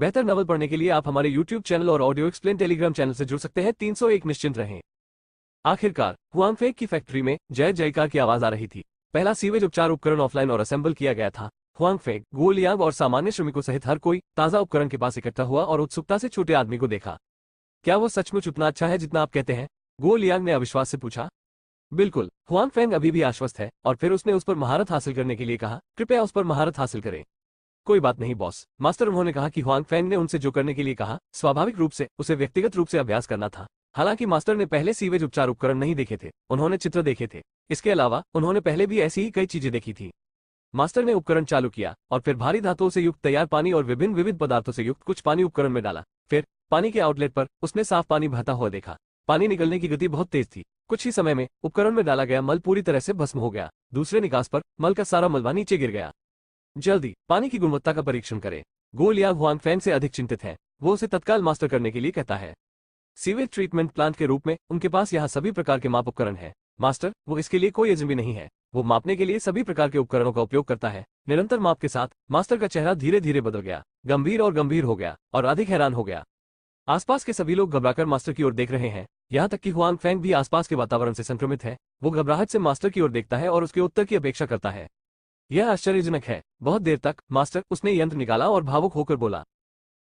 बेहतर नॉवल पढ़ने के लिए आप हमारे यूट्यूब चैनल और ऑडियो एक्सप्लेन टेलीग्राम चैनल से जुड़ सकते हैं। 301 निश्चिंत रहें। आखिरकार हुआंगफेंग की फैक्ट्री में जय जयकार की आवाज आ रही थी। पहला सीवेज उपचार उपकरण ऑफलाइन और असेंबल किया गया था। हुआंगफेंग, गुओ लियांग और सामान्य श्रमिकों सहित हर कोई ताजा उपकरण के पास इकट्ठा हुआ और उत्सुकता से छोटे आदमी को देखा। क्या वो सचमुच उतना अच्छा है जितना आप कहते हैं? गुओ लियांग ने अविश्वास से पूछा। बिल्कुल, हुआंगफेंग अभी भी आश्वस्त है और फिर उसने उस पर महारत हासिल करने के लिए कहा, कृपया उस पर महारत हासिल करें। कोई बात नहीं बॉस, मास्टर। उन्होंने कहा कि हुआंगफेंग ने उनसे जो करने के लिए कहा, स्वाभाविक रूप से उसे व्यक्तिगत रूप से अभ्यास करना था। हालांकि मास्टर ने पहले सीवेज उपचार उपकरण नहीं देखे थे, उन्होंने चित्र देखे थे। इसके अलावा उन्होंने पहले भी ऐसी ही कई चीजें देखी थी। मास्टर ने उपकरण चालू किया और फिर भारी धातुओं से युक्त तैयार पानी और विभिन्न विविध पदार्थों से युक्त कुछ पानी उपकरण में डाला। फिर पानी के आउटलेट पर उसने साफ पानी बहता हुआ देखा। पानी निकलने की गति बहुत तेज थी। कुछ ही समय में उपकरण में डाला गया मल पूरी तरह से भस्म हो गया। दूसरे निकास पर मल का सारा मलबा नीचे गिर गया। जल्दी पानी की गुणवत्ता का परीक्षण करें। गुओ लियांग हुआंगफेंग से अधिक चिंतित है। वो उसे तत्काल मास्टर करने के लिए कहता है। सीवेज ट्रीटमेंट प्लांट के रूप में उनके पास यहाँ सभी प्रकार के माप उपकरण हैं। मास्टर, वो इसके लिए कोई अजनबी नहीं है। वो मापने के लिए सभी प्रकार के उपकरणों का उपयोग करता है। निरंतर माप के साथ मास्टर का चेहरा धीरे धीरे बदल गया, गंभीर और गंभीर हो गया और अधिक हैरान हो गया। आसपास के सभी लोग घबराकर मास्टर की ओर देख रहे हैं। यहाँ तक कि हुआंगफेंग भी आसपास के वातावरण से संक्रमित है। वो घबराहट से मास्टर की ओर देखता है और उसके उत्तर की अपेक्षा करता है। यह आश्चर्यजनक है। बहुत देर तक मास्टर, उसने यंत्र निकाला और भावुक होकर बोला,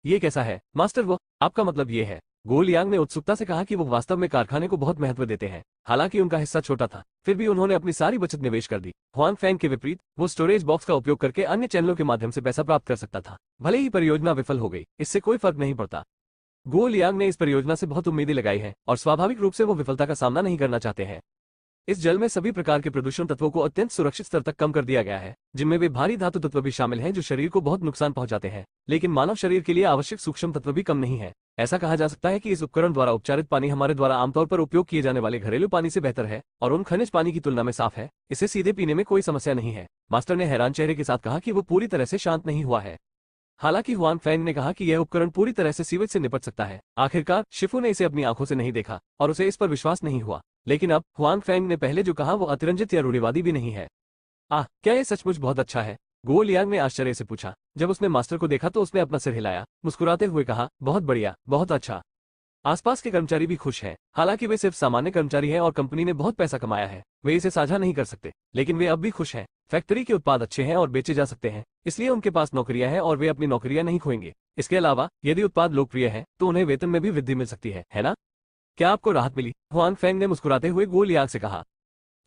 ये कैसा है मास्टर? वो आपका मतलब ये है? गुओ लियांग ने उत्सुकता से कहा कि वो वास्तव में कारखाने को बहुत महत्व देते हैं। हालांकि उनका हिस्सा छोटा था, फिर भी उन्होंने अपनी सारी बचत निवेश कर दी। हुआंगफेंग के विपरीत वो स्टोरेज बॉक्स का उपयोग करके अन्य चैनलों के माध्यम से पैसा प्राप्त कर सकता था। भले ही परियोजना विफल हो गई, इससे कोई फर्क नहीं पड़ता। गुओ लियांग ने इस परियोजना से बहुत उम्मीदें लगाई हैं और स्वाभाविक रूप से वो विफलता का सामना नहीं करना चाहते हैं। इस जल में सभी प्रकार के प्रदूषण तत्वों को अत्यंत सुरक्षित स्तर तक कम कर दिया गया है, जिनमें वे भारी धातु तत्व भी शामिल हैं जो शरीर को बहुत नुकसान पहुंचाते हैं। लेकिन मानव शरीर के लिए आवश्यक सूक्ष्म तत्व भी कम नहीं है। ऐसा कहा जा सकता है कि इस उपकरण द्वारा उपचारित पानी हमारे द्वारा आमतौर पर उपयोग किए जाने वाले घरेलू पानी से बेहतर है और उन खनिज पानी की तुलना में साफ है। इसे सीधे पीने में कोई समस्या नहीं है। मास्टर ने हैरान चेहरे के साथ कहा कि वो पूरी तरह से शांत नहीं हुआ है। हालांकि हुआंगफेंग ने कहा कि यह उपकरण पूरी तरह से सीवेज से निपट सकता है। आखिरकार शिफू ने इसे अपनी आंखों से नहीं देखा और उसे इस पर विश्वास नहीं हुआ। लेकिन अब हुआंगफेंग ने पहले जो कहा वो अतिरंजित या रूढ़िवादी भी नहीं है। क्या यह सचमुच बहुत अच्छा है? गुओ लियांग ने आश्चर्य से पूछा। जब उसने मास्टर को देखा तो उसने अपना सिर हिलाया, मुस्कुराते हुए कहा, बहुत बढ़िया, बहुत अच्छा। आसपास के कर्मचारी भी खुश हैं। हालांकि वे सिर्फ सामान्य कर्मचारी हैं और कंपनी ने बहुत पैसा कमाया है, वे इसे साझा नहीं कर सकते। लेकिन वे अब भी खुश हैं। फैक्ट्री के उत्पाद अच्छे हैं और बेचे जा सकते हैं, इसलिए उनके पास नौकरियां हैं और वे अपनी नौकरियां नहीं खोएंगे। इसके अलावा यदि उत्पाद लोकप्रिय है तो उन्हें वेतन में भी वृद्धि मिल सकती है ना? क्या आपको राहत मिली? हुआंगफेंग ने मुस्कुराते हुए गुओ लियांग से कहा।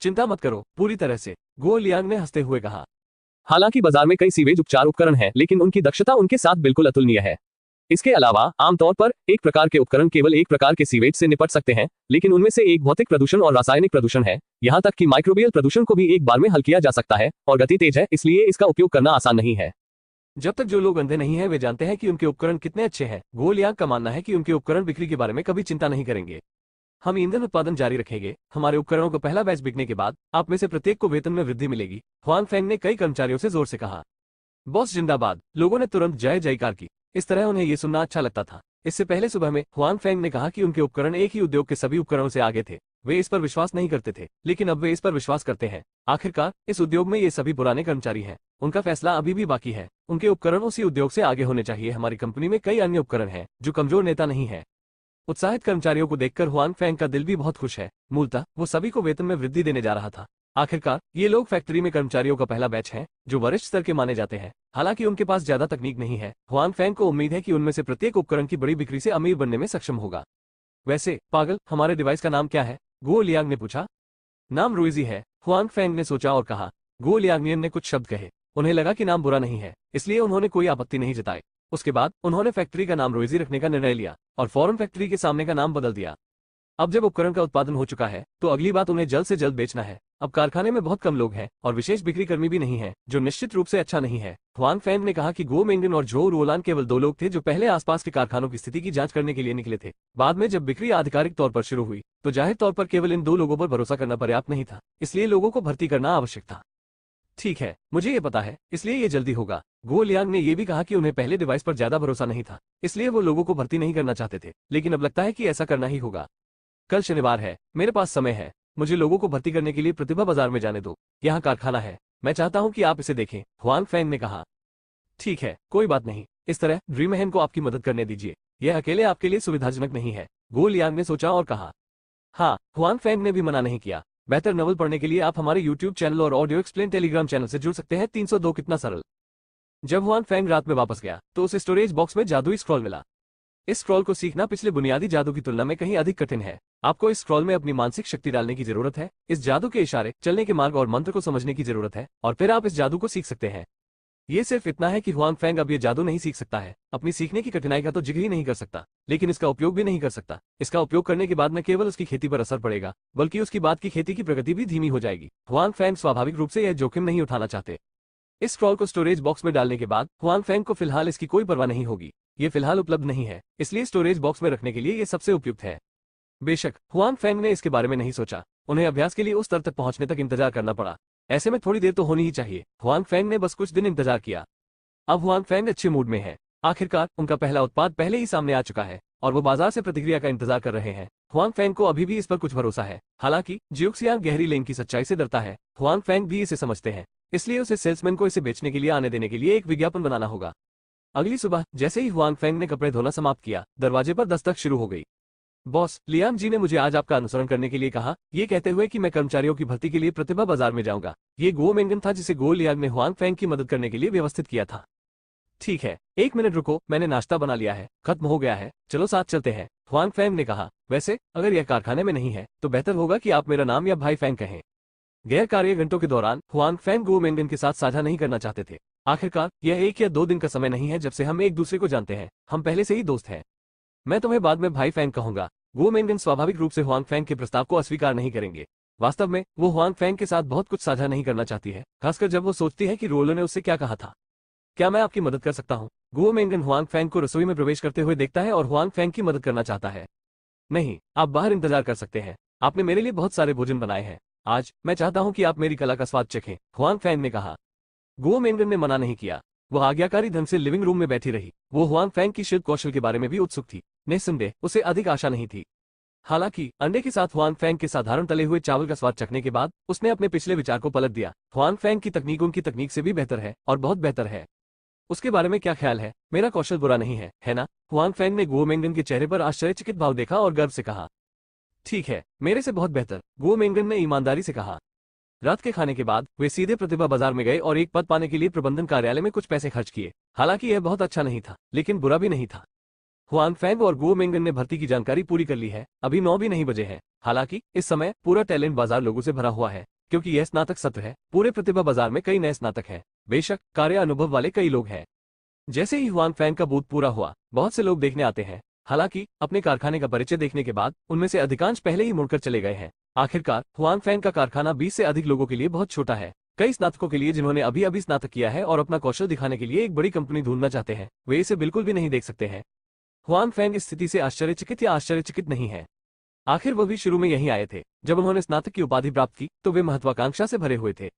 चिंता मत करो, पूरी तरह से, गुओ लियांग ने हंसते हुए कहा। हालांकि बाजार में कई सीवेज उपचार उपकरण हैं, लेकिन उनकी दक्षता उनके साथ बिल्कुल अतुलनीय है। इसके अलावा आमतौर पर एक प्रकार के उपकरण केवल एक प्रकार के सीवेज से निपट सकते हैं, लेकिन उनमें से एक भौतिक प्रदूषण और रासायनिक प्रदूषण है। यहाँ तक कि माइक्रोबियल प्रदूषण को भी एक बार में हल किया जा सकता है और गति तेज है, इसलिए इसका उपयोग करना आसान नहीं है। जब तक जो लोग अंधे नहीं हैं वे जानते हैं कि उनके उपकरण कितने अच्छे हैं। गुओ लियांग का मानना है कि उनके उपकरण बिक्री के बारे में कभी चिंता नहीं करेंगे। हम ईंधन उत्पादन जारी रखेंगे। हमारे उपकरणों का पहला बैच बिकने के बाद आप में से प्रत्येक को वेतन में वृद्धि मिलेगी, हुआंगफेंग ने कई कर्मचारियों से जोर से कहा। बॉस जिंदाबाद! लोगों ने तुरंत जय जयकार की। इस तरह उन्हें यह सुनना अच्छा लगता था। इससे पहले सुबह में हुआंगफेंग ने कहा कि उनके उपकरण एक ही उद्योग के सभी उपकरणों से आगे थे। वे इस पर विश्वास नहीं करते थे, लेकिन अब वे इस पर विश्वास करते हैं। आखिरकार इस उद्योग में ये सभी पुराने कर्मचारी हैं। उनका फैसला अभी भी बाकी है। उनके उपकरण उसी उद्योग से आगे होने चाहिए। हमारी कंपनी में कई अन्य उपकरण हैं जो कमजोर नेता नहीं है। उत्साहित कर्मचारियों को देखकर हुआंगफेंग का दिल भी बहुत खुश है। मूलतः वो सभी को वेतन में वृद्धि देने जा रहा था। आखिरकार ये लोग फैक्ट्री में कर्मचारियों का पहला बैच हैं जो वरिष्ठ स्तर के माने जाते हैं। हालांकि उनके पास ज्यादा तकनीक नहीं है। हुआंगफेंग को उम्मीद है कि उनमें से प्रत्येक उपकरण की बड़ी बिक्री से अमीर बनने में सक्षम होगा। वैसे पागल, हमारे डिवाइस का नाम क्या है? गुओ लियांग ने पूछा। नाम रुइजी है, हुआंगफेंग ने सोचा और कहा। गुओ लियांगियन ने कुछ शब्द कहे। उन्हें लगा कि नाम बुरा नहीं है, इसलिए उन्होंने कोई आपत्ति नहीं जताई। उसके बाद उन्होंने फैक्ट्री का नाम रुइजी रखने का निर्णय लिया और फौरन फैक्ट्री के सामने का नाम बदल दिया। अब जब उपकरण का उत्पादन हो चुका है तो अगली बात उन्हें जल्द से जल्द बेचना है। अब कारखाने में बहुत कम लोग हैं और विशेष बिक्री कर्मी भी नहीं है, जो निश्चित रूप से अच्छा नहीं है। हुआंगफेंग ने कहा कि गुओ मेंगन और झोउ रोलान केवल दो लोग थे जो पहले आसपास के कारखानों की स्थिति की जांच करने के लिए निकले थे। बाद में जब बिक्री आधिकारिक तौर पर शुरू हुई तो जाहिर तौर पर केवल इन दो लोगों पर भरोसा करना पर्याप्त नहीं था, इसलिए लोगों को भर्ती करना आवश्यक था। ठीक है, मुझे ये पता है, इसलिए ये जल्दी होगा। गुओ लियांग ने यह भी कहा कि उन्हें पहले डिवाइस पर ज्यादा भरोसा नहीं था, इसलिए वो लोगों को भर्ती नहीं करना चाहते थे, लेकिन अब लगता है कि ऐसा करना ही होगा। कल शनिवार है, मेरे पास समय है। मुझे लोगों को भर्ती करने के लिए प्रतिभा बाजार में जाने दो। यहाँ कारखाना है, मैं चाहता हूँ कि आप इसे देखें, हुआंगफेंग ने कहा। ठीक है, कोई बात नहीं, इस तरह ड्रीमहैन को आपकी मदद करने दीजिए, यह अकेले आपके लिए सुविधाजनक नहीं है, गो लियांग ने सोचा और कहा। हाँ, हुआंग फैंग ने भी मना नहीं किया। बेहतर नॉवल पढ़ने के लिए आप हमारे यूट्यूब चैनल और ऑडियो एक्सप्लेन टेलीग्राम चैनल से जुड़ सकते हैं। 302 कितना सरल। जब हुआंग फैंग रात में वापस गया तो उसे स्टोरेज बॉक्स में जादुई स्क्रॉल मिला। इस स्क्रॉल को सीखना पिछले बुनियादी जादू की तुलना में कहीं अधिक कठिन है। आपको इस स्क्रॉल में अपनी मानसिक शक्ति डालने की जरूरत है, इस जादू के इशारे, चलने के मार्ग और मंत्र को समझने की जरूरत है, और फिर आप इस जादू को सीख सकते हैं। ये सिर्फ इतना है कि हुआंग फैंग अब ये जादू नहीं सीख सकता है, अपनी सीखने की कठिनाई का तो जिक्र ही नहीं कर सकता, लेकिन इसका उपयोग भी नहीं कर सकता। इसका उपयोग करने के बाद न केवल उसकी खेती पर असर पड़ेगा, बल्कि उसकी बाद की खेती की प्रगति भी धीमी हो जाएगी। हुआंग फैंग स्वाभाविक रूप से यह जोखिम नहीं उठाना चाहते। इस स्क्रॉल को स्टोरेज बॉक्स में डालने के बाद हुआंग फैंग को फिलहाल इसकी कोई परवाह नहीं होगी। ये फिलहाल उपलब्ध नहीं है, इसलिए स्टोरेज बॉक्स में रखने के लिए ये सबसे उपयुक्त है। बेशक हुआंग फैंग ने इसके बारे में नहीं सोचा, उन्हें अभ्यास के लिए उस स्तर तक पहुंचने तक इंतजार करना पड़ा। ऐसे में थोड़ी देर तो होनी ही चाहिए। हुआंग फैंग ने बस कुछ दिन इंतजार किया। अब हुआंग फैंग अच्छे मूड में है। आखिरकार उनका पहला उत्पाद पहले ही सामने आ चुका है और वो बाजार से प्रतिक्रिया का इंतजार कर रहे हैं। हुआंग फैंग को अभी भी इस पर कुछ भरोसा है। हालांकि जिउक्सियांग गहरी लेन की सच्चाई से डरता है, हुआंग फैंग भी इसे समझते हैं, इसलिए उसे सेल्समैन को इसे बेचने के लिए आने देने के लिए एक विज्ञापन बनाना होगा। अगली सुबह जैसे ही हुआंग फैंग ने कपड़े धोना समाप्त किया, दरवाजे पर दस्तक शुरू हो गई। बॉस, लियांग जी ने मुझे आज आपका अनुसरण करने के लिए कहा, ये कहते हुए कि मैं कर्मचारियों की भर्ती के लिए प्रतिभा बाजार में जाऊंगा। ये गो मेंगन था जिसे गो लियांग ने हुआंग फैंग की मदद करने के लिए व्यवस्थित किया था। ठीक है, 1 मिनट रुको, मैंने नाश्ता बना लिया है, खत्म हो गया है, चलो साथ चलते हैं, हुआंग फैंग ने कहा। वैसे अगर यह कारखाने में नहीं है तो बेहतर होगा कि आप मेरा नाम या भाई फैंग कहें। गैर कार्य घंटों के दौरान हुआंग फैंग गो मेंगन के साथ साझा नहीं करना चाहते थे। आखिरकार यह 1 या 2 दिन का समय नहीं है जब से हम एक दूसरे को जानते हैं, हम पहले से ही दोस्त हैं। मैं तुम्हें बाद में भाई फैंग कहूंगा। गो मेंगन स्वाभाविक रूप से हुआंग फैंग के प्रस्ताव को अस्वीकार नहीं करेंगे। वास्तव में वो हुआंग फैंग के साथ बहुत कुछ साझा नहीं करना चाहती है, खासकर जब वो सोचती है कि रोलो ने उससे क्या कहा था। क्या मैं आपकी मदद कर सकता हूँ? गो मेंगन हुआंग फैंग को रसोई में प्रवेश करते हुए देखता है और हुआंग फैंग की मदद करना चाहता है। नहीं, आप बाहर इंतजार कर सकते हैं, आपने मेरे लिए बहुत सारे भोजन बनाए हैं। आज मैं चाहता हूं कि आप मेरी कला का स्वाद चखें, हुआंग फैंग ने कहा। गो मेंगन ने मना नहीं किया। वह आज्ञाकारी ढंग से लिविंग रूम में बैठी रही। वो हुआंग फैंग की शिल्प कौशल के बारे में भी उत्सुक थी। निस्संदेह उसे अधिक आशा नहीं थी। हालांकि अंडे के साथ हुआंग फैंग के साधारण तले हुए चावल का स्वाद चखने के बाद उसने अपने पिछले विचार को पलट दिया। हुआंग फैंग की तकनीक उनकी तकनीक से भी बेहतर है और बहुत बेहतर है। उसके बारे में क्या ख्याल है? मेरा कौशल बुरा नहीं है ना? हुआंग फैंग ने गो मेंगन के चेहरे पर आश्चर्यचकित भाव देखा और गर्व से कहा। ठीक है, मेरे से बहुत बेहतर, गो मेंगन ने ईमानदारी से कहा। रात के खाने के बाद वे सीधे प्रतिभा बाजार में गए और एक पद पाने के लिए प्रबंधन कार्यालय में कुछ पैसे खर्च किए। हालांकि यह बहुत अच्छा नहीं था, लेकिन बुरा भी नहीं था। हुआंग फैंग और गो मेंगन ने भर्ती की जानकारी पूरी कर ली है। अभी 9 भी नहीं बजे हैं। हालांकि इस समय पूरा टैलेंट बाजार लोगों से भरा हुआ है, क्योंकि यह स्नातक सत्र है। पूरे प्रतिभा बाजार में कई नए स्नातक हैं। बेशक कार्य अनुभव वाले कई लोग हैं। जैसे ही हुआंग फैंग का बूथ पूरा हुआ, बहुत से लोग देखने आते हैं। हालांकि अपने कारखाने का परिचय देखने के बाद उनमें से अधिकांश पहले ही मुड़कर चले गए हैं। आखिरकार हुआंग फैंग का कारखाना 20 से अधिक लोगों के लिए बहुत छोटा है। कई स्नातकों के लिए जिन्होंने अभी अभी स्नातक किया है और अपना कौशल दिखाने के लिए एक बड़ी कंपनी ढूंढना चाहते हैं, वे इसे बिल्कुल भी नहीं देख सकते हैं। हुआंग फैंग इस स्थिति से आश्चर्यचकित या आश्चर्यचकित नहीं है। आखिर वो भी शुरू में यहीं आए थे। जब उन्होंने स्नातक की उपाधि प्राप्त की तो वे महत्वाकांक्षा से भरे हुए थे।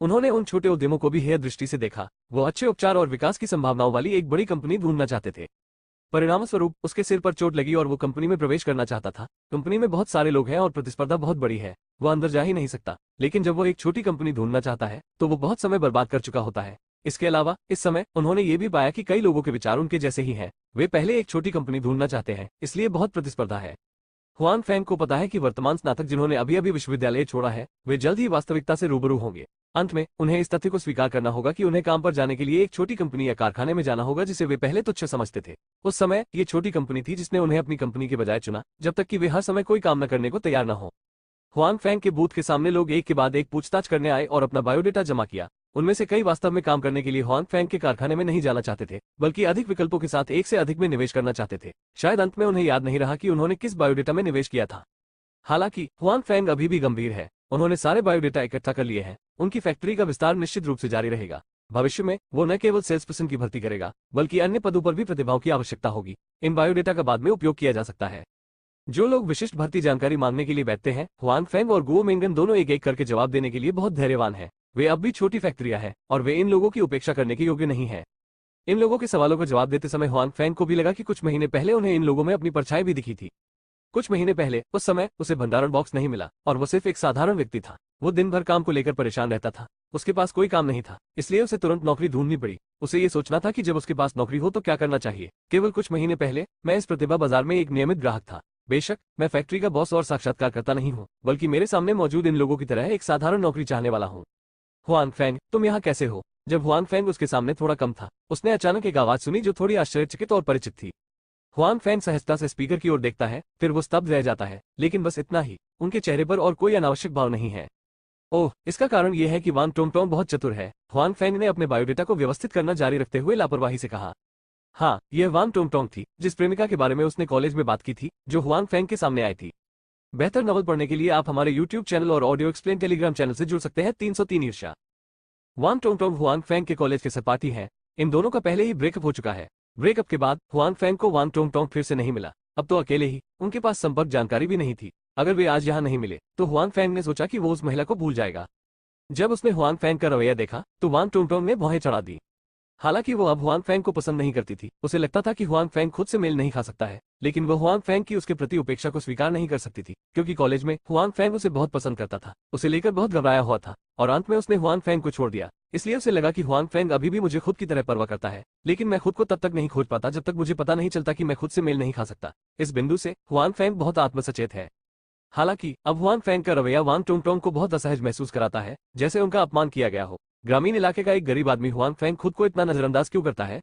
उन्होंने उन छोटे उद्यमों को भी हेय दृष्टि से देखा। वो अच्छे उपचार और विकास की संभावनाओं वाली एक बड़ी कंपनी ढूंढना चाहते थे। परिणामस्वरूप उसके सिर पर चोट लगी और वो कंपनी में प्रवेश करना चाहता था। कंपनी में बहुत सारे लोग हैं और प्रतिस्पर्धा बहुत बड़ी है, वो अंदर जा ही नहीं सकता। लेकिन जब वो एक छोटी कंपनी ढूंढना चाहता है तो वो बहुत समय बर्बाद कर चुका होता है। इसके अलावा इस समय उन्होंने ये भी पाया कि कई लोगों के विचार उनके जैसे ही हैं। वे पहले एक छोटी कंपनी ढूंढना चाहते हैं, इसलिए बहुत प्रतिस्पर्धा है। हुआंग फैंग को पता है कि वर्तमान स्नातक जिन्होंने अभी अभी विश्वविद्यालय छोड़ा है, वे जल्द ही वास्तविकता से रूबरू होंगे। अंत में उन्हें इस तथ्य को स्वीकार करना होगा कि उन्हें काम पर जाने के लिए एक छोटी कंपनी या कारखाने में जाना होगा जिसे वे पहले तुच्छ समझते थे। उस समय ये छोटी कंपनी थी जिसने उन्हें अपनी कंपनी के बजाय चुना, जब तक कि वे हर समय कोई काम न करने को तैयार न हो। हुआंग फैंग के बूथ के सामने लोग एक के बाद एक पूछताछ करने आए और अपना बायोडेटा जमा किया। उनमें से कई वास्तव में काम करने के लिए हुआंग फैंग के कारखाने में नहीं जाना चाहते थे, बल्कि अधिक विकल्पों के साथ एक से अधिक में निवेश करना चाहते थे। शायद अंत में उन्हें याद नहीं रहा कि उन्होंने किस बायोडेटा में निवेश किया था। हालांकि हुआंग फैंग अभी भी गंभीर है। उन्होंने सारे बायोडेटा इकट्ठा कर लिए हैं। उनकी फैक्ट्री का विस्तार निश्चित रूप से जारी रहेगा। भविष्य में वो न केवल सेल्स पर्सन की भर्ती करेगा, बल्कि अन्य पदों पर भी प्रतिभाओं की आवश्यकता होगी। इन बायोडेटा का बाद में उपयोग किया जा सकता है। जो लोग विशिष्ट भर्ती जानकारी मांगने के लिए बैठते हैं, हुआंग फैंग और गो मेंगन दोनों एक एक करके जवाब देने के लिए बहुत धैर्यवान हैं। वे अब भी छोटी फैक्ट्रियां हैं और वे इन लोगों की उपेक्षा करने के योग्य नहीं है। इन लोगों के सवालों का जवाब देते समय हुआंग फैंग को भी लगा कि कुछ महीने पहले उन्हें इन लोगों में अपनी परछाई भी दिखी थी। कुछ महीने पहले उस समय उसे भंडारण बॉक्स नहीं मिला और वो सिर्फ एक साधारण व्यक्ति था। वो दिन भर काम को लेकर परेशान रहता था। उसके पास कोई काम नहीं था, इसलिए उसे तुरंत नौकरी ढूंढनी पड़ी। उसे ये सोचना था कि जब उसके पास नौकरी हो तो क्या करना चाहिए। केवल कुछ महीने पहले मैं इस प्रतिभा बाजार में एक नियमित ग्राहक था। बेशक मैं फैक्ट्री का बॉस और साक्षात्कारकर्ता नहीं हूँ, बल्कि मेरे सामने मौजूद इन लोगों की तरह एक साधारण नौकरी चाहने वाला हूँ। हुआंग फेंग, तुम यहाँ कैसे हो? जब हुआंग फेंग उसके सामने थोड़ा कम था, उसने अचानक एक आवाज सुनी जो थोड़ी आश्चर्यचकित और परिचित थी। हुआंग फेंग सहजता से स्पीकर की ओर देखता है, फिर वो स्तब्ध रह जाता है, लेकिन बस इतना ही। उनके चेहरे पर और कोई अनावश्यक भाव नहीं है। ओह, इसका कारण यह है कि वांग टोंगटोंग बहुत चतुर है। हुआंग फेंग ने अपने बायोडेटा को व्यवस्थित करना जारी रखते हुए लापरवाही से कहा। हाँ, यह वांग टोंगटोंग थी, जिस प्रेमिका के बारे में उसने कॉलेज में बात की थी, जो हुआंग फेंग के सामने आई थी। बेहतर नॉवल पढ़ने के लिए आप हमारे YouTube चैनल और ऑडियो एक्सप्लेन टेलीग्राम चैनल से जुड़ सकते हैं। 303 ईर्ष्या। वांग टोंगटोंग हुआंग फेंग के कॉलेज के सहपाठी हैं। इन दोनों का पहले ही ब्रेकअप हो चुका है। ब्रेकअप के बाद हुआंग फेंग को वांग टोंगटोंग फिर से नहीं मिला। अब तो अकेले ही, उनके पास संपर्क जानकारी भी नहीं थी। अगर वे आज यहाँ नहीं मिले तो हुआंग फेंग ने सोचा कि वो उस महिला को भूल जाएगा। जब उसने हुआंग फेंग का रवैया देखा तो वांग टोंगटोंग ने भौहें चढ़ा दी। हालांकि वो अब हुआंग फेंग को पसंद नहीं करती थी। उसे लगता था कि हुआंग फेंग खुद से मेल नहीं खा सकता है, लेकिन वो हुआंग फेंग की उसके प्रति उपेक्षा को स्वीकार नहीं कर सकती थी, क्योंकि कॉलेज में हुआंग फेंग उसे बहुत पसंद करता था। उसे लेकर बहुत घबराया हुआ था और अंत में उसने हुआंग फेंग को छोड़ दिया। इसलिए उसे लगा कि हुआंग फेंग अभी भी मुझे खुद की तरह परवाह करता है, लेकिन मैं खुद को तब तक नहीं खोज पाता जब तक मुझे पता नहीं चलता कि मैं खुद से मेल नहीं खा सकता। इस बिंदु से हुआंग फेंग बहुत आत्मसचेत है। हालांकि अब हुआंग फेंग का रवैया वांग टोंगटोंग को बहुत असहज महसूस कराता है, जैसे उनका अपमान किया गया हो। ग्रामीण इलाके का एक गरीब आदमी हुआंग फेंग खुद को इतना नजरअंदाज क्यों करता है?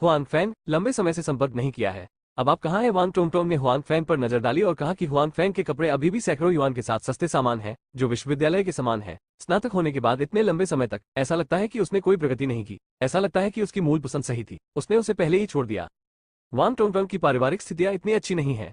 हुआंग फेंग, लंबे समय से संपर्क नहीं किया है। अब आप कहाँ हैं? वांग टोंगटोंग ने हुआंग फेंग पर नजर डाली और कहा कि हुआंग फेंग के कपड़े अभी भी सैकड़ों युआन के साथ सस्ते सामान हैं, जो विश्वविद्यालय के समान है। स्नातक होने के बाद इतने लंबे समय तक ऐसा लगता है कि उसने कोई प्रगति नहीं की। ऐसा लगता है कि उसकी मूल पसंद सही थी, उसने उसे पहले ही छोड़ दिया। वांग टोंगटोंग की पारिवारिक स्थितियां इतनी अच्छी नहीं है।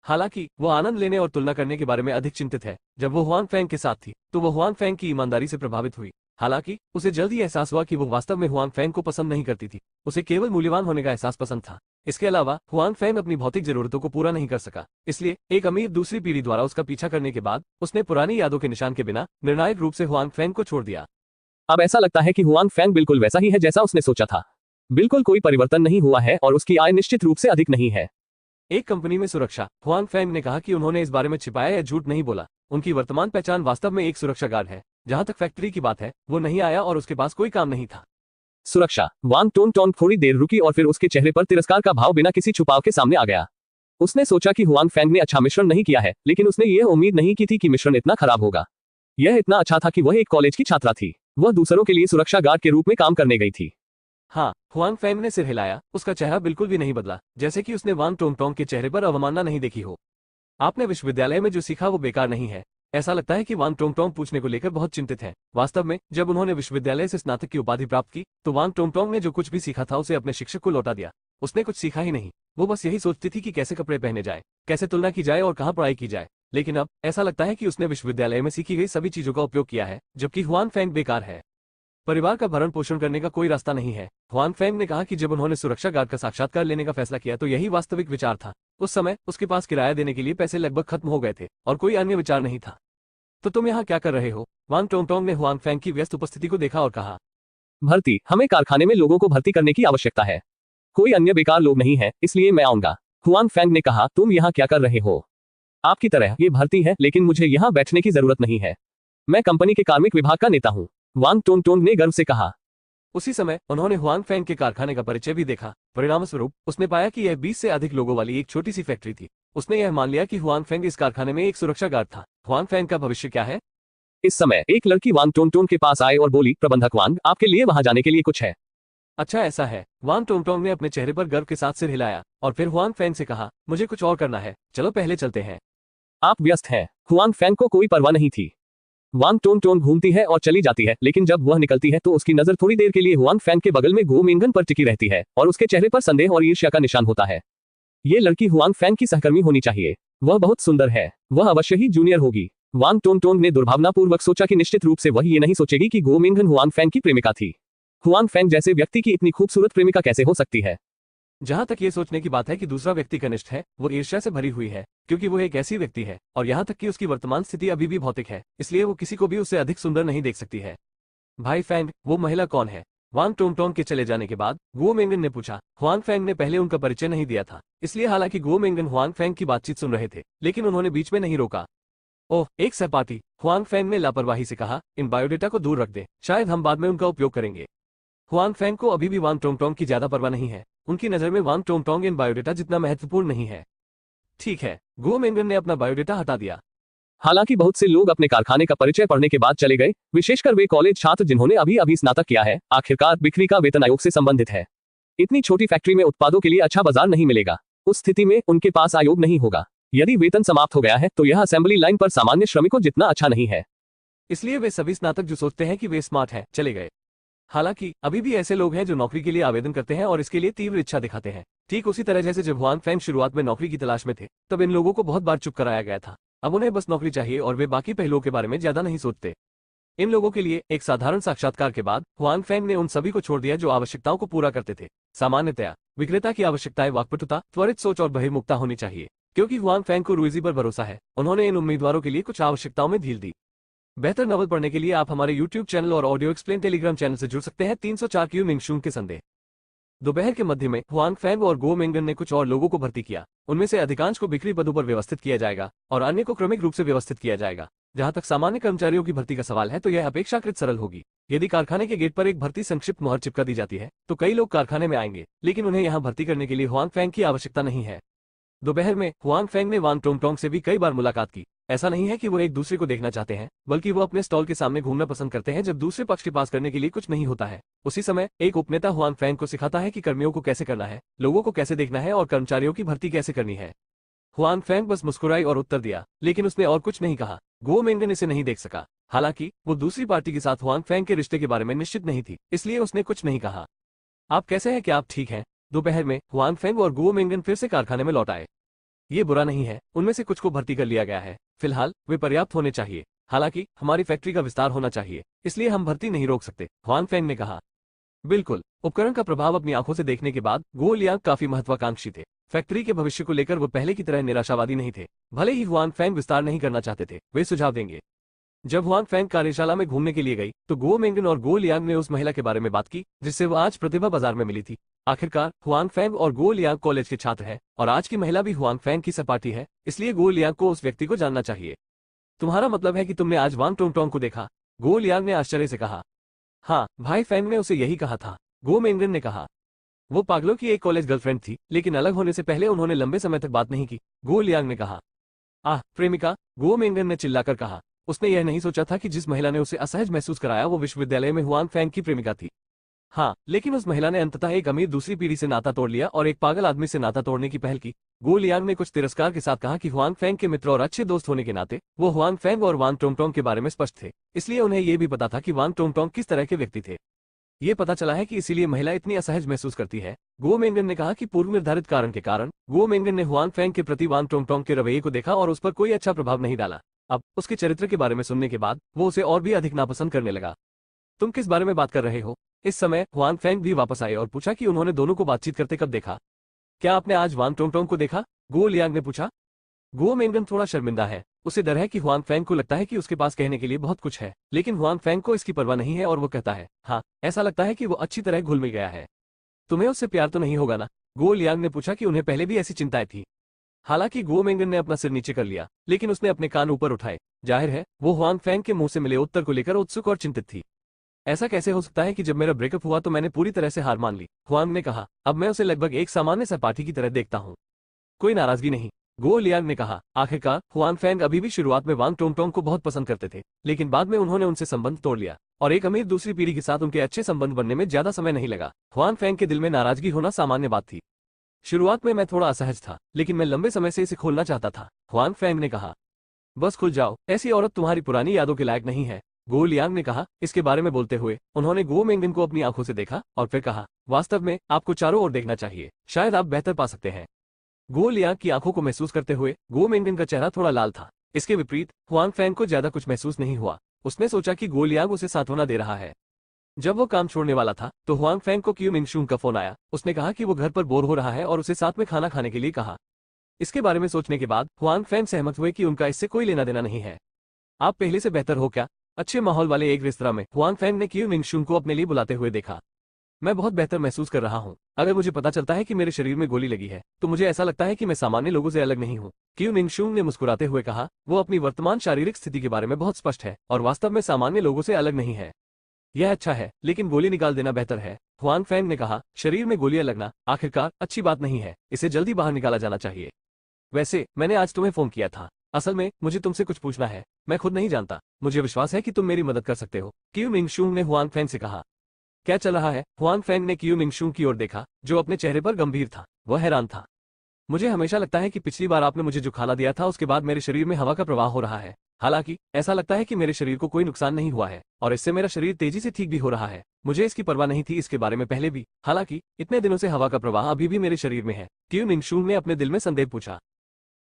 हालांकि वो आनंद लेने और तुलना करने के बारे में अधिक चिंतित है। जब वो हुआंग फेंग के साथ थी तो वो हुआंग फेंग की ईमानदारी से प्रभावित हुई। हालांकि उसे जल्द ही एहसास हुआ कि वो वास्तव में हुआंग फेंग को पसंद नहीं करती थी। उसे केवल मूल्यवान होने का एहसास पसंद था। इसके अलावा हुआंग फेंग अपनी भौतिक जरूरतों को पूरा नहीं कर सका, इसलिए एक अमीर दूसरी पीढ़ी द्वारा उसका पीछा करने के बाद उसने पुरानी यादों के निशान के बिना निर्णायक रूप से हुआंग फेंग को छोड़ दिया। अब ऐसा लगता है कि हुआंग फेंग बिल्कुल वैसा ही है जैसा उसने सोचा था। बिल्कुल कोई परिवर्तन नहीं हुआ है और उसकी आय निश्चित रूप से अधिक नहीं है। एक कंपनी में सुरक्षा। हुआंग फेंग ने कहा कि उन्होंने इस बारे में छिपाया या झूठ नहीं बोला। उनकी वर्तमान पहचान वास्तव में एक सुरक्षा गार्ड है। जहां तक फैक्ट्री की बात है, वो नहीं आया और उसके पास कोई काम नहीं था। सुरक्षा। वांग टोंगटोंग थोड़ी देर रुकी और फिर उसके चेहरे पर तिरस्कार का भाव बिना किसी छुपाव के सामने आ गया। उसने सोचा कि हुआंग फेंग ने अच्छा मिश्रण नहीं किया है, लेकिन उसने यह उम्मीद नहीं की थी कि मिश्रण इतना खराब होगा। यह इतना अच्छा था कि वह एक कॉलेज की छात्रा थी। वह दूसरों के लिए सुरक्षा गार्ड के रूप में काम करने गई थी। हाँ, हुआंग फेंग ने सिर हिलाया। उसका चेहरा बिल्कुल भी नहीं बदला, जैसे कि उसने वांग टोंगटोंग के चेहरे पर अवमानना नहीं देखी हो। आपने विश्वविद्यालय में जो सीखा वो बेकार नहीं है। ऐसा लगता है कि वांग टोंगटोंग पूछने को लेकर बहुत चिंतित है। वास्तव में जब उन्होंने विश्वविद्यालय से स्नातक की उपाधि प्राप्त की तो वांग टोंगटोंग ने जो कुछ भी सीखा था उसे अपने शिक्षक को लौटा दिया। उसने कुछ सीखा ही नहीं। वो बस यही सोचती थी कि कैसे कपड़े पहने जाए, कैसे तुलना की जाए और कहाँ पढ़ाई की जाए। लेकिन अब ऐसा लगता है कि उसने विश्वविद्यालय में सीखी गई सभी चीजों का उपयोग किया है, जबकि हुआंग फेंग बेकार है। परिवार का भरण पोषण करने का कोई रास्ता नहीं है। हुआंग फेंग ने कहा कि जब उन्होंने सुरक्षा गार्ड का साक्षात्कार लेने का फैसला किया तो यही वास्तविक विचार था। उस समय उसके पास किराया देने के लिए पैसे लगभग खत्म हो गए थे और कोई अन्य विचार नहीं था। तो तुम यहाँ क्या कर रहे हो? वांग टोंगटोंग ने हुआंग फेंग की व्यस्त उपस्थिति को देखा और कहा। भर्ती। हमें कारखाने में लोगों को भर्ती करने की आवश्यकता है। कोई अन्य बेकार लोग नहीं है, इसलिए मैं आऊंगा। हुआंग फेंग ने कहा, तुम यहाँ क्या कर रहे हो? आपकी तरह ये भर्ती है, लेकिन मुझे यहाँ बैठने की जरूरत नहीं है। मैं कंपनी के कार्मिक विभाग का नेता हूँ, वांग टोंगटोंग ने गर्व से कहा। उसी समय उन्होंने हुआंग फेंग के कारखाने का परिचय भी देखा। परिणामस्वरूप उसने पाया कि यह 20 से अधिक लोगों वाली एक छोटी सी फैक्ट्री थी। उसने यह मान लिया कि हुआंग फेंग इस कारखाने में एक सुरक्षा गार्ड था। हुआंग फेंग का भविष्य क्या है? इस समय एक लड़की वांग टोंगटोंग के पास आई और बोली, प्रबंधक वांग, आपके लिए वहां जाने के लिए कुछ है। अच्छा ऐसा है। वांग टोंगटोंग ने अपने चेहरे पर गर्व के साथ सिर हिलाया और फिर हुआंग फेंग से कहा, मुझे कुछ और करना है, चलो पहले चलते हैं। आप व्यस्त हैं। हुआंग फेंग को कोई परवाह नहीं थी। वांग टोंगटोंग घूमती है और चली जाती है, लेकिन जब वह निकलती है तो उसकी नजर थोड़ी देर के लिए हुआंग फेंग के बगल में गो मिंगन पर टिकी रहती है और उसके चेहरे पर संदेह और ईर्ष्या का निशान होता है। ये लड़की हुआंग फेंग की सहकर्मी होनी चाहिए। वह बहुत सुंदर है। वह अवश्य ही जूनियर होगी। वांग टोंगटोंग ने दुर्भावनापूर्वक सोचा कि निश्चित रूप से वह ये नहीं सोचेगी कि गो मिंगन हुआंग फेंग की प्रेमिका थी। हुआंग फेंग जैसे व्यक्ति की इतनी खूबसूरत प्रेमिका कैसे हो सकती है? जहां तक ये सोचने की बात है कि दूसरा व्यक्ति कनिष्ठ है, वो ईर्ष्या से भरी हुई है, क्योंकि वो एक ऐसी व्यक्ति है और यहाँ तक कि उसकी वर्तमान स्थिति अभी भी भौतिक है, इसलिए वो किसी को भी उससे अधिक सुंदर नहीं देख सकती है। भाई फेंग, वो महिला कौन है? वांग टोंगटोंग के चले जाने के बाद गुओ मेंगन ने पूछा। हुआंग फैंग ने पहले उनका परिचय नहीं दिया था, इसलिए हालांकि गुओ मेंगन हुआंग फैंग की बातचीत सुन रहे थे, लेकिन उन्होंने बीच में नहीं रोका। ओह, एक सहपाठी, हुआंग फैंग ने लापरवाही से कहा, इन बायोडेटा को दूर रख दे, शायद हम बाद में उनका उपयोग करेंगे। हुआंग फैंग को अभी भी वांग टोंगटोंग की ज्यादा परवाह नहीं है, उनकी नजर में वांग टोंगटोंग इन बायोडेटा जितना महत्वपूर्ण नहीं है। ठीक है, गुओ मेंगन ने अपना बायोडेटा हटा दिया। हालांकि बहुत से लोग अपने कारखाने का परिचय पढ़ने के बाद चले गए, विशेषकर वे कॉलेज छात्र जिन्होंने अभी अभी स्नातक किया है। आखिरकार बिक्री का वेतन आयोग से संबंधित है। इतनी छोटी फैक्ट्री में उत्पादों के लिए अच्छा बाजार नहीं मिलेगा। उस स्थिति में उनके पास आयोग नहीं होगा। यदि वेतन समाप्त हो गया है तो यह असेंबली लाइन पर सामान्य श्रमिकों जितना अच्छा नहीं है। इसलिए वे सभी स्नातक जो सोचते हैं कि वे स्मार्ट हैं, चले गए। हालांकि अभी भी ऐसे लोग हैं जो नौकरी के लिए आवेदन करते हैं और इसके लिए तीव्र इच्छा दिखाते हैं। ठीक उसी तरह जैसे जब हुआंग फैंग शुरुआत में नौकरी की तलाश में थे, तब इन लोगों को बहुत बार चुप कराया गया था। अब उन्हें बस नौकरी चाहिए और वे बाकी पहलुओं के बारे में ज्यादा नहीं सोचते। इन लोगों के लिए एक साधारण साक्षात्कार के बाद हुआंग फैंग ने उन सभी को छोड़ दिया जो आवश्यकताओं को पूरा करते थे। सामान्यतया विक्रेता की आवश्यकताएं वाक्पटुता, त्वरित सोच और बहिर्मुखता होनी चाहिए। क्योंकि हुआंग फैंग को रुइजी पर भरोसा है, उन्होंने इन उम्मीदवारों के लिए कुछ आवश्यकताओं में ढील दी। बेहतर नॉवल पढ़ने के लिए आप हमारे YouTube चैनल और ऑडियो एक्सप्लेन टेलीग्राम चैनल से जुड़ सकते हैं। 304 क्यू मिंगशुंग के संदेह। दोपहर के मध्य में हुआंग फैंग और गुओ मेंगन ने कुछ और लोगों को भर्ती किया। उनमें से अधिकांश को बिक्री पदों पर व्यवस्थित किया जाएगा और अन्य को क्रमिक रूप से व्यवस्थित किया जाएगा। जहां तक सामान्य कर्मचारियों की भर्ती का सवाल है तो यह अपेक्षाकृत सरल होगी। यदि कारखाने के गेट पर एक भर्ती संक्षिप्त मुहर चिपका दी जाती है तो कई लोग कारखाने में आएंगे, लेकिन उन्हें यहां भर्ती करने के लिए हुआंग फैंग की आवश्यकता नहीं है। दोपहर में हुआंग फैंग ने वांग टोंगटोंग से भी कई बार मुलाकात की। ऐसा नहीं है कि वो एक दूसरे को देखना चाहते हैं, बल्कि वो अपने स्टॉल के सामने घूमना पसंद करते हैं जब दूसरे पक्ष के पास करने के लिए कुछ नहीं होता है। उसी समय एक उपनेता हुआंग फैंग को सिखाता है कि कर्मियों को कैसे करना है, लोगों को कैसे देखना है और कर्मचारियों की भर्ती कैसे करनी है। हुआंग फैंग बस मुस्कुराई और उत्तर दिया, लेकिन उसने और कुछ नहीं कहा। गुओ मेंगन इसे नहीं देख सका। हालांकि वो दूसरी पार्टी के साथ हुआंग फैंग के रिश्ते के बारे में निश्चित नहीं थी, इसलिए उसने कुछ नहीं कहा। आप कैसे हैं, क्या आप ठीक हैं? दोपहर में हुआंग फैंग और गुओ मेंगन फिर से कारखाने में लौट आए। ये बुरा नहीं है, उनमें से कुछ को भर्ती कर लिया गया है। फिलहाल वे पर्याप्त होने चाहिए। हालांकि हमारी फैक्ट्री का विस्तार होना चाहिए, इसलिए हम भर्ती नहीं रोक सकते, हुआंग फैंग ने कहा। बिल्कुल। उपकरण का प्रभाव अपनी आंखों से देखने के बाद गुओ लियांग काफी महत्वाकांक्षी थे। फैक्ट्री के भविष्य को लेकर वो पहले की तरह निराशावादी नहीं थे। भले ही हुआंग फैंग विस्तार नहीं करना चाहते थे, वे सुझाव देंगे। जब हुआंग फैंग कार्यशाला में घूमने के लिए गई तो गुओ मेंगन और गुओ लियांग ने उस महिला के बारे में बात की जिससे वो आज प्रतिभा बाजार में मिली थी। आखिरकार हुआंग फैंग और गुओ लियांग कॉलेज के छात्र हैं और आज की महिला भी हुआंग फैंग की सहपाठी है, इसलिए गुओ लियांग को उस व्यक्ति को जानना चाहिए। तुम्हारा मतलब है कि तुमने आज वांग टोंगटोंग को देखा? गुओ लियांग ने आश्चर्य से कहा। हाँ, भाई फैंग ने उसे यही कहा था, गुओ मेंगन ने कहा। वो पागलों की एक कॉलेज गर्लफ्रेंड थी, लेकिन अलग होने से पहले उन्होंने लंबे समय तक बात नहीं की, गुओ लियांग ने कहा। आह, प्रेमिका, गुओ मेंगन ने चिल्लाकर कहा। उसने यह नहीं सोचा था कि जिस महिला ने उसे असहज महसूस कराया वो विश्वविद्यालय में हुआंग फैंग की प्रेमिका थी। हाँ, लेकिन उस महिला ने अंततः एक अमीर दूसरी पीढ़ी से नाता तोड़ लिया और एक पागल आदमी से नाता तोड़ने की पहल की। गुओ लियांग ने कुछ तिरस्कार के साथ कहा कि हुआंग फैंग के मित्र और अच्छे दोस्त होने के नाते वो हुआंग फैंग और वांग टोंगटोंग के बारे में स्पष्ट थे, इसलिए उन्हें यह भी पता था कि वांग टोंगटोंग किस तरह के व्यक्ति थे। ये पता चला है कि इसीलिए महिला इतनी असहज महसूस करती है। गुओ मेंगन ने कहा कि पूर्व निर्धारित कारण के कारण गुओ मेंगन ने हुआंग फैंग के प्रति वांग टोंगटोंग के रवैये को देखा और उस पर कोई अच्छा प्रभाव नहीं डाला। अब उसके चरित्र के बारे में सुनने के बाद वो उसे और भी अधिक नापसंद करने लगा। तुम किस बारे में बात कर रहे हो? इस समय हुआंग फैंग भी वापस आए और पूछा कि उन्होंने दोनों को बातचीत करते कब देखा। क्या आपने आज वांग टोंगटोंग को देखा? गुओ लियांग ने पूछा। गुओ मेंगन थोड़ा शर्मिंदा है। उसे डर है कि हुआंग फैंग को लगता है कि उसके पास कहने के लिए बहुत कुछ है, लेकिन हुआंग फैंग को इसकी परवाह नहीं है और वो कहता है, हाँ, ऐसा लगता है कि वो अच्छी तरह घुल मिल गया है। तुम्हें उससे प्यार तो नहीं होगा ना? गुओ लियांग ने पूछा कि उन्हें पहले भी ऐसी चिंताएं थी। हालांकि गुओ मेंगन ने अपना सिर नीचे कर लिया, लेकिन उसने अपने कान ऊपर उठाए। जाहिर है वो हुआंग फैंग के मुंह से मिले उत्तर को लेकर उत्सुक और चिंतित थी। ऐसा कैसे हो सकता है कि जब मेरा ब्रेकअप हुआ तो मैंने पूरी तरह से हार मान ली, हुआंग ने कहा। अब मैं उसे लगभग एक सामान्य सहपाठी की तरह देखता हूँ। कोई नाराजगी नहीं, गुओ लियांग ने कहा। आखिरकार हुआंग फैंग अभी भी शुरुआत में वांग टोंगटोंग को बहुत पसंद करते थे, लेकिन बाद में उन्होंने उनसे संबंध तोड़ लिया और एक अमीर दूसरी पीढ़ी के साथ उनके अच्छे संबंध बनने में ज्यादा समय नहीं लगा। हुआंग फैंग के दिल में नाराजगी होना सामान्य बात थी। शुरुआत में मैं थोड़ा असहज था, लेकिन मैं लंबे समय से इसे खोलना चाहता था, हुआंग फैंग ने कहा। बस खुल जाओ, ऐसी औरत तुम्हारी पुरानी यादों के लायक नहीं है, गुओ लियांग ने कहा। इसके बारे में बोलते हुए उन्होंने गुओ मेंगन को अपनी आंखों से देखा और फिर कहा, वास्तव में आपको चारों ओर देखना चाहिए, शायद आप बेहतर पा सकते हैं। गुओ लियांग की आंखों को महसूस करते हुए गुओ मेंगन का चेहरा थोड़ा लाल था। इसके विपरीत हुआंग फैंग को ज्यादा कुछ महसूस नहीं हुआ। उसने सोचा कि गुओ लियांग उसे सांत्वना दे रहा है। जब वो काम छोड़ने वाला था तो हुआंग फैंग को क्यू मिंगशुंग का फोन आया। उसने कहा कि वो घर पर बोर हो रहा है और उसे साथ में खाना खाने के लिए कहा। इसके बारे में सोचने के बाद हुआंग फैंग सहमत हुए कि उनका इससे कोई लेना देना नहीं है। आप पहले से बेहतर हो क्या? अच्छे माहौल वाले एक रेस्तरां में हुआंग फैंग ने क्यू मिंगशुंग को अपने लिए बुलाते हुए देखा। मैं बहुत बेहतर महसूस कर रहा हूँ। अगर मुझे पता चलता है कि मेरे शरीर में गोली लगी है तो मुझे ऐसा लगता है कि मैं सामान्य लोगों से अलग नहीं हूँ। क्यू मिंगशुंग ने मुस्कुराते हुए कहा, वो अपनी वर्तमान शारीरिक स्थिति के बारे में बहुत स्पष्ट है और वास्तव में सामान्य लोगों से अलग नहीं है। यह अच्छा है, लेकिन गोली निकाल देना बेहतर है। हुआन फैंग ने कहा, शरीर में गोलियां लगना आखिरकार अच्छी बात नहीं है, इसे जल्दी बाहर निकाला जाना चाहिए। वैसे मैंने आज तुम्हें फोन किया था। असल में मुझे तुमसे कुछ पूछना है, मैं खुद नहीं जानता। मुझे विश्वास है कि तुम मेरी मदद कर सकते हो। क्यू मिंगशुंग ने हुआन फैंग से कहा। क्या चल रहा है? हुआन फैंग ने क्यू मिंगशुंग की ओर देखा, जो अपने चेहरे पर गंभीर था। वह हैरान था। मुझे हमेशा लगता है कि पिछली बार आपने मुझे जो खाना दिया था उसके बाद मेरे शरीर में हवा का प्रवाह हो रहा है। हालांकि ऐसा लगता है कि मेरे शरीर को कोई नुकसान नहीं हुआ है और इससे मेरा शरीर तेजी से ठीक भी हो रहा है। मुझे इसकी परवाह नहीं थी इसके बारे में पहले भी। हालांकि इतने दिनों से हवा का प्रवाह अभी भी मेरे शरीर में है। क्यू मिंगशुंग ने अपने दिल में संदेह पूछा।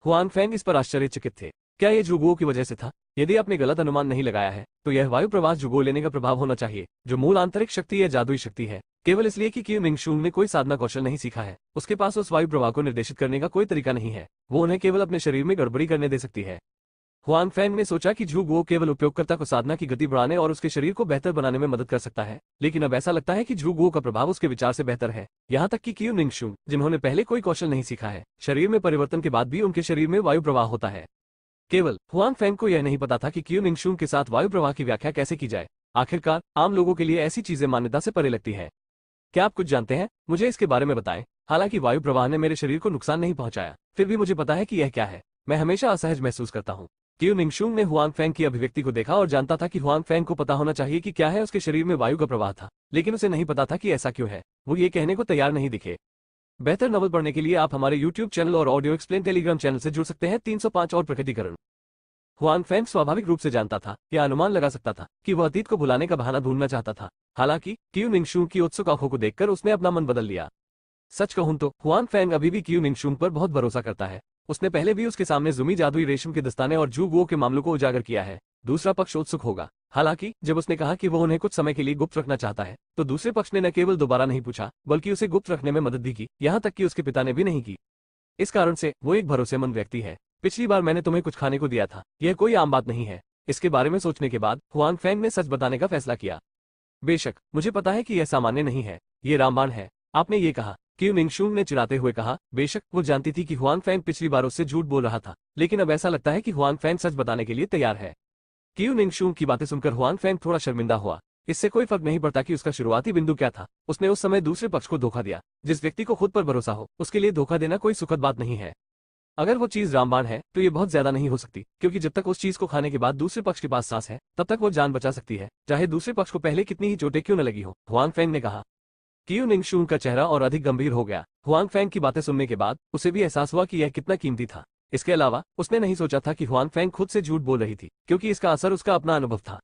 हुआन फैंग इस पर आश्चर्यचकित थे। क्या यह जुगुओं की वजह से था? यदि आपने गलत अनुमान नहीं लगाया है तो यह वायु प्रवाह जुगो लेने का प्रभाव होना चाहिए, जो मूल आंतरिक शक्ति या जादुई शक्ति है। केवल इसलिए कि क्यू मिंगशुंग ने कोई साधना कौशल नहीं सीखा है, उसके पास उस वायु प्रवाह को निर्देशित करने का कोई तरीका नहीं है। वो उन्हें केवल अपने शरीर में गड़बड़ी करने दे सकती है। हुआन फैंग ने सोचा कि झुगुओ केवल उपयोगकर्ता को साधना की गति बढ़ाने और उसके शरीर को बेहतर बनाने में मदद कर सकता है, लेकिन अब ऐसा लगता है कि झुगुओ का प्रभाव उसके विचार से बेहतर है। यहाँ तक कि क्यू मिंगशुंग, जिन्होंने पहले कोई कौशल नहीं सीखा है, शरीर में परिवर्तन के बाद भी उनके शरीर में वायु प्रवाह होता है। केवल हुआन फैंग को यह नहीं पता था कि क्यू मिंगशुंग के साथ वायु प्रवाह की व्याख्या कैसे की जाए। आखिरकार आम लोगों के लिए ऐसी चीजें मान्यता से परे लगती है। क्या आप कुछ जानते हैं? मुझे इसके बारे में बताएं। हालांकि वायु प्रवाह ने मेरे शरीर को नुकसान नहीं पहुंचाया, फिर भी मुझे पता है कि यह क्या है। मैं हमेशा असहज महसूस करता हूँ। क्यू मिंगशुंग ने हुआन फैंग की अभिव्यक्ति को देखा और जानता था कि हुआन फैंग को पता होना चाहिए कि क्या है उसके शरीर में वायु का प्रवाह था, लेकिन उसे नहीं पता था कि ऐसा क्यों है। वो ये कहने को तैयार नहीं दिखे। बेहतर नॉवल पढ़ने के लिए आप हमारे YouTube चैनल और ऑडियो एक्सप्लेन टेलीग्राम चैनल से जुड़ सकते हैं। 305 और प्रकटीकरण। हुआन फैंग स्वाभाविक रूप से जानता था या अनुमान लगा सकता था कि वह अतीत को भुलाने का बहाना ढूंढना चाहता था। हालांकि क्यू मिंगशुंग की उत्सुक आंखों को देखकर उसने अपना मन बदल लिया। सच कहूं तो हुआन फैंग अभी भी क्यू मिंगशुंग पर बहुत भरोसा करता है। उसने पहले भी उसके सामने जुमी जादुई रेशम के दस्ताने और जू गुओ के मामलों को उजागर किया है। दूसरा पक्ष उत्सुक होगा। हालांकि जब उसने कहा कि वो उन्हें कुछ समय के लिए गुप्त रखना चाहता है तो दूसरे पक्ष ने न केवल दोबारा नहीं पूछा बल्कि उसे गुप्त रखने में मदद भी की, यहाँ तक कि उसके पिता ने भी नहीं की। इस कारण से वो एक भरोसेमंद व्यक्ति है। पिछली बार मैंने तुम्हें कुछ खाने को दिया था, यह कोई आम बात नहीं है। इसके बारे में सोचने के बाद हुआन फैंग ने सच बताने का फैसला किया। बेशक मुझे पता है कि यह सामान्य नहीं है, ये रामबाण है। आपने ये कहा। क्यू मिंगशुंग ने चिढ़ाते हुए कहा। बेशक वो जानती थी कि हुआन फैंग पिछली बार उससे झूठ बोल रहा था, लेकिन अब ऐसा लगता है कि हुआन फैंग सच बताने के लिए तैयार है। क्यू मिंगशुंग की बातें सुनकर हुआन फैंग थोड़ा शर्मिंदा हुआ। इससे कोई फर्क नहीं पड़ता कि उसका शुरुआती बिंदु क्या था। उसने उस समय दूसरे पक्ष को धोखा दिया। जिस व्यक्ति को खुद पर भरोसा हो उसके लिए धोखा देना कोई सुखद बात नहीं है। अगर वो चीज रामबाण है तो ये बहुत ज्यादा नहीं हो सकती, क्योंकि जब तक उस चीज को खाने के बाद दूसरे पक्ष के पास सांस है तब तक वो जान बचा सकती है, चाहे दूसरे पक्ष को पहले कितनी ही चोटें क्यों न लगी हो, हुआन फैंग ने कहा। क्यू मिंगशुंग का चेहरा और अधिक गंभीर हो गया। हुआन फैंग की बातें सुनने के बाद उसे भी एहसास हुआ कि यह कितना कीमती था। इसके अलावा उसने नहीं सोचा था कि हुआन फैंग खुद से झूठ बोल रही थी, क्योंकि इसका असर उसका अपना अनुभव था।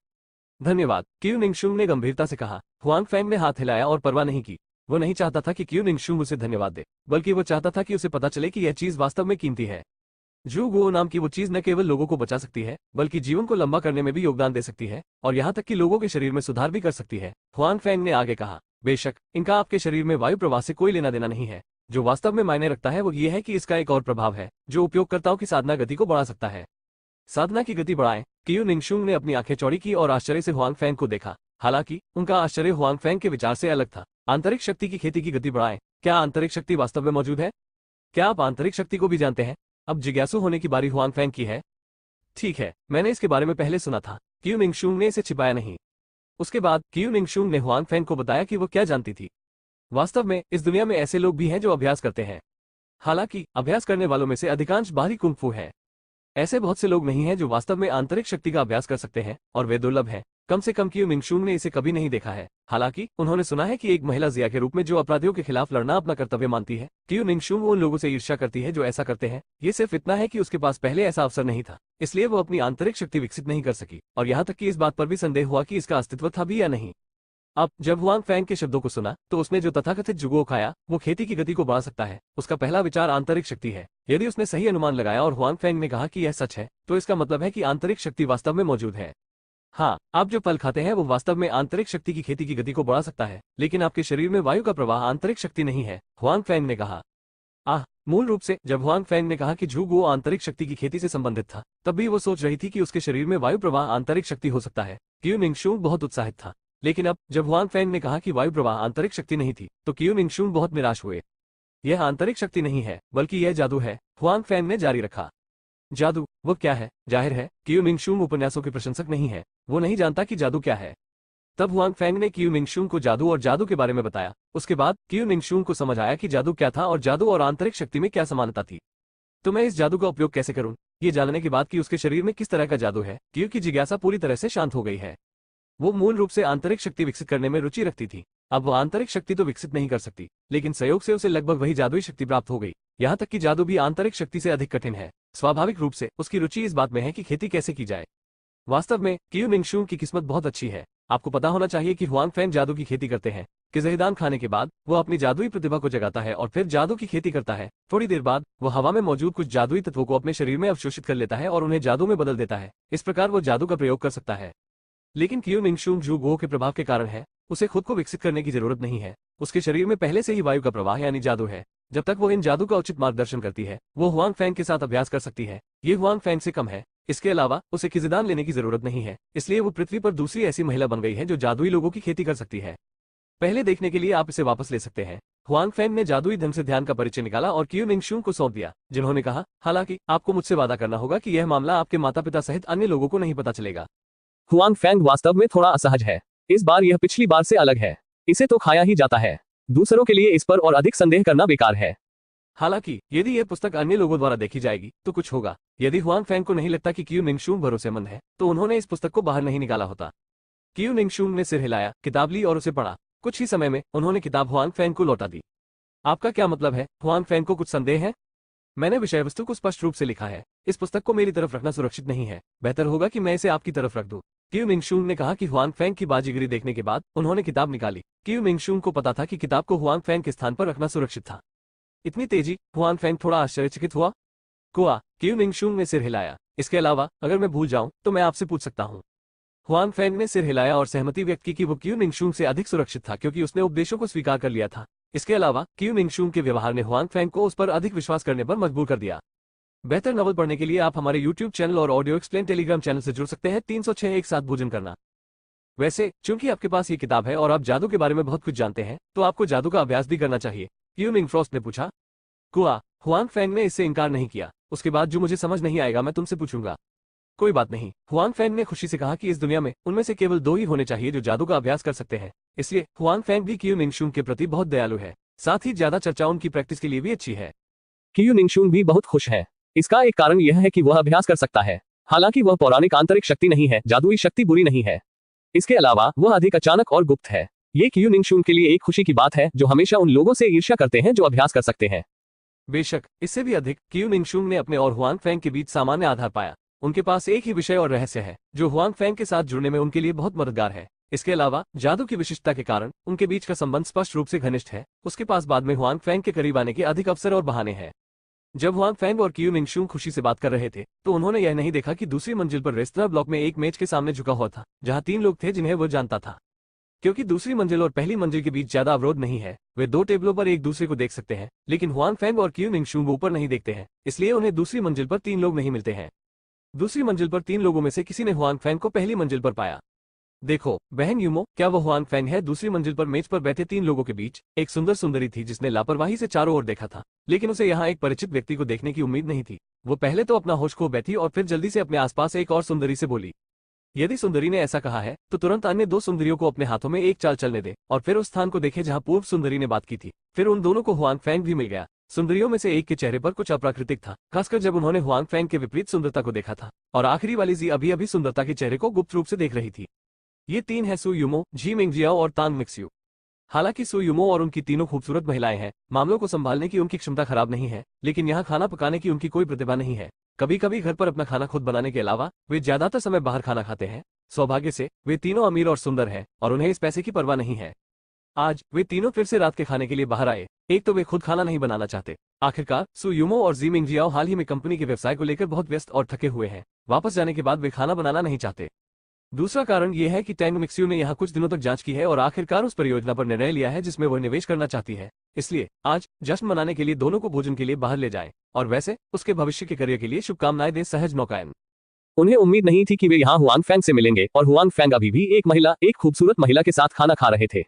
धन्यवाद, क्यू मिंगशुंग ने गंभीरता से कहा। हुआन फैंग ने हाथ हिलाया और परवाह नहीं की। वो नहीं चाहता था कि क्यू मिंगशुंग उसे धन्यवाद दे, बल्कि वो चाहता था कि उसे पता चले कि यह चीज वास्तव में कीमती है। जू गुओ नाम की वो चीज न केवल लोगों को बचा सकती है बल्कि जीवन को लंबा करने में भी योगदान दे सकती है, और यहाँ तक कि लोगों के शरीर में सुधार भी कर सकती है। हुआन फैंग ने आगे कहा। बेशक इनका आपके शरीर में वायु प्रवाह से कोई लेना देना नहीं है। जो वास्तव में मायने रखता है वो ये है कि इसका एक और प्रभाव है जो उपयोगकर्ताओं की साधना गति को बढ़ा सकता है। साधना की गति बढ़ाएं। क्यू मिंगशुंग ने अपनी आंखें चौड़ी की और आश्चर्य से हुआन फैंग को देखा। हालांकि उनका आश्चर्य हुआन फैंग के विचार से अलग था। आंतरिक शक्ति की खेती की गति बढ़ाएं। क्या आंतरिक शक्ति वास्तव में मौजूद है? क्या आप आंतरिक शक्ति को भी जानते हैं? अब जिज्ञासु होने की बारी हुआन फैंग की है। ठीक है, मैंने इसके बारे में पहले सुना था। क्यू मिंगशुंग ने इसे छिपाया नहीं। उसके बाद क्यू मिंगशुंग ने हुआन फैंग को बताया कि वो क्या जानती थी। वास्तव में इस दुनिया में ऐसे लोग भी हैं जो अभ्यास करते हैं। हालांकि अभ्यास करने वालों में से अधिकांश बाहरी कुंग-फू है। ऐसे बहुत से लोग नहीं हैं जो वास्तव में आंतरिक शक्ति का अभ्यास कर सकते हैं, और वे दुर्लभ हैं। कम से कम क्यू मिंगशुंग ने इसे कभी नहीं देखा है। हालांकि उन्होंने सुना है कि एक महिला जिया के रूप में जो अपराधियों के खिलाफ लड़ना अपना कर्तव्य मानती है, क्यू मिंगशुंग उन लोगों से ईर्ष्या करती है जो ऐसा करते हैं। ये सिर्फ इतना है कि उसके पास पहले ऐसा अवसर नहीं था, इसलिए वो अपनी आंतरिक शक्ति विकसित नहीं कर सकी, और यहाँ तक कि इस बात पर भी संदेह हुआ कि इसका अस्तित्व था भी या नहीं। अब जब हुआन फैंग के शब्दों को सुना तो उसने जो तथाकथित जुगो खाया वो खेती की गति को बढ़ा सकता है। उसका पहला विचार आंतरिक शक्ति है। यदि उसने सही अनुमान लगाया और हुआन फैंग ने कहा कि यह सच है तो इसका मतलब है कि आंतरिक शक्ति वास्तव में मौजूद है। हाँ, आप जो फल खाते हैं वो वास्तव में आंतरिक शक्ति की खेती की गति को बढ़ा सकता है, लेकिन आपके शरीर में वायु का प्रवाह आंतरिक शक्ति नहीं है, हुआन फैंग ने कहा। मूल रूप से जब हुआन फैंग ने कहा कि झू गुओ आंतरिक शक्ति की खेती से संबंधित था, तब भी वो सोच रही थी कि उसके शरीर में वायु प्रवाह आंतरिक शक्ति हो सकता है। क्यू मिंगशुंग बहुत उत्साहित था। लेकिन अब जब हुआंग फैंग ने कहा कि वायु प्रवाह आंतरिक शक्ति नहीं थी तो क्यू मिंगशुम बहुत निराश हुए। यह आंतरिक शक्ति नहीं है बल्कि यह जादू है, हुआंग फैंग ने जारी रखा। जादू, वो क्या है? जाहिर है क्यू मिंगशुम उपन्यासों के प्रशंसक नहीं है, वो नहीं जानता कि जादू क्या है। तब हुआंग फैंग ने क्यू मिंगशुम को जादू और जादू के बारे में बताया। उसके बाद क्यू मिंगशुम को समझ आया कि जादू क्या था और जादू और आंतरिक शक्ति में क्या समानता थी। तो मैं इस जादू का उपयोग कैसे करूं? ये जानने के बाद कि उसके शरीर में किस तरह का जादू है, क्यू की जिज्ञासा पूरी तरह से शांत हो गई है। वो मूल रूप से आंतरिक शक्ति विकसित करने में रुचि रखती थी। अब वो आंतरिक शक्ति तो विकसित नहीं कर सकती, लेकिन संयोग से उसे लगभग वही जादुई शक्ति प्राप्त हो गई। यहाँ तक कि जादू भी आंतरिक शक्ति से अधिक कठिन है। स्वाभाविक रूप से उसकी रुचि इस बात में है कि खेती कैसे की जाए। वास्तव में क्यू मिंगशुम की किस्मत बहुत अच्छी है। आपको पता होना चाहिए कि हुआंग फैंग जादू की खेती करते हैं। किज़ेदान खाने के बाद वो अपनी जादुई प्रतिभा को जगाता है और फिर जादू की खेती करता है। थोड़ी देर बाद वो हवा में मौजूद कुछ जादुई तत्वों को अपने शरीर में अवशोषित कर लेता है और उन्हें जादू में बदल देता है। इस प्रकार वो जादू का प्रयोग कर सकता है। लेकिन क्यू मिंगशुम जू गो के प्रभाव के कारण है, उसे खुद को विकसित करने की जरूरत नहीं है। उसके शरीर में पहले से ही वायु का प्रवाह यानी जादू है। जब तक वो इन जादू का उचित मार्गदर्शन करती है वो हुआंग फैंग के साथ अभ्यास कर सकती है। ये हुआंग फैंग से कम है। इसके अलावा उसे किज़ेदान लेने की जरूरत नहीं है, इसलिए वो पृथ्वी पर दूसरी ऐसी महिला बन गई है जो जादुई लोगों की खेती कर सकती है। पहले देखने के लिए आप इसे वापस ले सकते हैं। हुआंग फैंग ने जादुई ढंग से ध्यान का परिचय निकाला और क्यू मिंगशुम को सौंप दिया, जिन्होंने कहा, हालांकि आपको मुझसे वादा करना होगा कि यह मामला आपके माता पिता सहित अन्य लोगों को नहीं पता चलेगा। हुआंग फैंग वास्तव में थोड़ा असहज है। इस बार यह पिछली बार से अलग है। इसे तो खाया ही जाता है। दूसरों के लिए इस पर और अधिक संदेह करना बेकार है। हालांकि यदि यह पुस्तक अन्य लोगों द्वारा देखी जाएगी तो कुछ होगा। यदि हुआंग फैंग को नहीं लगता कि क्यू मिंगशुम भरोसेमंद है तो उन्होंने इस पुस्तक को बाहर नहीं निकाला होता। क्यू मिंगशुम ने सिर हिलाया, किताब ली और उसे पढ़ा। कुछ ही समय में उन्होंने किताब हुआंग फैंग को लौटा दी। आपका क्या मतलब है? हुआंग फैंग को कुछ संदेह है? मैंने विषय वस्तु को स्पष्ट रूप से लिखा है। इस पुस्तक को मेरी तरफ रखना सुरक्षित नहीं है। बेहतर होगा कि मैं इसे आपकी तरफ रख दूं। क्यू मिंगशुम ने कहा कि हुआंग फैंग की बाजीगरी देखने के बाद उन्होंने किताब निकाली। क्यू मिंगशुम को पता था कि किताब को हुआंग फैंग के स्थान पर रखना सुरक्षित था। इतनी तेजी? हुआंग फैंग थोड़ा आश्चर्यचकित हुआ। कुआ, क्यू मिंगशुम ने सिर हिलाया। इसके अलावा अगर मैं भूल जाऊं तो मैं आपसे पूछ सकता हूं। हुआंग फैंग ने सिर हिलाया और सहमति व्यक्त की कि वो क्यू मिंगशुम से अधिक सुरक्षित था क्योंकि उसने उपदेशों को स्वीकार कर लिया था। इसके अलावा क्यू मिंगशुम के व्यवहार ने हुआंग फैंग को उस पर अधिक विश्वास करने पर मजबूर कर दिया। बेहतर नॉवल पढ़ने के लिए आप हमारे YouTube चैनल और ऑडियो एक्सप्लेन टेलीग्राम चैनल से जुड़ सकते हैं। 306 एक साथ भोजन करना। वैसे चूंकि आपके पास ये किताब है और आप जादू के बारे में बहुत कुछ जानते हैं तो आपको जादू का अभ्यास भी करना चाहिए, क्यू मिंग फ्रॉस्ट ने पूछा। कुआ, हुआंग फैंग ने इससे इनकार नहीं किया। उसके बाद जो मुझे समझ नहीं आएगा मैं तुमसे पूछूंगा। कोई बात नहीं, हुआंग फैंग ने खुशी से कहा कि इस दुनिया में उनमें से केवल 2 ही होने चाहिए जो जादू का अभ्यास कर सकते हैं। इसलिए हुआंग फैंग भी क्यू मिंगशुम के प्रति बहुत दयालु है। साथ ही ज्यादा चर्चा उनकी प्रैक्टिस के लिए भी अच्छी है। क्यू मिंगशुम भी बहुत खुश है। इसका एक कारण यह है कि वह अभ्यास कर सकता है। हालांकि वह पौराणिक आंतरिक शक्ति नहीं है, जादुई शक्ति बुरी नहीं है। इसके अलावा वह अधिक अचानक और गुप्त है। ये क्यू मिंगशुम के लिए एक खुशी की बात है जो हमेशा उन लोगों से ईर्ष्या करते हैं जो अभ्यास कर सकते हैं। बेशक इससे भी अधिक क्यू मिंगशुम ने अपने और हुआंग फैंग के बीच सामान्य आधार पाया। उनके पास एक ही विषय और रहस्य है जो हुआंग फैंग के साथ जुड़ने में उनके लिए बहुत मददगार है। इसके अलावा जादू की विशिष्टता के कारण उनके बीच का संबंध स्पष्ट रूप से घनिष्ठ है। उसके पास बाद में हुआंग फैंग के करीब आने के अधिक अवसर और बहाने हैं। जब हुआंग फैंग और क्यू मिंगशुम खुशी से बात कर रहे थे तो उन्होंने यह नहीं देखा कि दूसरी मंजिल पर रेस्तरां ब्लॉक में एक मेज के सामने झुका हुआ था जहां 3 लोग थे जिन्हें वो जानता था। क्योंकि दूसरी मंजिल और पहली मंजिल के बीच ज्यादा अवरोध नहीं है, वे 2 टेबलों पर एक दूसरे को देख सकते हैं, लेकिन हुआंग फैंग और क्यू मिंगशुम ऊपर नहीं देखते हैं, इसलिए उन्हें दूसरी मंजिल पर 3 लोग नहीं मिलते हैं। दूसरी मंजिल पर 3 लोगों में से किसी ने हुआंग फैंग को पहली मंजिल पर पाया। देखो बहन यूमो, क्या वो हुआंग फैंग है? दूसरी मंजिल पर मेज पर बैठे 3 लोगों के बीच एक सुंदर सुंदरी थी जिसने लापरवाही से चारों ओर देखा था, लेकिन उसे यहाँ एक परिचित व्यक्ति को देखने की उम्मीद नहीं थी। वो पहले तो अपना होश खो बैठी और फिर जल्दी से अपने आसपास एक और सुंदरी से बोली। यदि सुंदरी ने ऐसा कहा है तो तुरंत अन्य 2 सुंदरियों को अपने हाथों में एक चाल चलने दे और फिर उस स्थान को देखे जहां पूर्व सुंदरी ने बात की थी। फिर उन दोनों को हुआंग फैंग भी मिल गया। सुंदरियों में से एक के चेहरे पर कुछ अप्राकृतिक था, खासकर जब उन्होंने हुआंग फैंग के विपरीत सुंदरता को देखा था, और आखिरी वाली जी अभी अभी सुंदरता के चेहरे को गुप्त रूप से देख रही थी। ये 3 है सु यूमो, जी मिंगजियाओ और तांग मिक्स्यू। हालांकि सु यूमो और उनकी तीनों खूबसूरत महिलाएं हैं, मामलों को संभालने की उनकी क्षमता खराब नहीं है, लेकिन यहाँ खाना पकाने की उनकी कोई प्रतिभा नहीं है। कभी कभी घर पर अपना खाना खुद बनाने के अलावा वे ज्यादातर समय बाहर खाना खाते हैं। सौभाग्य से वे तीनों अमीर और सुंदर हैं और उन्हें इस पैसे की परवाह नहीं है। आज वे तीनों फिर से रात के खाने के लिए बाहर आए। एक तो वे खुद खाना नहीं बनाना चाहते। आखिरकार सु यूमो और जी मिंगजियाओ हाल ही में कंपनी के व्यवसाय को लेकर बहुत व्यस्त और थके हुए हैं। वापस जाने के बाद वे खाना बनाना नहीं चाहते। दूसरा कारण यह है कि टैंग मिक्स्यू ने यहाँ कुछ दिनों तक जांच की है और आखिरकार उस परियोजना पर निर्णय लिया है जिसमें वह निवेश करना चाहती है। इसलिए आज जश्न मनाने के लिए दोनों को भोजन के लिए बाहर ले जाएं और वैसे उसके भविष्य के करियर के लिए शुभकामनाएं दें। सहज नौकायन। उन्हें उम्मीद नहीं थी कि वे यहाँ हुआंग फैंग से मिलेंगे और हुआंग फैंग अभी भी एक खूबसूरत महिला के साथ खाना खा रहे थे।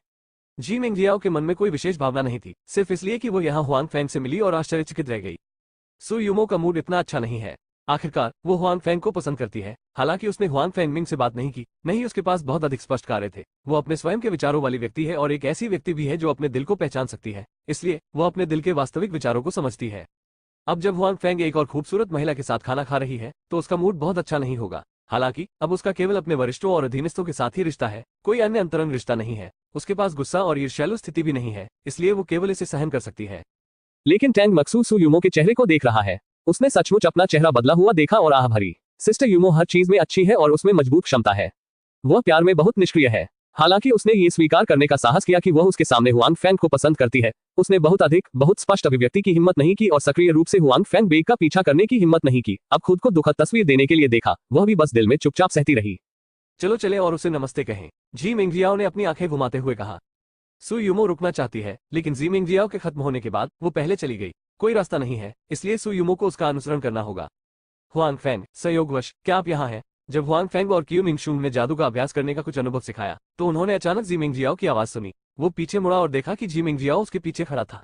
जी मिंगजियाओ के मन में कोई विशेष भावना नहीं थी, सिर्फ इसलिए कि वो यहाँ हुआंग फैंग से मिली और आश्चर्यचकित रह गई। सु यूमो का मूड इतना अच्छा नहीं है। आखिरकार वो हुआंग फैंग को पसंद करती है। हालांकि उसने हुआंग फैंग मिंग से बात नहीं की, नहीं उसके पास बहुत अधिक स्पष्ट कार्य थे। वो अपने स्वयं के विचारों वाली व्यक्ति है और एक ऐसी व्यक्ति भी है जो अपने दिल को पहचान सकती है, इसलिए वो अपने दिल के वास्तविक विचारों को समझती है। अब जब हुआंग फैंग एक और खूबसूरत महिला के साथ खाना खा रही है तो उसका मूड बहुत अच्छा नहीं होगा। हालांकि अब उसका केवल अपने वरिष्ठों और अधीनस्थों के साथ ही रिश्ता है, कोई अन्य अंतरंग रिश्ता नहीं है। उसके पास गुस्सा और ईर्ष्यालु स्थिति भी नहीं है, इसलिए वो केवल इसे सहन कर सकती है। लेकिन टैंग मक्सू सु यूमो के चेहरे को देख रहा है। उसने सचमुच अपना चेहरा बदला हुआ देखा और आह भरी। सिस्टर यूमो हर चीज में अच्छी है और उसमें मजबूत क्षमता है। वह प्यार में बहुत निष्क्रिय है। हालांकि उसने ये स्वीकार करने का साहस किया कि वह उसके सामने हुआंग फैंग को पसंद करती है। उसने बहुत स्पष्ट अभिव्यक्ति की हिम्मत नहीं की और सक्रिय रूप से हुआंग फैंग बेग का पीछा करने की हिम्मत नहीं की। अब खुद को दुखद तस्वीर देने के लिए देखा, वह भी बस दिल में चुपचाप सहती रही। चलो चले और उसे नमस्ते कहें, जी मिंगजियाओ ने अपनी आंखें घुमाते हुए कहा। सु यूमो रुकना चाहती है, लेकिन जी मिंगजियाओ के खत्म होने के बाद वो पहले चली गई। कोई रास्ता नहीं है, इसलिए सु यूमो को उसका अनुसरण करना होगा। हुआंग फैंग, संयोगवश क्या आप यहाँ हैं? जब हुआंग फैंग और क्यू मिंगशुंग ने जादू का अभ्यास करने का कुछ अनुभव सिखाया तो उन्होंने अचानक जी मिंगजियाओ की आवाज सुनी। वो पीछे मुड़ा और देखा कि जी मिंगजियाओ उसके पीछे खड़ा था।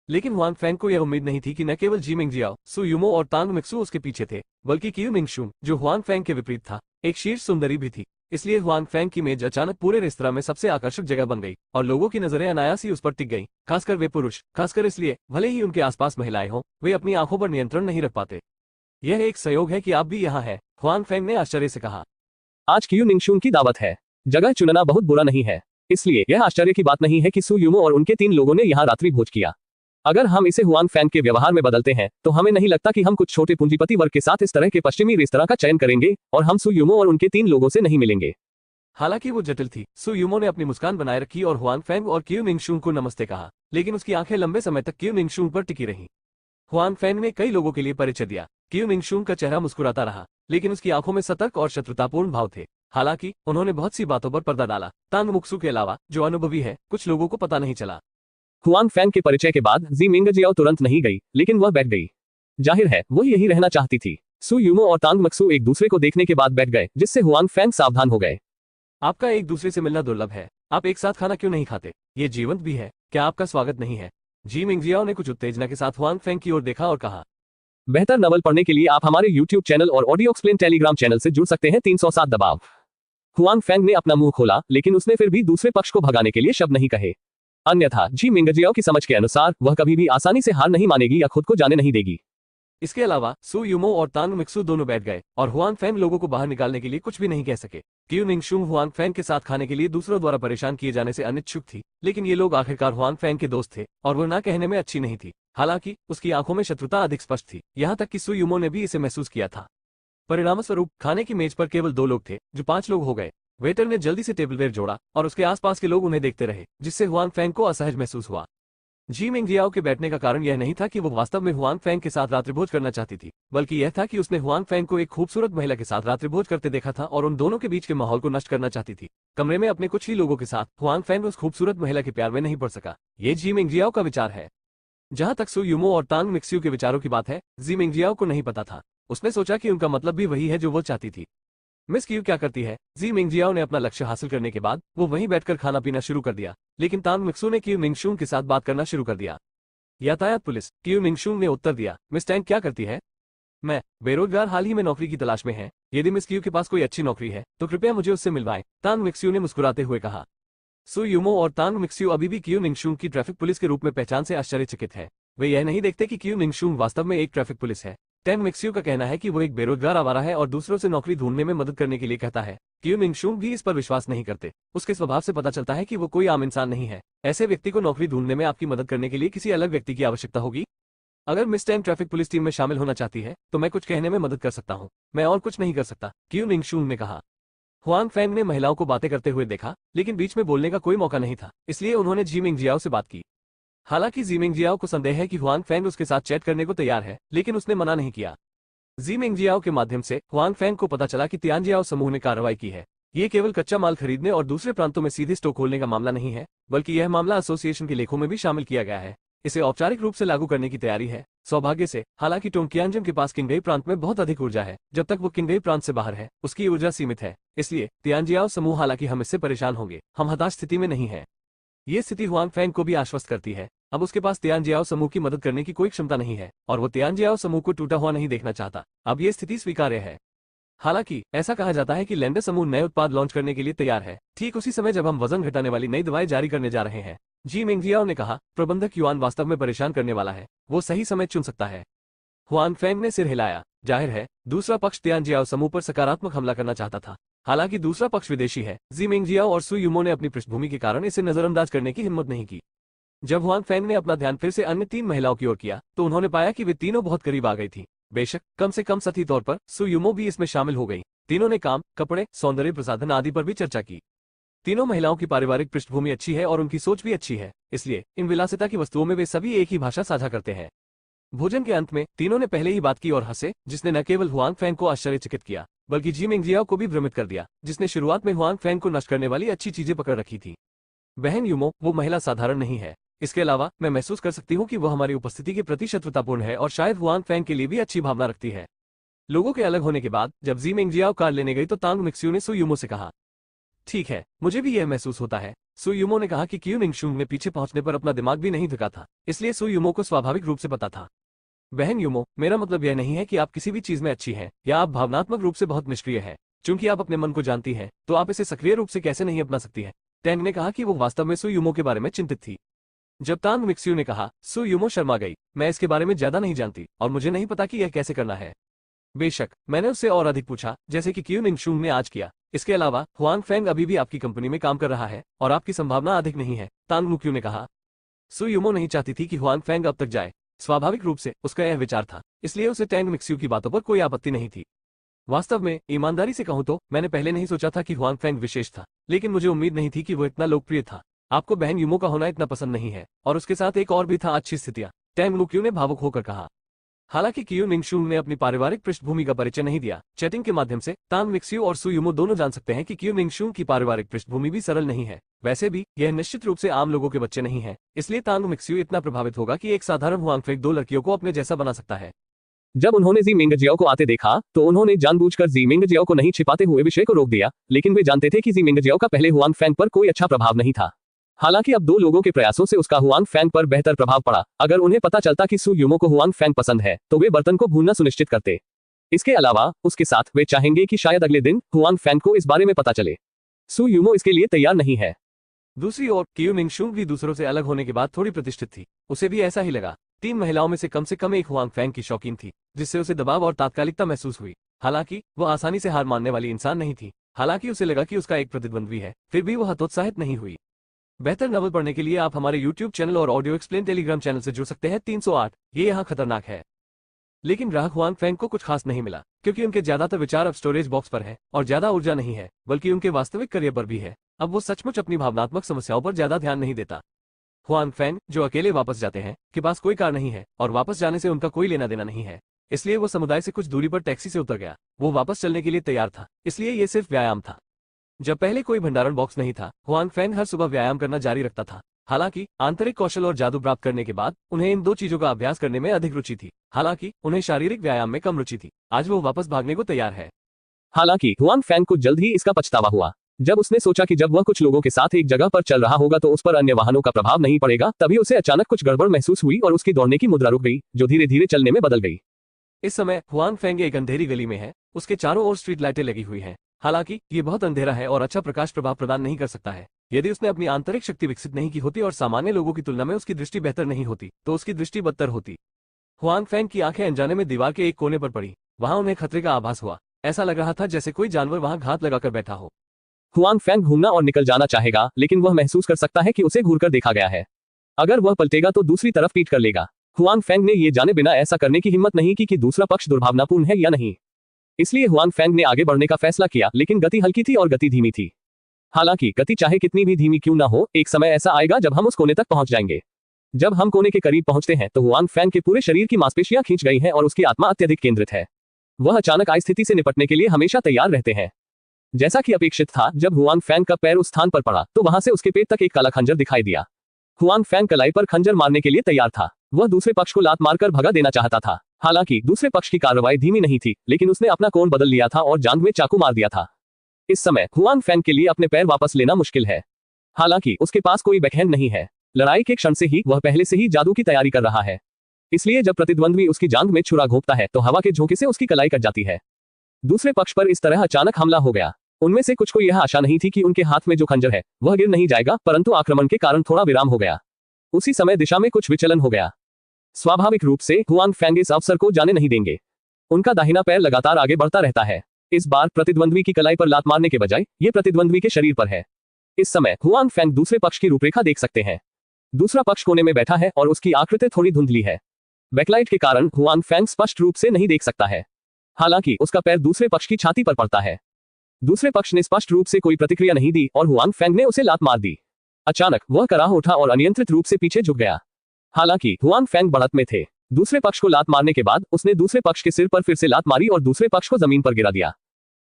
लेकिन हुआंग फैंग को यह उम्मीद नहीं थी कि न केवल जी मिंगजियाओ, सु यूमो और तांग मिक्सू उसके पीछे थे, बल्कि क्यू मिंगशुंग, जो हुआंग फैंग के विपरीत था, एक शीर्ष सुंदरी भी थी। इसलिए हुआंग फैंग की मेज अचानक पूरे रेस्तरां में सबसे आकर्षक जगह बन गई और लोगों की नजरें अनायास ही उस पर टिक गईं, खासकर वे पुरुष। खासकर इसलिए भले ही उनके आसपास महिलाएं हों, वे अपनी आंखों पर नियंत्रण नहीं रख पाते। यह एक संयोग है कि आप भी यहाँ हैं, हुआंग फैंग ने आश्चर्य से कहा। आज क्यू मिंगशुंग की दावत है। जगह चुनना बहुत बुरा नहीं है, इसलिए यह आश्चर्य की बात नहीं है कि सु यूमो और उनके 3 लोगों ने यहाँ रात्रि भोज किया। अगर हम इसे हुआंग फैंग के व्यवहार में बदलते हैं तो हमें नहीं लगता कि हम कुछ छोटे पूंजीपति वर्ग के साथ इस तरह के पश्चिमी रेस्तरां का चयन करेंगे और हम सु यूमो और उनके 3 लोगों से नहीं मिलेंगे। हालांकि वो जटिल थी। सु यूमो ने अपनी मुस्कान बनाए रखी और हुआंग फैंग और क्यू मिंगशुंग को नमस्ते कहा, लेकिन उसकी आंखें लंबे समय तक क्यू मिंगशुंग पर टिकी रहीं। हुआंग फैंग ने कई लोगों के लिए परिचय दिया। क्यू मिंगशुंग का चेहरा मुस्कुराता रहा, लेकिन उसकी आंखों में सतर्क और शत्रुतापूर्ण भाव थे। हालांकि उन्होंने बहुत सी बातों पर पर्दा डाला। तांग मुक्सू के अलावा, जो अनुभवी है, कुछ लोगों को पता नहीं चला। हुआंग फैंग के परिचय के बाद जी मिंगजियाओ तुरंत नहीं गई, लेकिन वह बैठ गई। जाहिर है वो यही रहना चाहती थी। सु यूमो और तांग मक्सू एक दूसरे को देखने के बाद बैठ गए, जिससे हुआंग फैंग सावधान हो गए। आपका एक दूसरे से मिलना दुर्लभ है। आप एक साथ खाना क्यों नहीं खाते? ये जीवंत भी है। क्या आपका स्वागत नहीं है? जी मिंगजियाओ ने कुछ उत्तेजना के साथ हुआंग फैंग की ओर देखा और कहा। बेहतर नवल पढ़ने के लिए आप हमारे YouTube चैनल और ऑडियो एक्सप्लेन टेलीग्राम चैनल से जुड़ सकते हैं। 307 दबाव। हुआंग फैंग ने अपना मुंह खोला, लेकिन उसने फिर भी दूसरे पक्ष को भगाने के लिए शब्द नहीं कहे। अन्यथा जी मिंगजियाओ की समझ के अनुसार वह कभी भी आसानी से हार नहीं मानेगी या खुद को जाने नहीं देगी। इसके अलावा सु यूमो और तांग मिक्सू दोनों बैठ गए और हुआंग फैंग लोगों को बाहर निकालने के लिए कुछ भी नहीं कह सके। क्यू मिंगशुंग हुआंग फैंग के साथ खाने के लिए दूसरों द्वारा परेशान किए जाने से अनिच्छुक थी, लेकिन ये लोग आखिरकार हुआंग फैंग के दोस्त थे और वो ना कहने में अच्छी नहीं थी। हालांकि उसकी आंखों में शत्रुता अधिक स्पष्ट थी, यहाँ तक कि सु यूमो ने भी इसे महसूस किया था। परिणामस्वरूप खाने की मेज पर केवल 2 लोग थे, जो 5 लोग हो गए। वेटर ने जल्दी से टेबलवेयर जोड़ा और उसके आसपास के लोग उन्हें देखते रहे, जिससे हुआंग फैंग को असहज महसूस हुआ। जी मिंगजियाओ के बैठने का कारण यह नहीं था कि वो वास्तव में हुआंग फैंग के साथ रात्रिभोज करना चाहती थी, बल्कि यह था कि उसने हुआंग फैंग को एक खूबसूरत महिला के साथ रात्रिभोज करते देखा था और उन दोनों के बीच के माहौल को नष्ट करना चाहती थी। कमरे में अपने कुछ ही लोगों के साथ हुआंग फैंग उस खूबसूरत महिला के प्यार में नहीं पड़ सका। ये जी मिंगजियाओ का विचार है। जहां तक सु यूमो और तांग मिक्स्यू के विचारों की बात है, जी मिंगजियाओ को नहीं पता था। उसने सोचा कि उनका मतलब भी वही है जो वो चाहती थी। मिस क्यू क्या करती है? जी मिंगजियाओ ने अपना लक्ष्य हासिल करने के बाद वो वहीं बैठकर खाना पीना शुरू कर दिया, लेकिन तांग मिक्सू ने क्यू मिंगशुंग के साथ बात करना शुरू कर दिया। यातायात पुलिस, क्यू मिंगशुंग ने उत्तर दिया। मिस टैंग क्या करती है? मैं बेरोजगार, हाल ही में नौकरी की तलाश में है। यदि मिस क्यू के पास कोई अच्छी नौकरी है तो कृपया मुझे उससे मिलवाएं, तांग मिक्स्यू ने मुस्कुराते हुए कहा। सु यूमो और तांग मिक्स्यू अभी भी क्यू मिंगशुंग की ट्रैफिक पुलिस के रूप में पहचान से आश्चर्यचकित है। वे यह नहीं देखते कि क्यू मिंगशुंग वास्तव में एक ट्रैफिक पुलिस है। टैंग मिक्स्यू का कहना है कि वो एक बेरोजगार आवारा है और दूसरों से नौकरी ढूंढने में मदद करने के लिए कहता है। क्यू मिंगशुंग भी इस पर विश्वास नहीं करते। उसके स्वभाव से पता चलता है कि वो कोई आम इंसान नहीं है। ऐसे व्यक्ति को नौकरी ढूंढने में आपकी मदद करने के लिए किसी अलग व्यक्ति की आवश्यकता होगी। अगर miss Tang traffic police team में शामिल होना चाहती है तो मैं कुछ कहने में मदद कर सकता हूँ। मैं और कुछ नहीं कर सकता, क्यू मिंगशुंग ने कहा। हुआंग फैंग ने महिलाओं को बातें करते हुए देखा, लेकिन बीच में बोलने का कोई मौका नहीं था, इसलिए उन्होंने जी मिंगजियाओ से बात की। हालांकि जी मिंगजियाओ को संदेह है कि हुआंग फैंग उसके साथ चैट करने को तैयार है, लेकिन उसने मना नहीं किया। जी मिंगजियाओ के माध्यम से हुआंग फैंग को पता चला कि तियानजियाओ समूह ने कार्रवाई की है। ये केवल कच्चा माल खरीदने और दूसरे प्रांतों में सीधे स्टोर खोलने का मामला नहीं है, बल्कि यह मामला एसोसिएशन के लेखों में भी शामिल किया गया है। इसे औपचारिक रूप से लागू करने की तैयारी है। सौभाग्य से हालांकि टोंगकियांजिम के पास किंगबेई प्रांत में बहुत अधिक ऊर्जा है। जब तक वो किंगबेई प्रांत से बाहर है उसकी ऊर्जा सीमित है, इसलिए तियानजियाओ समूह हालांकि हम इससे परेशान होंगे, हम हताश स्थिति में नहीं है। ये स्थिति हुआंग फैंग को भी आश्वस्त करती है। अब उसके पास तियानजियाओ समूह की मदद करने की कोई क्षमता नहीं है और वो तियानजियाओ समूह को टूटा हुआ नहीं देखना चाहता। अब ये स्थिति स्वीकार्य है। हालांकि ऐसा कहा जाता है कि लैंडर समूह नए उत्पाद लॉन्च करने के लिए तैयार है, ठीक उसी समय जब हम वजन घटाने वाली नई दवाएं जारी करने जा रहे हैं। जी मेंगजियाओ ने कहा, प्रबंधक युआन वास्तव में परेशान करने वाला है, वो सही समय चुन सकता है। हुआन फैंग ने सिर हिलाया। जाहिर है दूसरा पक्ष तियानजियाओ समूह पर सकारात्मक हमला करना चाहता था। हालांकि दूसरा पक्ष विदेशी है। जी मेंगजियाओ और सु युमो ने अपनी पृष्ठभूमि के कारण इसे नजरअंदाज करने की हिम्मत नहीं की। जब हुआन फैंग ने अपना ध्यान फिर से अन्य 3 महिलाओं की ओर किया तो उन्होंने पाया कि वे तीनों बहुत करीब आ गई थी। बेशक कम से कम सतही तौर पर सु युमो भी इसमें शामिल हो गई। तीनों ने काम, कपड़े, सौंदर्य प्रसाधन आदि पर भी चर्चा की। तीनों महिलाओं की पारिवारिक पृष्ठभूमि अच्छी है और उनकी सोच भी अच्छी है, इसलिए इन विलासिता की वस्तुओं में वे सभी एक ही भाषा साझा करते हैं। भोजन के अंत में तीनों ने पहले ही बात की और हंसे, जिसने न केवल हुआंग फैंग को आश्चर्यचकित किया बल्कि जी मेंगजियाओ को भी भ्रमित कर दिया, जिसने शुरुआत में हुआंग फैंग को नष्ट करने वाली अच्छी चीजें पकड़ रखी थी। बहन युमो, वो महिला साधारण नहीं है। इसके अलावा मैं महसूस कर सकती हूँ कि वो हमारी उपस्थिति के प्रति शत्रुतापूर्ण है और शायद हुआंग फैंग के लिए भी अच्छी भावना रखती है। लोगों के अलग होने के बाद जब जी मेंगजियाओ कार लेने गई तो तांग मिक्स्यू ने सु युमो से कहा, ठीक है, मुझे भी यह महसूस होता है। सु युमो ने कहा कि क्यू निंगशुंग ने पीछे पहुंचने पर अपना दिमाग भी नहीं थका था, इसलिए सु युमो को स्वाभाविक रूप से पता था। बहन युमो, मेरा मतलब यह नहीं है कि आप किसी भी चीज में अच्छी हैं या आप भावनात्मक रूप से बहुत निष्क्रिय हैं। चूंकि आप अपने मन को जानती हैं, तो आप इसे सक्रिय रूप से कैसे नहीं अपना सकती है। टैंग ने कहा कि वो वास्तव में सु युमो के बारे में चिंतित थी। जब तांग मिक्स्यू ने कहा, सु युमो शर्मा गई। मैं इसके बारे में ज्यादा नहीं जानती और मुझे नहीं पता कि यह कैसे करना है। बेशक मैंने उससे और अधिक पूछा, जैसे कि क्यू निंगशुंग ने आज किया। इसके अलावा हुआंग फैंग अभी भी आपकी कंपनी में काम कर रहा है और आपकी संभावना अधिक नहीं है, तांग मुक्यू ने कहा। सु युमो नहीं चाहती थी कि हुआंग फैंग अब तक जाए। स्वाभाविक रूप से उसका यह विचार था, इसलिए उसे टैंग मिक्स्यू की बातों पर कोई आपत्ति नहीं थी। वास्तव में ईमानदारी से कहूं तो मैंने पहले नहीं सोचा था कि हुआंग फैंग विशेष था, लेकिन मुझे उम्मीद नहीं थी कि वो इतना लोकप्रिय था। आपको बहन युमो का होना इतना पसंद नहीं है और उसके साथ एक और भी था, अच्छी स्थितियां, टैंग मुक्यू ने भावुक होकर कहा। हालांकि क्यू निंगशुंग ने अपनी पारिवारिक पृष्ठभूमि का परिचय नहीं दिया। चैटिंग के माध्यम से तांग मिक्स्यू और सु युमो दोनों जान सकते हैं कि क्यू निंगशुंग की पारिवारिक पृष्ठभूमि भी सरल नहीं है। वैसे भी यह निश्चित रूप से आम लोगों के बच्चे नहीं है, इसलिए तांग मिक्स्यू इतना प्रभावित होगा कि एक साधारण हुआंग फैंग 2 लड़कियों को अपने जैसा बना सकता है। जब उन्होंने जी मेंगजियाओ को आते देखा तो उन्होंने जानबूझकर जी मेंगजियाओ को नहीं छिपाते हुए विषय को रोक दिया, लेकिन वे जानते थे कि जी मेंगजियाओ का पहले हुआंग फैंग पर कोई अच्छा प्रभाव नहीं था। हालांकि अब 2 लोगों के प्रयासों से उसका हुआंग फैंग पर बेहतर प्रभाव पड़ा। अगर उन्हें पता चलता कि सु युमो को हुआंग फैंग पसंद है तो वे बर्तन को भूनना सुनिश्चित करते। इसके अलावा उसके साथ वे चाहेंगे कि शायद अगले दिन हुआंग फैंग को इस बारे में पता चले। सु युमो इसके लिए तैयार नहीं है। दूसरी ओर क्यू निंगशुंग भी दूसरों से अलग होने के बाद थोड़ी प्रतिष्ठित थी। उसे भी ऐसा ही लगा। 3 महिलाओं में से कम एक हुआंग फैंग की शौकीन थी, जिससे उसे दबाव और तात्कालिकता महसूस हुई। हालांकि वह आसानी से हार मानने वाली इंसान नहीं थी। हालांकि उसे लगा कि उसका एक प्रतिद्वंद्वी है, फिर भी वह हतोत्साहित नहीं हुई। बेहतर नॉवल पढ़ने के लिए आप हमारे YouTube चैनल और ऑडियो एक्सप्लेन टेलीग्राम चैनल से जुड़ सकते हैं। 308 ये यहाँ खतरनाक है। लेकिन ग्राहक हुआंग फैंग को कुछ खास नहीं मिला, क्योंकि उनके ज्यादातर विचार अब स्टोरेज बॉक्स पर है और ज्यादा ऊर्जा नहीं है, बल्कि उनके वास्तविक करियर पर भी है। अब वो सचमुच अपनी भावनात्मक समस्याओं पर ज्यादा ध्यान नहीं देता। हुआंग फैंग, जो अकेले वापस जाते हैं, के पास कोई कार नहीं है और वापस जाने से उनका कोई लेना देना नहीं है, इसलिए वो समुदाय से कुछ दूरी पर टैक्सी से उतर गया। वो वापस चलने के लिए तैयार था, इसलिए ये सिर्फ व्यायाम था। जब पहले कोई भंडारण बॉक्स नहीं था, हुआंग फैंग हर सुबह व्यायाम करना जारी रखता था। हालांकि आंतरिक कौशल और जादू प्राप्त करने के बाद उन्हें इन 2 चीजों का अभ्यास करने में अधिक रुचि थी। हालांकि उन्हें शारीरिक व्यायाम में कम रुचि थी। आज वो वापस भागने को तैयार है। हालांकि हुआंग फैंग को जल्द ही इसका पछतावा हुआ। जब उसने सोचा कि जब वह कुछ लोगों के साथ एक जगह पर चल रहा होगा तो उस पर अन्य वाहनों का प्रभाव नहीं पड़ेगा, तभी उसे अचानक कुछ गड़बड़ महसूस हुई और उसकी दौड़ने की मुद्रा रुक गई, जो धीरे धीरे चलने में बदल गई। इस समय हुआंग फैंग एक अंधेरी गली में है। उसके चारों ओर स्ट्रीट लाइटें लगी हुई हैं। हालांकि ये बहुत अंधेरा है और अच्छा प्रकाश प्रभाव प्रदान नहीं कर सकता है। यदि उसने अपनी आंतरिक शक्ति विकसित नहीं की होती और सामान्य लोगों की तुलना में उसकी दृष्टि बेहतर नहीं होती, तो उसकी दृष्टि बदतर होती। हुआंग फैंग की आंखें अनजाने में दीवार के एक कोने पर पड़ी। वहां उन्हें खतरे का आभास हुआ। ऐसा लग रहा था जैसे कोई जानवर वहां घात लगाकर बैठा हो। हुआंग फैंग घूमना और निकल जाना चाहेगा, लेकिन वह महसूस कर सकता है कि उसे घूरकर देखा गया है। अगर वह पलटेगा तो दूसरी तरफ पीट कर लेगा। हुआंग फैंग ने ये जाने बिना ऐसा करने की हिम्मत नहीं की कि दूसरा पक्ष दुर्भावनापूर्ण है या नहीं। इसलिए हुआंग फैंग ने आगे बढ़ने का फैसला किया, लेकिन गति हल्की थी और गति धीमी थी। हालांकि गति चाहे कितनी भी धीमी क्यों ना हो, एक समय ऐसा आएगा जब हम उस कोने तक पहुंच जाएंगे। जब हम कोने के करीब पहुंचते हैं तो हुआंग फैंग के पूरे शरीर की मांसपेशियां खींच गई हैं और उसकी आत्मा अत्यधिक केंद्रित है। वह अचानक आई स्थिति से निपटने के लिए हमेशा तैयार रहते हैं। जैसा कि अपेक्षित था, जब हुआंग फैंग का पैर उस स्थान पर पड़ा तो वहां से उसके पेट तक एक काला खंजर दिखाई दिया। हुआंग फैंग कलाई पर खंजर मारने के लिए तैयार था। वह दूसरे पक्ष को लात मारकर भगा देना चाहता था। हालांकि दूसरे पक्ष की कार्रवाई धीमी नहीं थी, लेकिन उसने अपना कोण बदल लिया था और जांघ में चाकू मार दिया था। इस समय हुआंग फैंग के लिए अपने पैर वापस लेना मुश्किल है। हालांकि उसके पास कोई बैकहैंड नहीं है। लड़ाई के क्षण से ही वह पहले से ही जादू की तैयारी कर रहा है। इसलिए जब प्रतिद्वंद्वी उसकी जांघ में छुरा घोंपता है तो हवा के झोंके से उसकी कलाई कट जाती है। दूसरे पक्ष पर इस तरह अचानक हमला हो गया। उनमें से कुछ को यह आशा नहीं थी कि उनके हाथ में जो खंजर है वह गिर नहीं जाएगा, परंतु आक्रमण के कारण थोड़ा विराम हो गया। उसी समय दिशा में कुछ विचलन हो गया। स्वाभाविक रूप से हुआंग फैंग इस अवसर को जाने नहीं देंगे। उनका दाहिना पैर लगातार आगे बढ़ता रहता है। इस बार प्रतिद्वंद्वी की कलाई पर लात मारने के बजाय ये प्रतिद्वंद्वी के शरीर पर है। इस समय हुआंग फैंग दूसरे पक्ष की रूपरेखा देख सकते हैं। दूसरा पक्ष कोने में बैठा है और उसकी आकृति थोड़ी धुंधली है। बैकलाइट के कारण हुआंग फैंग स्पष्ट रूप से नहीं देख सकता है। हालांकि उसका पैर दूसरे पक्ष की छाती पर पड़ता है। दूसरे पक्ष ने स्पष्ट रूप से कोई प्रतिक्रिया नहीं दी और हुआंग फैंग ने उसे लात मार दी। अचानक वह कराह उठा और अनियंत्रित रूप से पीछे झुक गया। हालांकि हुआंग फैंग बढ़त में थे। दूसरे पक्ष को लात मारने के बाद उसने दूसरे पक्ष के सिर पर फिर से लात मारी और दूसरे पक्ष को जमीन पर गिरा दिया।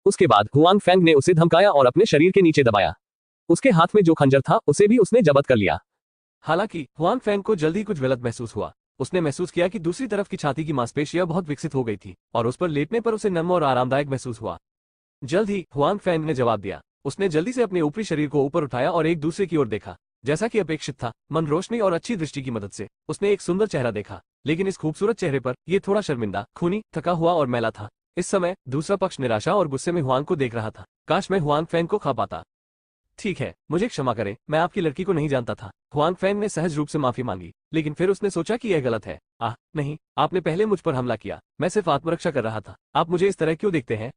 उसके बाद हुआंग फैंग ने उसे धमकाया और अपने शरीर के नीचे दबाया। उसके हाथ में जो खंजर था उसे भी उसने जब्त कर लिया। हालांकि हुआंग फैंग को जल्दी कुछ गलत महसूस हुआ। उसने महसूस किया कि दूसरी तरफ की छाती की मांसपेशियां बहुत विकसित हो गई थी और उस पर लेटने पर उसे नम और आरामदायक महसूस हुआ। जल्द ही हुआंग फैंग ने जवाब दिया। उसने जल्दी से अपने ऊपरी शरीर को ऊपर उठाया और एक दूसरे की ओर देखा। जैसा कि अपेक्षित था, मन रोशनी और अच्छी दृष्टि की मदद से उसने एक सुंदर चेहरा देखा, लेकिन इस खूबसूरत चेहरे पर यह थोड़ा शर्मिंदा, खूनी, थका हुआ और मैला था। इस समय दूसरा पक्ष निराशा और गुस्से में हुआंग को देख रहा था। काश मैं हुआंग फैंग को खा पाता। ठीक है, मुझे क्षमा करें, मैं आपकी लड़की को नहीं जानता था। हुआंग फैंग ने सहज रूप से माफी मांगी, लेकिन फिर उसने सोचा कि यह गलत है। नहीं, आपने पहले मुझ पर हमला किया। मैं सिर्फ आत्मरक्षा कर रहा था। आप मुझे इस तरह क्यों देखते हैं?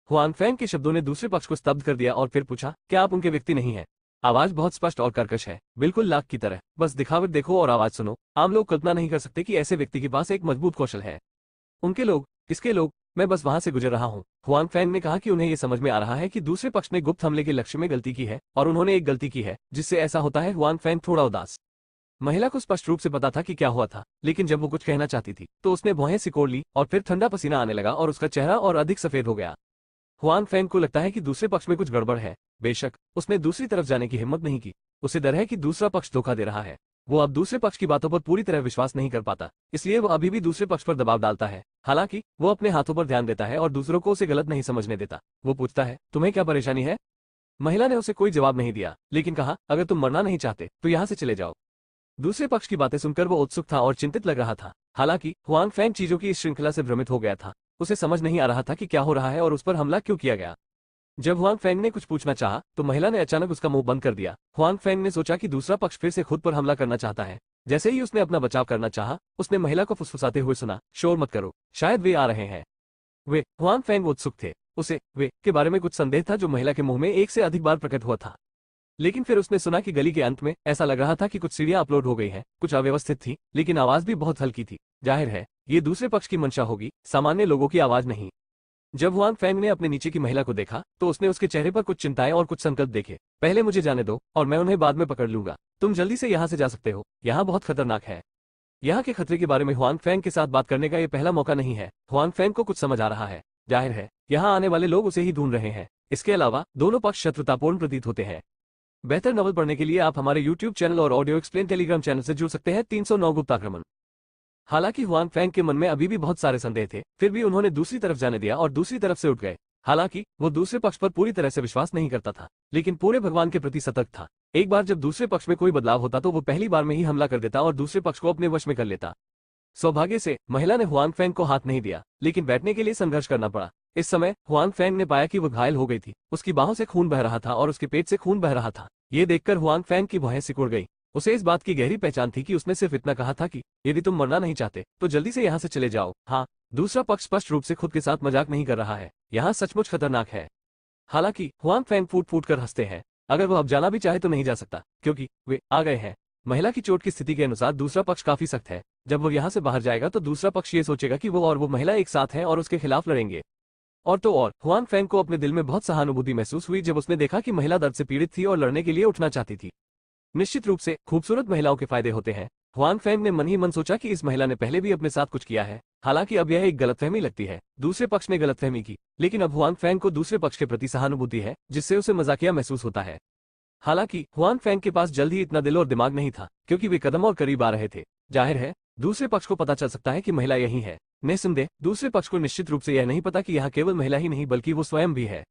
हुआंग फैंग के शब्दों ने दूसरे पक्ष को स्तब्ध कर दिया और फिर पूछा, क्या आप उनके व्यक्ति नहीं हैं? आवाज बहुत स्पष्ट और कर्कश है, बिल्कुल लाख की तरह। बस दिखावट देखो और आवाज सुनो। आम लोग कल्पना नहीं कर सकते कि ऐसे व्यक्ति के पास एक मजबूत कौशल है। उनके लोग, किसके लोग? मैं बस वहां से गुजर रहा हूँ। हुआंग फैंग ने कहा कि उन्हें यह समझ में आ रहा है कि दूसरे पक्ष ने गुप्त हमले के लक्ष्य में गलती की है और उन्होंने एक गलती की है जिससे ऐसा होता है। हुआंग फैंग थोड़ा उदास। महिला को स्पष्ट रूप से पता था कि क्या हुआ था, लेकिन जब वो कुछ कहना चाहती थी तो उसने भौहें सिकोड़ ली और फिर ठंडा पसीना आने लगा और उसका चेहरा और अधिक सफेद हो गया। हुआंग फैंग को लगता है कि दूसरे पक्ष में कुछ गड़बड़ है। बेशक उसने दूसरी तरफ जाने की हिम्मत नहीं की। उसे डर है कि दूसरा पक्ष धोखा दे रहा है। वो अब दूसरे पक्ष की बातों पर पूरी तरह विश्वास नहीं कर पाता, इसलिए वो अभी भी दूसरे पक्ष पर दबाव डालता है। हालांकि वो अपने हाथों पर ध्यान देता है और दूसरों को उसे गलत नहीं समझने देता। वो पूछता है, तुम्हें क्या परेशानी है? महिला ने उसे कोई जवाब नहीं दिया, लेकिन कहा, अगर तुम मरना नहीं चाहते तो यहाँ से चले जाओ। दूसरे पक्ष की बातें सुनकर वो उत्सुक था और चिंतित लग रहा था। हालांकि हुआंग फैंग चीजों की इस श्रृंखला से भ्रमित हो गया था। उसे समझ नहीं आ रहा था कि क्या हो रहा है और उस पर हमला क्यों किया गया। जब हुआंग फैंग ने कुछ पूछना चाहा तो महिला ने अचानक उसका मुंह बंद कर दिया। हुआंग फैंग ने सोचा कि दूसरा पक्ष फिर से खुद पर हमला करना चाहता है। जैसे ही उसने अपना बचाव करना चाहा, उसने महिला को फुसफुसाते हुए सुना, शोर मत करो, शायद वे आ रहे हैं। वे, हुआंग फैंग उत्सुक थे। उसे वे के बारे में कुछ संदेह था जो महिला के मुंह में एक से अधिक बार प्रकट हुआ था। लेकिन फिर उसने सुना कि गली के अंत में ऐसा लग रहा था कि कुछ सीढ़ियां अपलोड हो गई हैं। कुछ अव्यवस्थित थी, लेकिन आवाज भी बहुत हल्की थी। जाहिर है ये दूसरे पक्ष की मंशा होगी, सामान्य लोगों की आवाज नहीं। जब हुआंग फैंग ने अपने नीचे की महिला को देखा तो उसने उसके चेहरे पर कुछ चिंताएं और कुछ संकल्प देखे। पहले मुझे जाने दो और मैं उन्हें बाद में पकड़ लूंगा। तुम जल्दी से यहाँ से जा सकते हो, यहाँ बहुत खतरनाक है। यहाँ के खतरे के बारे में हुआंग फैंग के साथ बात करने का ये पहला मौका नहीं है। हुआंग फैंग को कुछ समझ आ रहा है। जाहिर है यहाँ आने वाले लोग उसे ही ढूंढ रहे हैं। इसके अलावा दोनों पक्ष शत्रुतापूर्ण प्रतीत होते हैं। बेहतर नॉवल पढ़ने के लिए आप हमारे YouTube चैनल और ऑडियो एक्सप्लेन टेलीग्राम चैनल से जुड़ सकते हैं। 309 गुप्ताक्रमण। हालांकि हुआंग फैंग के मन में अभी भी बहुत सारे संदेह थे, फिर भी उन्होंने दूसरी तरफ जाने दिया और दूसरी तरफ से उठ गए। हालांकि वो दूसरे पक्ष पर पूरी तरह से विश्वास नहीं करता था, लेकिन पूरे भगवान के प्रति सतर्क था। एक बार जब दूसरे पक्ष में कोई बदलाव होता तो वो पहली बार में ही हमला कर देता और दूसरे पक्ष को अपने वश में कर लेता। सौभाग्य से महिला ने हुआंग फैंग को हाथ नहीं दिया, लेकिन बैठने के लिए संघर्ष करना पड़ा। इस समय हुआंग फैंग ने पाया कि वो घायल हो गई थी। उसकी बाहों से खून बह रहा था और उसके पेट से खून बह रहा था। ये देखकर हुआंग फैंग की भौहें सिकुड़ गई। उसे इस बात की गहरी पहचान थी कि उसने सिर्फ इतना कहा था कि यदि तुम मरना नहीं चाहते तो जल्दी से यहाँ से चले जाओ। हाँ, दूसरा पक्ष स्पष्ट रूप से खुद के साथ मजाक नहीं कर रहा है। यहाँ सचमुच खतरनाक है। हालांकि हुआंग फैंग फूट फूट कर हंसते हैं। अगर वो अब जाना भी चाहे तो नहीं जा सकता, क्योंकि वे आ गए हैं। महिला की चोट की स्थिति के अनुसार दूसरा पक्ष काफी सख्त है। जब वो यहाँ से बाहर जाएगा तो दूसरा पक्ष ये सोचेगा कि वो और वो महिला एक साथ हैं और उसके खिलाफ लड़ेंगे। और तो और हुआंग फैंग को अपने दिल में बहुत सहानुभूति महसूस हुई जब उसने देखा कि महिला दर्द से पीड़ित थी और लड़ने के लिए उठना चाहती थी। निश्चित रूप से खूबसूरत महिलाओं के फायदे होते हैं। हुआंग फैंग ने मन ही मन सोचा कि इस महिला ने पहले भी अपने साथ कुछ किया है। हालांकि अब यह एक गलतफहमी लगती है। दूसरे पक्ष ने गलतफहमी की, लेकिन अब हुआंग फैंग को दूसरे पक्ष के प्रति सहानुभूति है, जिससे उसे मजाकिया महसूस होता है। हालांकि हुआन फैंग के पास जल्द ही इतना दिल और दिमाग नहीं था, क्योंकि वे कदम और करीब आ रहे थे। जाहिर है दूसरे पक्ष को पता चल सकता है कि महिला यही है। निस्संदेह दूसरे पक्ष को निश्चित रूप से यह नहीं पता कि यहाँ केवल महिला ही नहीं बल्कि वो स्वयं भी है।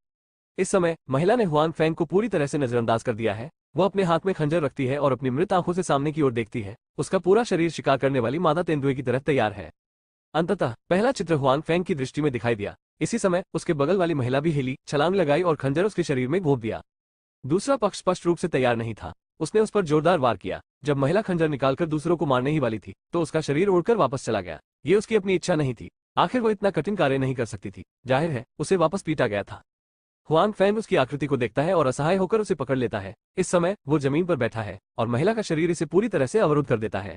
इस समय महिला ने हुआन फैंग को पूरी तरह से नजरअंदाज कर दिया है। वह अपने हाथ में खंजर रखती है और अपनी मृत आंखों से सामने की ओर देखती है। उसका पूरा शरीर शिकार करने वाली मादा तेंदुए की तरह तैयार है। अंततः पहला चित्र हुआन फैंग की दृष्टि में दिखाई दिया। इसी समय उसके बगल वाली महिला भी हिली, छलांग लगाई और खंजर उसके शरीर में घोंप दिया। दूसरा पक्ष स्पष्ट रूप से तैयार नहीं था। उसने उस पर जोरदार वार किया। जब महिला खंजर निकालकर दूसरों को मारने ही वाली थी तो उसका शरीर उड़कर वापस चला गया। ये उसकी अपनी इच्छा नहीं थी। आखिर वो इतना कठिन कार्य नहीं कर सकती थी। जाहिर है उसे वापस पीटा गया था। हुआन फैंग उसकी आकृति को देखता है और असहाय होकर उसे पकड़ लेता है। इस समय वो जमीन पर बैठा है और महिला का शरीर इसे पूरी तरह से अवरुद्ध कर देता है।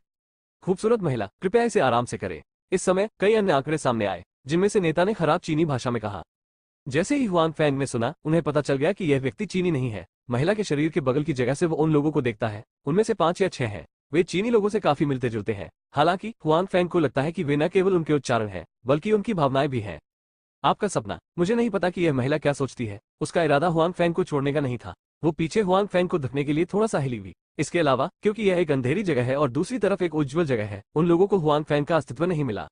खूबसूरत महिला, कृपया इसे आराम से करे। इस समय कई अन्य आंकड़े सामने आए, जिनमें से नेता ने खराब चीनी भाषा में कहा। जैसे ही हुआन फैंग ने सुना, उन्हें पता चल गया कि यह व्यक्ति चीनी नहीं है। महिला के शरीर के बगल की जगह से वो उन लोगों को देखता है। उनमें से 5 या 6 हैं। वे चीनी लोगों से काफी मिलते जुलते हैं। हालांकि हुआन फैंग को लगता है कि वे न केवल उनके उच्चारण हैं, बल्कि उनकी भावनाएं भी हैं। आपका सपना। मुझे नहीं पता कि यह महिला क्या सोचती है। उसका इरादा हुआन फैंग को छोड़ने का नहीं था। वो पीछे हुआन फैंग को धकने के लिए थोड़ा सा हिली हुई। इसके अलावा क्योंकि यह एक अंधेरी जगह है और दूसरी तरफ एक उज्ज्वल जगह है, उन लोगों को हुआन फैंग का अस्तित्व नहीं मिला।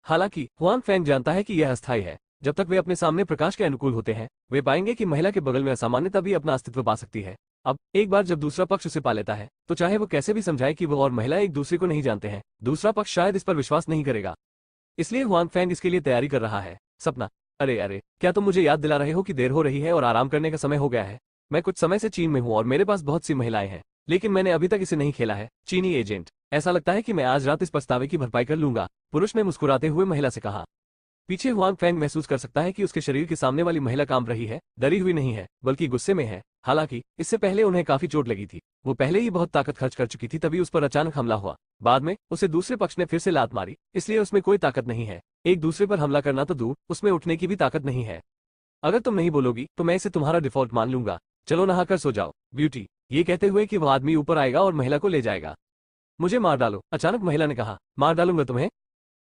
हालांकि हुआन फैंग जानता है कि यह अस्थायी है। जब तक वे अपने सामने प्रकाश के अनुकूल होते हैं, वे पाएंगे कि महिला के बगल में असामान्यता भी अपना अस्तित्व पा सकती है। अब एक बार जब दूसरा पक्ष उसे पा लेता है, तो चाहे वो कैसे भी समझाए कि वो और महिला एक दूसरे को नहीं जानते हैं, दूसरा पक्ष शायद इस पर विश्वास नहीं करेगा। इसलिए हुआन फैंग इसके लिए तैयारी कर रहा है। सपना। अरे अरे, क्या तुम मुझे याद दिला रहे हो कि देर हो रही है और आराम करने का समय हो गया है? मैं कुछ समय से चीन में हूँ और मेरे पास बहुत सी महिलाएं हैं, लेकिन मैंने अभी तक इसे नहीं खेला है। चीनी एजेंट, ऐसा लगता है कि मैं आज रात इस पछतावे की भरपाई कर लूंगा, पुरुष ने मुस्कुराते हुए महिला से कहा। पीछे हुआन फैंग महसूस कर सकता है कि उसके शरीर के सामने वाली महिला कांप रही है, डरी हुई नहीं है, बल्कि गुस्से में है। हालांकि इससे पहले उन्हें काफी चोट लगी थी। वो पहले ही बहुत ताकत खर्च कर चुकी थी, तभी उस पर अचानक हमला हुआ। बाद में उसे दूसरे पक्ष ने फिर से लात मारी, इसलिए उसमें कोई ताकत नहीं है। एक दूसरे पर हमला करना तो दूर, उसमें उठने की भी ताकत नहीं है। अगर तुम नहीं बोलोगी तो मैं इसे तुम्हारा डिफॉल्ट मान लूंगा। चलो नहाकर सो जाओ, ब्यूटी। ये कहते हुए कि वह आदमी ऊपर आएगा और महिला को ले जाएगा। मुझे मार डालो, अचानक महिला ने कहा। मार डालूंगा तुम्हें?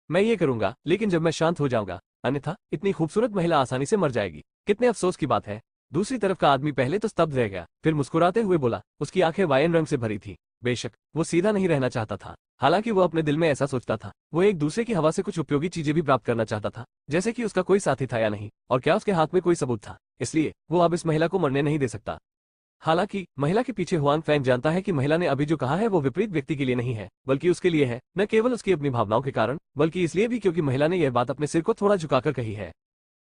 मैं ये करूंगा, लेकिन जब मैं शांत हो जाऊंगा, अन्यथा इतनी खूबसूरत महिला आसानी से मर जाएगी। कितने अफसोस की बात है। दूसरी तरफ का आदमी पहले तो स्तब्ध रह गया, फिर मुस्कुराते हुए बोला। उसकी आंखें वायन रंग से भरी थी। बेशक वो सीधा नहीं रहना चाहता था। हालांकि वो अपने दिल में ऐसा सोचता था। वो एक दूसरे की हवा से कुछ उपयोगी चीजें भी प्राप्त करना चाहता था, जैसे कि उसका कोई साथी था या नहीं, और क्या उसके हाथ में कोई सबूत था। इसलिए वो अब इस महिला को मरने नहीं दे सकता। हालांकि महिला के पीछे हुआन फैंग जानता है कि महिला ने अभी जो कहा है वो विपरीत व्यक्ति के लिए नहीं है, बल्कि उसके लिए है। न केवल उसकी अपनी भावनाओं के कारण, बल्कि इसलिए भी क्योंकि महिला ने यह बात अपने सिर को थोड़ा झुकाकर कही है।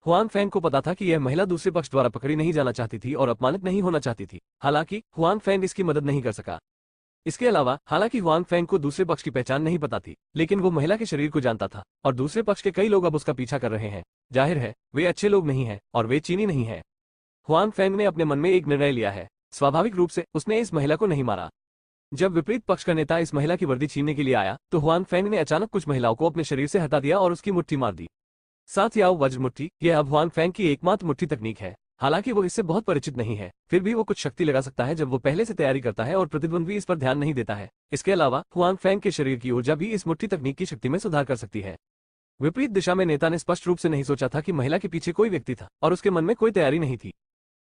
हुआन फैंग को पता था कि यह महिला दूसरे पक्ष द्वारा पकड़ी नहीं जाना चाहती थी और अपमानित नहीं होना चाहती थी। हालांकि हुआन फैंग इसकी मदद नहीं कर सका। इसके अलावा हालांकि हुआन फैंग को दूसरे पक्ष की पहचान नहीं पता थी, लेकिन वो महिला के शरीर को जानता था और दूसरे पक्ष के कई लोग अब उसका पीछा कर रहे हैं। जाहिर है वे अच्छे लोग नहीं हैं और वे चीनी नहीं हैं। हुआन फैंग ने अपने मन में एक निर्णय लिया है। स्वाभाविक रूप से उसने इस महिला को नहीं मारा। जब विपरीत पक्ष का नेता इस महिला की वर्दी छीनने के लिए आया, तो हुआन फैंग ने अचानक कुछ महिलाओं को अपने शरीर से हटा दिया और उसकी मुट्ठी मार दी। साथ याओ वज्र मुट्ठी, यह अब हुआन फैंग की एकमात्र मुट्ठी तकनीक है। हालांकि वो इससे बहुत परिचित नहीं है, फिर भी वो कुछ शक्ति लगा सकता है जब वो पहले से तैयारी करता है और प्रतिद्वंद्वी इस पर ध्यान नहीं देता है। इसके अलावा हुआन फैंग के शरीर की ऊर्जा भी इस मुट्ठी तकनीक की शक्ति में सुधार कर सकती है। विपरीत दिशा में नेता ने स्पष्ट रूप से नहीं सोचा था कि महिला के पीछे कोई व्यक्ति था और उसके मन में कोई तैयारी नहीं थी।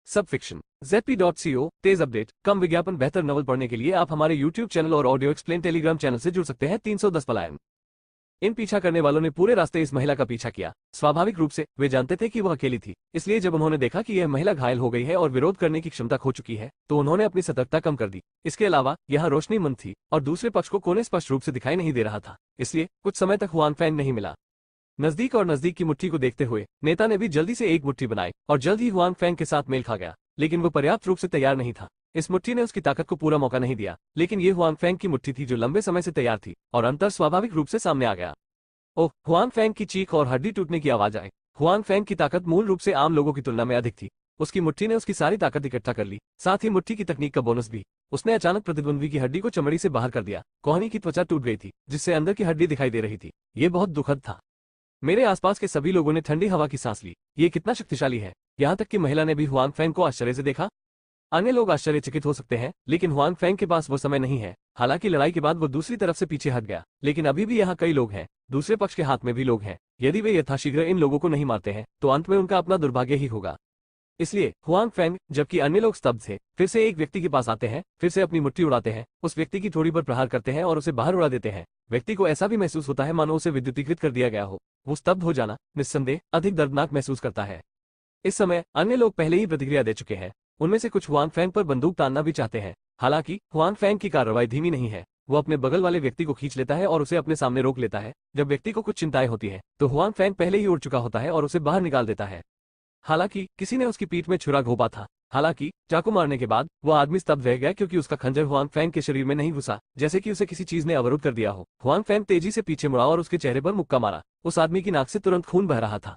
सब फिक्शन ZP.co तेज अपडेट, कम विज्ञापन, बेहतर नॉवल पढ़ने के लिए आप हमारे YouTube चैनल और ऑडियो एक्सप्लेन टेलीग्राम चैनल से जुड़ सकते हैं। 310 पलायन। इन पीछा करने वालों ने पूरे रास्ते इस महिला का पीछा किया। स्वाभाविक रूप से वे जानते थे कि वह अकेली थी, इसलिए जब उन्होंने देखा कि यह महिला घायल हो गई है और विरोध करने की क्षमता खो चुकी है, तो उन्होंने अपनी सतर्कता कम कर दी। इसके अलावा यहाँ रोशनी मंद थी और दूसरे पक्ष को कोने स्पष्ट रूप से दिखाई नहीं दे रहा था, इसलिए कुछ समय तक हुआन फैंग नहीं मिला। नजदीक और नजदीक की मुट्ठी को देखते हुए नेता ने भी जल्दी से एक मुट्ठी बनाई और जल्द ही हुआन फैंग के साथ मेल खा गया, लेकिन वो पर्याप्त रूप से तैयार नहीं था। इस मुट्ठी ने उसकी ताकत को पूरा मौका नहीं दिया, लेकिन ये हुआन फैंग की मुट्ठी थी जो लंबे समय से तैयार थी और अंतर स्वाभाविक रूप से सामने आ गया। ओह! हुआन फैंग की चीख और हड्डी टूटने की आवाज आई। हुआन फैंग की ताकत मूल रूप से आम लोगों की तुलना में अधिक थी। उसकी मुट्ठी ने उसकी सारी ताकत इकट्ठा कर ली, साथ ही मुट्ठी की तकनीक का बोनस भी। उसने अचानक प्रतिद्वंद्वी की हड्डी को चमड़ी से बाहर कर दिया। कोहनी की त्वचा टूट गई थी, जिससे अंदर की हड्डी दिखाई दे रही थी। ये बहुत दुखद था। मेरे आसपास के सभी लोगों ने ठंडी हवा की सांस ली। ये कितना शक्तिशाली है। यहाँ तक कि महिला ने भी हुआन फैंग को आश्चर्य से देखा। अन्य लोग आश्चर्यचकित हो सकते हैं, लेकिन हुआन फैंग के पास वो समय नहीं है। हालांकि लड़ाई के बाद वो दूसरी तरफ से पीछे हट गया, लेकिन अभी भी यहाँ कई लोग हैं। दूसरे पक्ष के हाथ में भी लोग हैं। यदि वे यथाशीघ्र इन लोगों को नहीं मारते हैं, तो अंत में उनका अपना दुर्भाग्य ही होगा। इसलिए हुआंग फैंग, जबकि अन्य लोग स्तब्ध थे, फिर से एक व्यक्ति के पास आते हैं, फिर से अपनी मुट्ठी उड़ाते हैं, उस व्यक्ति की थोड़ी पर प्रहार करते हैं और उसे बाहर उड़ा देते हैं। व्यक्ति को ऐसा भी महसूस होता है मानो उसे विद्युतीकृत कर दिया गया हो। वो स्तब्ध हो जाना निस्संदेह अधिक दर्दनाक महसूस करता है। इस समय अन्य लोग पहले ही प्रतिक्रिया दे चुके हैं। उनमें से कुछ हुआंग फैंग पर बंदूक तानना भी चाहते हैं। हालांकि हुआंग फैंग की कार्रवाई धीमी नहीं है। वो अपने बगल वाले व्यक्ति को खींच लेता है और उसे अपने सामने रोक लेता है। जब व्यक्ति को कुछ चिंताएं होती है तो हुआंग फैंग पहले ही उड़ चुका होता है और उसे बाहर निकाल देता है। हालांकि किसी ने उसकी पीठ में छुरा घोंपा था। हालांकि चाकू मारने के बाद वो आदमी स्तब्ध रह गया क्योंकि उसका खंजर हुआंग फैंग के शरीर में नहीं घुसा, जैसे कि उसे किसी चीज ने अवरुद्ध कर दिया हो। हुआंग फैंग तेजी से पीछे मुड़ा और उसके चेहरे पर मुक्का मारा। उस आदमी की नाक से तुरंत खून बह रहा था।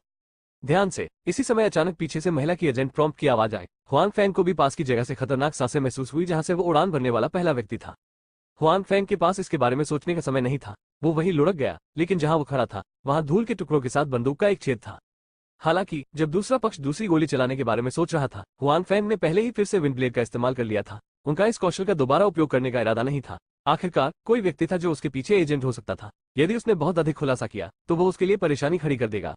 ध्यान से। इसी समय अचानक पीछे से महिला की एजेंट प्रॉम्प्ट की आवाज आई। हुआंग फैंग को भी पास की जगह से खतरनाक सांसें महसूस हुई जहां से वो उड़ान भरने वाला पहला व्यक्ति था। हुआंग फैंग के पास इसके बारे में सोचने का समय नहीं था। वो वहीं लुढ़क गया, लेकिन जहां वो खड़ा था वहां धूल के टुकड़ों के साथ बंदूक का एक छेद था। हालांकि जब दूसरा पक्ष दूसरी गोली चलाने के बारे में सोच रहा था, हुआंग फैंग ने पहले ही फिर से विंड ब्लेड का इस्तेमाल कर लिया था। उनका इस कौशल का दोबारा उपयोग करने का इरादा नहीं था। आखिरकार कोई व्यक्ति था जो उसके पीछे एजेंट हो सकता था। यदि उसने बहुत अधिक खुलासा किया तो वो उसके लिए परेशानी खड़ी कर देगा।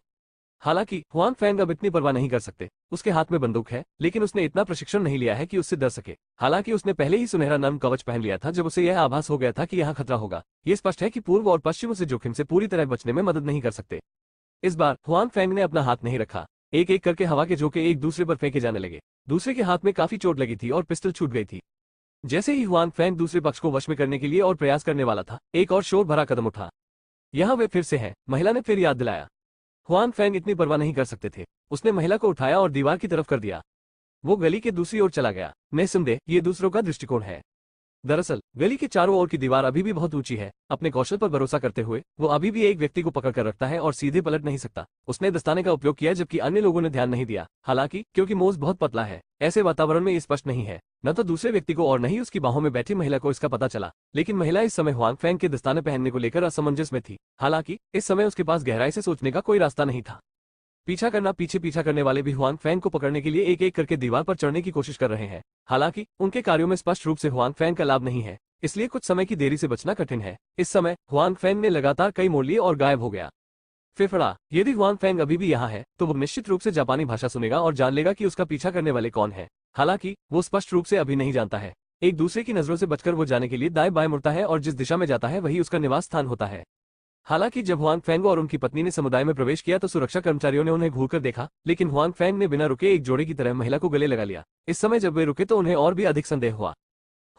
हालांकि हुआंग फैंग अब इतनी परवाह नहीं कर सकते। उसके हाथ में बंदूक है, लेकिन उसने इतना प्रशिक्षण नहीं लिया है कि उससे डर सके। हालांकि उसने पहले ही सुनहरा नर्म कवच पहन लिया था जब उसे यह आभास हो गया था कि यहाँ खतरा होगा। ये स्पष्ट है कि पूर्व और पश्चिम उसे जोखिम से पूरी तरह बचने में मदद नहीं कर सकते। इस बार हुआंग फैंग ने अपना हाथ नहीं रखा। एक एक करके हवा के झोंके एक दूसरे पर फेंके जाने लगे। दूसरे के हाथ में काफी चोट लगी थी और पिस्टल छूट गई थी। जैसे ही हुआंग फैंग दूसरे पक्ष को वश में करने के लिए और प्रयास करने वाला था, एक और शोर भरा कदम उठा। यहाँ वे फिर से हैं, महिला ने फिर याद दिलाया। हुआंग फैंग इतनी परवाह नहीं कर सकते थे। उसने महिला को उठाया और दीवार की तरफ कर दिया। वो गली के दूसरी ओर चला गया। निस्संदेह ये दूसरों का दृष्टिकोण है। दरअसल गली के चारों ओर की दीवार अभी भी बहुत ऊंची है। अपने कौशल पर भरोसा करते हुए वो अभी भी एक व्यक्ति को पकड़ कर रखता है और सीधे पलट नहीं सकता। उसने दस्ताने का उपयोग किया जबकि अन्य लोगों ने ध्यान नहीं दिया। हालांकि क्योंकि मोज बहुत पतला है, ऐसे वातावरण में ये स्पष्ट नहीं है। न तो दूसरे व्यक्ति को और न ही उसकी बाहों में बैठी महिला को इसका पता चला। लेकिन महिला इस समय हुआंग फैंग के दस्ताने पहनने को लेकर असमंजस में थी। हालांकि इस समय उसके पास गहराई से सोचने का कोई रास्ता नहीं था। पीछा करने वाले भी हुआंग फैंग को पकड़ने के लिए एक एक करके दीवार पर चढ़ने की कोशिश कर रहे हैं। हालांकि उनके कार्यों में स्पष्ट रूप से हुआंग फैंग का लाभ नहीं है, इसलिए कुछ समय की देरी से बचना कठिन है। इस समय हुआंग फैंग ने लगातार कई मोड़ लिए और गायब हो गया। फिफड़ा। यदि हुआंग फैंग अभी भी यहाँ है तो वो निश्चित रूप से जापानी भाषा सुनेगा और जान लेगा कि उसका पीछा करने वाले कौन है। हालांकि वो स्पष्ट रूप से अभी नहीं जानता है। एक दूसरे की नजरों से बचकर वो जाने के लिए दाएं बाएं मुड़ता है और जिस दिशा में जाता है वही उसका निवास स्थान होता है। हालांकि जब हुआंग फैंग और उनकी पत्नी ने समुदाय में प्रवेश किया तो सुरक्षा कर्मचारियों ने उन्हें घूरकर देखा, लेकिन हुआंग फैंग ने बिना रुके एक जोड़े की तरह महिला को गले लगा लिया। इस समय जब वे रुके तो उन्हें और भी अधिक संदेह हुआ।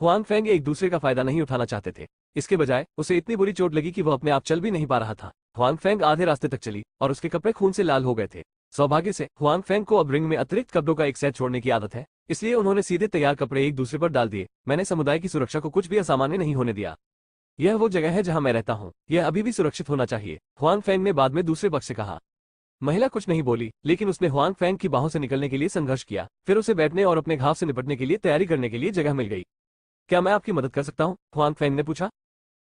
हुआंग फैंग एक दूसरे का फायदा नहीं उठाना चाहते थे। इसके बजाय उसे इतनी बुरी चोट लगी कि वह अपने आप चल भी नहीं पा रहा था। हुआंग फैंग आधे रास्ते तक चली और उसके कपड़े खून से लाल हो गए थे। सौभाग्य से हुआंग फैंग को अब रिंग में अतिरिक्त कपड़ों का एक सेट छोड़ने की आदत है, इसलिए उन्होंने सीधे तैयार कपड़े एक दूसरे पर डाल दिए। मैंने समुदाय की सुरक्षा को कुछ भी असामान्य नहीं होने दिया। यह वो जगह है जहां मैं रहता हूं, यह अभी भी सुरक्षित होना चाहिए, हुआंग फैंग ने बाद में दूसरे पक्ष से कहा। महिला कुछ नहीं बोली, लेकिन उसने हुआंग फैंग की बाहों से निकलने के लिए संघर्ष किया। फिर उसे बैठने और अपने घाव से निपटने के लिए तैयारी करने के लिए जगह मिल गई। क्या मैं आपकी मदद कर सकता हूं? हुआंग फैंग ने पूछा।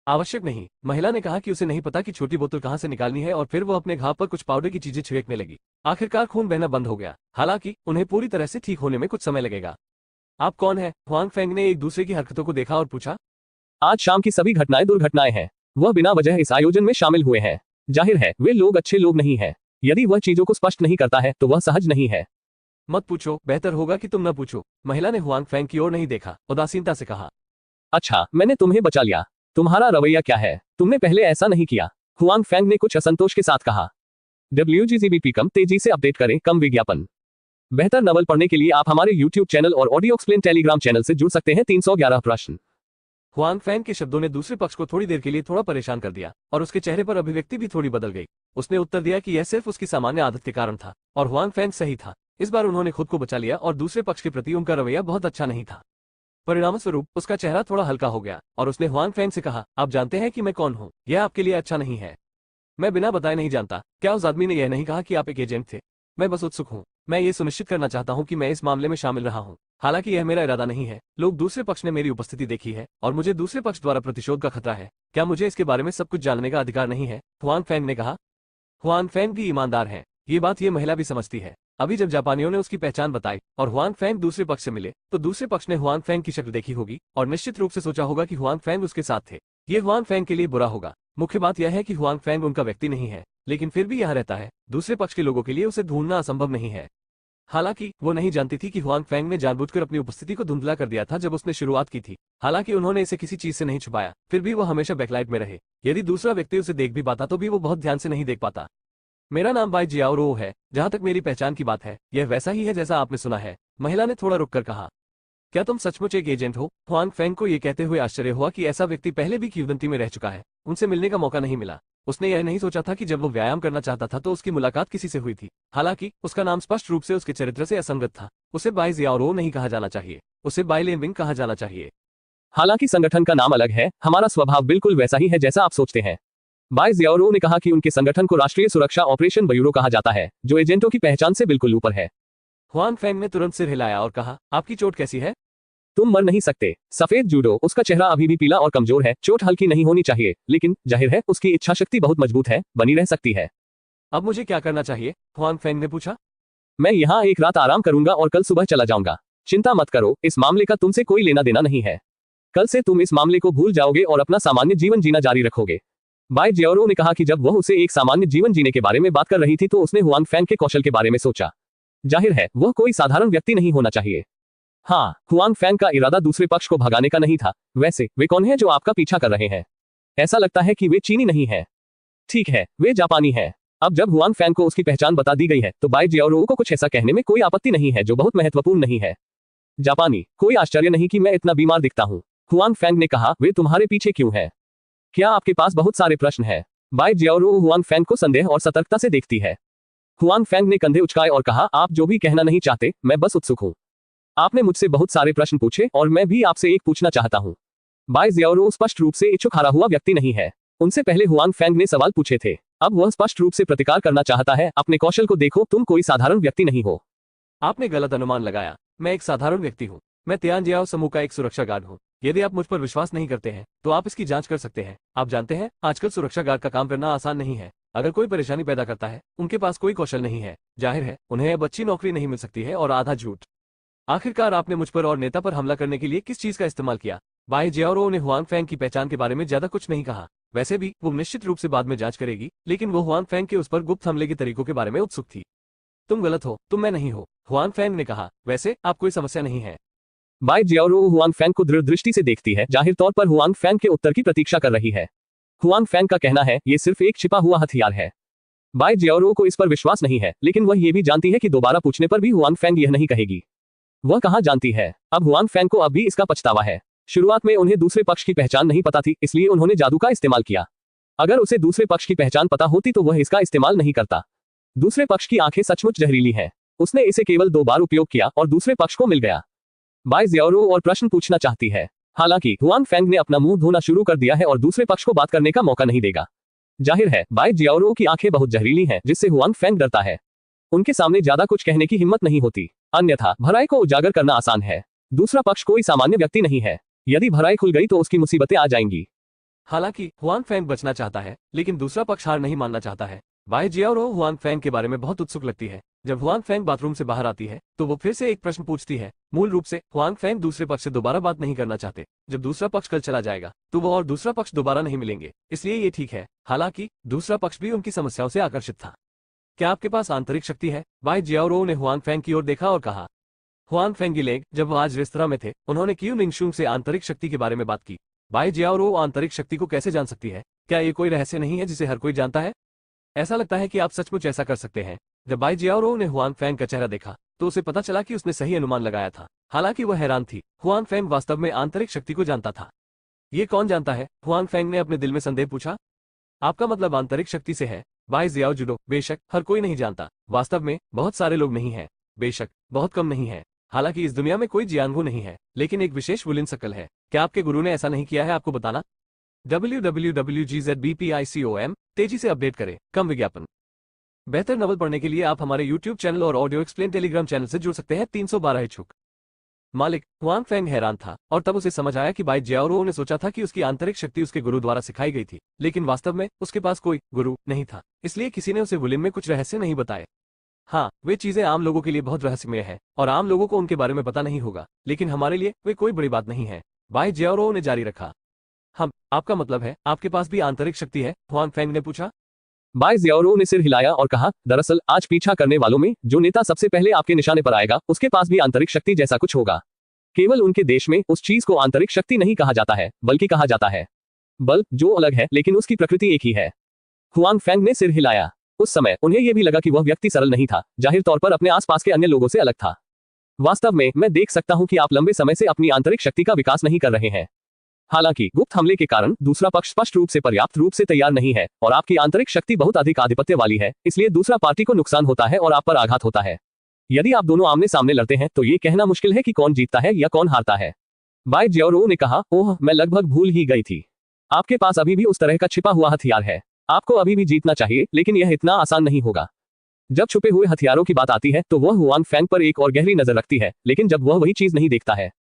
आवश्यक नहीं, महिला ने कहा कि उसे नहीं पता कि छोटी बोतल कहां से निकालनी है और फिर वो अपने घाव पर कुछ पाउडर की चीजें छिड़कने लगी। आखिरकार खून बहना बंद हो गया। हालांकि उन्हें पूरी तरह से ठीक होने में कुछ समय लगेगा। आप कौन हैं? हुआंग फैंग ने एक दूसरे की हरकतों को देखा और पूछा। आज शाम की सभी घटनाएं दुर्घटनाएं हैं। वह बिना वजह इस आयोजन में शामिल हुए हैं। जाहिर है वे लोग अच्छे लोग नहीं हैं। यदि वह चीजों को स्पष्ट नहीं करता है तो वह सहज नहीं है। मत पूछो, बेहतर होगा कि तुम न पूछो। महिला ने हुआंग फैंग की ओर नहीं देखा, उदासीनता से कहा। अच्छा, मैंने तुम्हें बचा लिया। तुम्हारा रवैया क्या है? तुमने पहले ऐसा नहीं किया। हुआंग फैंग ने कुछ असंतोष के साथ कहा। WGZBP कम तेजी से अपडेट करें, कम विज्ञापन। बेहतर नवल पढ़ने के लिए आप हमारे YouTube चैनल और ऑडियो एक्सप्लेन टेलीग्राम चैनल से जुड़ सकते हैं। 311 प्रश्न। हुआंग फैंग के शब्दों ने दूसरे पक्ष को थोड़ी देर के लिए थोड़ा परेशान कर दिया और उसके चेहरे पर अभिव्यक्ति भी थोड़ी बदल गई। उसने उत्तर दिया कि यह सिर्फ उसकी सामान्य आदत के कारण था और हुआंग फैंग सही था। इस बार उन्होंने खुद को बचा लिया और दूसरे पक्ष के प्रति उनका रवैया बहुत अच्छा नहीं था। परिणामस्वरूप उसका चेहरा थोड़ा हल्का हो गया और उसने हुआंग फैंग से कहा, आप जानते हैं कि मैं कौन हूँ? यह आपके लिए अच्छा नहीं है। मैं बिना बताए नहीं जानता। क्या उस आदमी ने यह नहीं कहा कि आप एक एजेंट थे? मैं बस उत्सुक हूँ। मैं ये सुनिश्चित करना चाहता हूँ कि मैं इस मामले में शामिल रहा हूँ। हालांकि यह मेरा इरादा नहीं है। लोग दूसरे पक्ष ने मेरी उपस्थिति देखी है और मुझे दूसरे पक्ष द्वारा प्रतिशोध का खतरा है। क्या मुझे इसके बारे में सब कुछ जानने का अधिकार नहीं है? हुआंग फैंग ने कहा। हुआंग फैंग भी ईमानदार है, ये बात ये महिला भी समझती है। अभी जब जापानियों ने उसकी पहचान बताई और हुआंग फैंग दूसरे पक्ष से मिले तो दूसरे पक्ष ने हुआंग फैंग की शक्ल देखी होगी और निश्चित रूप से सोचा होगा कि हुआंग फैंग उसके साथ थे। ये हुआंग फैंग के लिए बुरा होगा। मुख्य बात यह है कि हुआंग फैंग उनका व्यक्ति नहीं है, लेकिन फिर भी यहाँ रहता है। दूसरे पक्ष के लोगों के लिए उसे ढूंढना असंभव नहीं है। हालांकि वो नहीं जानती थी कि हुआंग फेंग ने जानबूझकर अपनी उपस्थिति को धुंधला कर दिया था जब उसने शुरुआत की थी। हालांकि उन्होंने इसे किसी चीज से नहीं छुपाया, फिर भी वो हमेशा बैकलाइट में रहे। यदि दूसरा व्यक्ति उसे देख भी पाता तो भी वो बहुत ध्यान से नहीं देख पाता। मेरा नाम बाई जियाओ रो है। जहां तक मेरी पहचान की बात है, यह वैसा ही है जैसा आपने सुना है। महिला ने थोड़ा रुककर कहा। क्या तुम सचमुच एक एजेंट हो? हुआंग फेंग को यह कहते हुए आश्चर्य हुआ कि ऐसा व्यक्ति पहले भी किवदंती में रह चुका है। उनसे मिलने का मौका नहीं मिला। उसने यह नहीं सोचा था कि जब वो व्यायाम करना चाहता था तो उसकी मुलाकात किसी से हुई थी। हालांकि उसका नाम स्पष्ट रूप से उसके चरित्र से असंगत था। उसे बाई जियाओ नहीं कहा जाना चाहिए, उसे बाई लेनबिंग कहा जाना चाहिए। हालांकि संगठन का नाम अलग है, हमारा स्वभाव बिल्कुल वैसा ही है जैसा आप सोचते हैं। बाई जियाओ ने कहा कि उनके संगठन को राष्ट्रीय सुरक्षा ऑपरेशन ब्यूरो कहा जाता है, जो एजेंटों की पहचान से बिल्कुल ऊपर है। हुआंग फेंग ने तुरंत सिर हिलाया और कहा, आपकी चोट कैसी है? तुम मर नहीं सकते। सफेद जूडो। उसका चेहरा अभी भी पीला और कमजोर है। चोट हल्की नहीं होनी चाहिए, लेकिन जाहिर है उसकी इच्छा शक्ति बहुत मजबूत है, बनी रह सकती है। अब मुझे क्या करना चाहिए? हुआंग फेंग ने पूछा। मैं यहाँ एक रात आराम करूंगा और कल सुबह चला जाऊंगा। चिंता मत करो, इस मामले का तुमसे कोई लेना देना नहीं है। कल से तुम इस मामले को भूल जाओगे और अपना सामान्य जीवन जीना जारी रखोगे। बाई जियाओ ने कहा कि जब वह उसे एक सामान्य जीवन जीने के बारे में बात कर रही थी तो उसने हुआंग फेंग के कौशल के बारे में सोचा। जाहिर है वह कोई साधारण व्यक्ति नहीं होना चाहिए। हाँ, हुआंग फेंग का इरादा दूसरे पक्ष को भगाने का नहीं था। वैसे वे कौन है जो आपका पीछा कर रहे हैं? ऐसा लगता है कि वे चीनी नहीं है। ठीक है, वे जापानी है। अब जब हुआंग फेंग को उसकी पहचान बता दी गई है तो बाई जियाओ को कुछ ऐसा कहने में कोई आपत्ति नहीं है जो बहुत महत्वपूर्ण नहीं है। जापानी, कोई आश्चर्य नहीं कि मैं इतना बीमार दिखता हूँ। हुआंग फेंग ने कहा, वे तुम्हारे पीछे क्यों है? क्या आपके पास बहुत सारे प्रश्न हैं? बाई जियाओ हुआंग फेंग को संदेह और सतर्कता से देखती है। हुआंग फेंग ने कंधे उचकाए और कहा, आप जो भी कहना नहीं चाहते, मैं बस उत्सुक हूँ। आपने मुझसे बहुत सारे प्रश्न पूछे और मैं भी आपसे एक पूछना चाहता हूँ। बाई जियाओ स्पष्ट रूप से इच्छुक हारा हुआ व्यक्ति नहीं है। उनसे पहले हुआंग फेंग ने सवाल पूछे थे। अब वह स्पष्ट रूप से प्रतिकार करना चाहता है। अपने कौशल को देखो, तुम कोई साधारण व्यक्ति नहीं हो। आपने गलत अनुमान लगाया। मैं एक साधारण व्यक्ति हूँ। मैं तियानजियाओ समूह का एक सुरक्षा गार्ड हूँ। यदि आप मुझ पर विश्वास नहीं करते हैं तो आप इसकी जांच कर सकते हैं। आप जानते हैं, आजकल सुरक्षा गार्ड का काम करना आसान नहीं है। अगर कोई परेशानी पैदा करता है, उनके पास कोई कौशल नहीं है, जाहिर है उन्हें अब अच्छी नौकरी नहीं मिल सकती है। और आधा झूठ। आखिरकार आपने मुझ पर और नेता पर हमला करने के लिए किस चीज का इस्तेमाल किया? बाई जियाओ ने हुआंग फेंग की पहचान के बारे में ज्यादा कुछ नहीं कहा। वैसे भी वो निश्चित रूप से बाद में जांच करेगी, लेकिन वो हुआंग फेंग के उस पर गुप्त हमले के तरीकों के बारे में उत्सुक थी। तुम गलत हो, तुम मैं नहीं हो, हुआंग फेंग ने कहा। वैसे आप कोई समस्या नहीं है। बाई जियाओ हुआंग फेंग को दृढ़ दृष्टि से देखती है, जाहिर तौर पर हुआंग फेंग के उत्तर की प्रतीक्षा कर रही है। हुआंग फेंग का कहना है, ये सिर्फ एक छिपा हुआ हथियार है। बाई जियाओ को इस पर विश्वास नहीं है, लेकिन वह ये भी जानती है कि दोबारा पूछने पर भी हुआंग फेंग यह नहीं कहेगी। वह कहाँ जानती है? अब हुआंग फेंग को अब भी इसका पछतावा है। शुरुआत में उन्हें दूसरे पक्ष की पहचान नहीं पता थी, इसलिए उन्होंने जादू का इस्तेमाल किया। अगर उसे दूसरे पक्ष की पहचान पता होती तो वह इसका इस्तेमाल नहीं करता। दूसरे पक्ष की आंखें सचमुच जहरीली हैं। उसने इसे केवल 2 बार उपयोग किया और दूसरे पक्ष को मिल गया। बाई जियाओ और प्रश्न पूछना चाहती है। हालांकि हुआंग फेंग ने अपना मुंह धोना शुरू कर दिया है और दूसरे पक्ष को बात करने का मौका नहीं देगा। जाहिर है बाई जियाओ की आंखें बहुत जहरीली हैं, जिससे हुआंग फेंग डरता है। उनके सामने ज्यादा कुछ कहने की हिम्मत नहीं होती। अन्यथा भराई को उजागर करना आसान है। दूसरा पक्ष कोई सामान्य व्यक्ति नहीं है। यदि भराई खुल गई तो उसकी मुसीबतें आ जाएंगी। हालांकि हुआंग फेंग बचना चाहता है, लेकिन दूसरा पक्ष हार नहीं मानना चाहता है। बाई जियाओ हुआंग फेंग के बारे में बहुत उत्सुक लगती है। जब हुआंग फेंग बाथरूम से बाहर आती है तो वो फिर से एक प्रश्न पूछती है। मूल रूप से हुआंग फेंग दूसरे पक्ष से दोबारा बात नहीं करना चाहते। जब दूसरा पक्ष कल चला जाएगा तो वो और दूसरा पक्ष दोबारा नहीं मिलेंगे, इसलिए ये ठीक है। हालांकि दूसरा पक्ष भी उनकी समस्याओं से आकर्षित था। क्या आपके पास आंतरिक शक्ति है? बाई जियाओ ने हुआंग फेंग की ओर देखा और कहा। हुआंग फेंगिलेग, जब वो आज रेस्तरां में थे, उन्होंने क्यू निंगशुंग से आंतरिक शक्ति के बारे में बात की। बाई जियाओ आंतरिक शक्ति को कैसे जान सकती है? क्या ये कोई रहस्य नहीं है जिसे हर कोई जानता है? ऐसा लगता है कि आप सचमुच ऐसा कर सकते हैं। जब बाई जियाओ ने हुआंग फेंग का चेहरा देखा तो उसे पता चला कि उसने सही अनुमान लगाया था। हालांकि वह हैरान थी, हुआंग फेंग वास्तव में आंतरिक शक्ति को जानता था। ये कौन जानता है? हुआंग फेंग ने अपने दिल में संदेह पूछा। आपका मतलब आंतरिक शक्ति से है? बाई जियाओ जुडो, बेशक हर कोई नहीं जानता। वास्तव में बहुत सारे लोग नहीं हैं, बेशक बहुत कम नहीं है। हालांकि इस दुनिया में कोई जियांगू नहीं है, लेकिन एक विशेष वुलिन सकल है। क्या आपके गुरु ने ऐसा नहीं किया है आपको बताना? www.gzbpicom तेजी से अपडेट करें, कम विज्ञापन। बेहतर नवल पढ़ने के लिए आप हमारे YouTube चैनल और ऑडियो एक्सप्लेन टेलीग्राम चैनल से जुड़ सकते हैं। 312 इच्छुक मालिक। हुआंग फेंग हैरान था और तब उसे समझ आया कि बाई जियाओ ने सोचा था कि उसकी आंतरिक शक्ति उसके गुरु द्वारा सिखाई गई थी, लेकिन वास्तव में उसके पास कोई गुरु नहीं था। इसलिए किसी ने उसे वुलिन में कुछ रहस्य नहीं बताए। हाँ, वे चीजें आम लोगों के लिए बहुत रहस्यमय है और आम लोगों को उनके बारे में पता नहीं होगा, लेकिन हमारे लिए वे कोई बड़ी बात नहीं है। बाई जियाओ ने जारी रखा। आपका मतलब है आपके पास भी आंतरिक शक्ति है? हुआंग फेंग ने पूछा। बाय जियाओरो ने सिर हिलाया और कहा, दरअसल आज पीछा करने वालों में जो नेता सबसे पहले आपके निशाने पर आएगा उसके पास भी आंतरिक शक्ति जैसा कुछ होगा। केवल उनके देश में उस चीज को आंतरिक शक्ति नहीं कहा जाता है, बल्कि कहा जाता है बल, जो अलग है लेकिन उसकी प्रकृति एक ही है। हुआंग फेंग ने सिर हिलाया। उस समय उन्हें यह भी लगा कि वह व्यक्ति सरल नहीं था, जाहिर तौर पर अपने आसपास के अन्य लोगों से अलग था। वास्तव में मैं देख सकता हूं कि आप लंबे समय से अपनी आंतरिक शक्ति का विकास नहीं कर रहे हैं। हालांकि गुप्त हमले के कारण दूसरा पक्ष स्पष्ट रूप से पर्याप्त रूप से तैयार नहीं है और आपकी आंतरिक शक्ति बहुत अधिक आधिपत्य वाली है, इसलिए दूसरा पार्टी को नुकसान होता है और आप पर आघात होता है। यदि आप दोनों आमने सामने लड़ते हैं तो ये कहना मुश्किल है कि कौन जीतता है या कौन हारता है। बाय जियाओरो ने कहा, ओह, मैं लगभग भूल ही गई थी। आपके पास अभी भी उस तरह का छिपा हुआ हथियार है। आपको अभी भी जीतना चाहिए, लेकिन यह इतना आसान नहीं होगा। जब छुपे हुए हथियारों की बात आती है तो वह हुआंग फेंग पर एक और गहरी नजर रखती है, लेकिन जब वह वही चीज नहीं देखता है।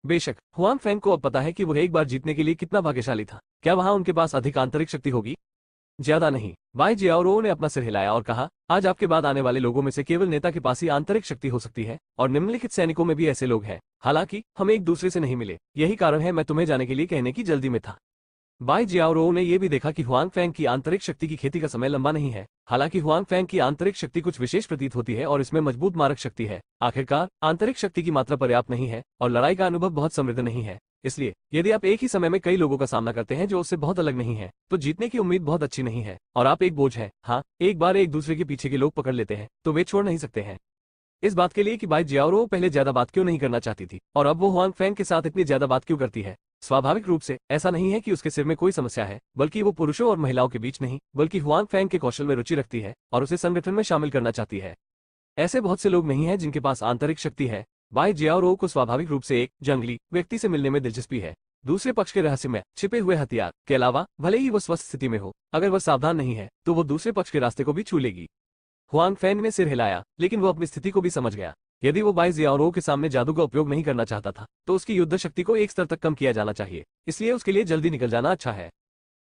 बेशक हुआंग फेंग को अब पता है कि वह एक बार जीतने के लिए कितना भाग्यशाली था। क्या वहां उनके पास अधिक आंतरिक शक्ति होगी? ज्यादा नहीं। बाय जियाओरो ने अपना सिर हिलाया और कहा, आज आपके बाद आने वाले लोगों में से केवल नेता के पास ही आंतरिक शक्ति हो सकती है, और निम्नलिखित सैनिकों में भी ऐसे लोग हैं। हालांकि हम एक दूसरे से नहीं मिले, यही कारण है मैं तुम्हें जाने के लिए कहने की जल्दी में था। बाय जियाओरो ने यह भी देखा कि हुआंग फेंग की आंतरिक शक्ति की खेती का समय लंबा नहीं है। हालांकि हुआंग फेंग की आंतरिक शक्ति कुछ विशेष प्रतीत होती है और इसमें मजबूत मारक शक्ति है। आखिरकार आंतरिक शक्ति की मात्रा पर्याप्त नहीं है और लड़ाई का अनुभव बहुत समृद्ध नहीं है। इसलिए यदि आप एक ही समय में कई लोगों का सामना करते हैं जो उससे बहुत अलग नहीं है, तो जीतने की उम्मीद बहुत अच्छी नहीं है और आप एक बोझ हैं। हाँ, एक बार एक दूसरे के पीछे के लोग पकड़ लेते हैं तो वे छोड़ नहीं सकते हैं। इस बात के लिए कि बाय जियाओरो पहले ज्यादा बात क्यों नहीं करना चाहती थी और अब वो हुआंग फेंग के साथ इतनी ज्यादा बात क्यों करती है। स्वाभाविक रूप से ऐसा नहीं है कि उसके सिर में कोई समस्या है, बल्कि वो पुरुषों और महिलाओं के बीच नहीं, बल्कि हुआंग फेंग के कौशल में रुचि रखती है और उसे संगठन में शामिल करना चाहती है। ऐसे बहुत से लोग नहीं हैं जिनके पास आंतरिक शक्ति है। बाय जियाओरो को स्वाभाविक रूप से एक जंगली व्यक्ति से मिलने में दिलचस्पी है। दूसरे पक्ष के रहस्यमय छिपे हुए हथियार के अलावा भले ही वो स्वस्थ स्थिति में हो, अगर वह सावधान नहीं है तो वो दूसरे पक्ष के रास्ते को भी छू लेगी। हुआंग फेंग ने सिर हिलाया, लेकिन वो अपनी स्थिति को भी समझ गया। यदि वो बाय जियाओरो के सामने जादू का उपयोग नहीं करना चाहता था तो उसकी युद्ध शक्ति को एक स्तर तक कम किया जाना चाहिए, इसलिए उसके लिए जल्दी निकल जाना अच्छा है।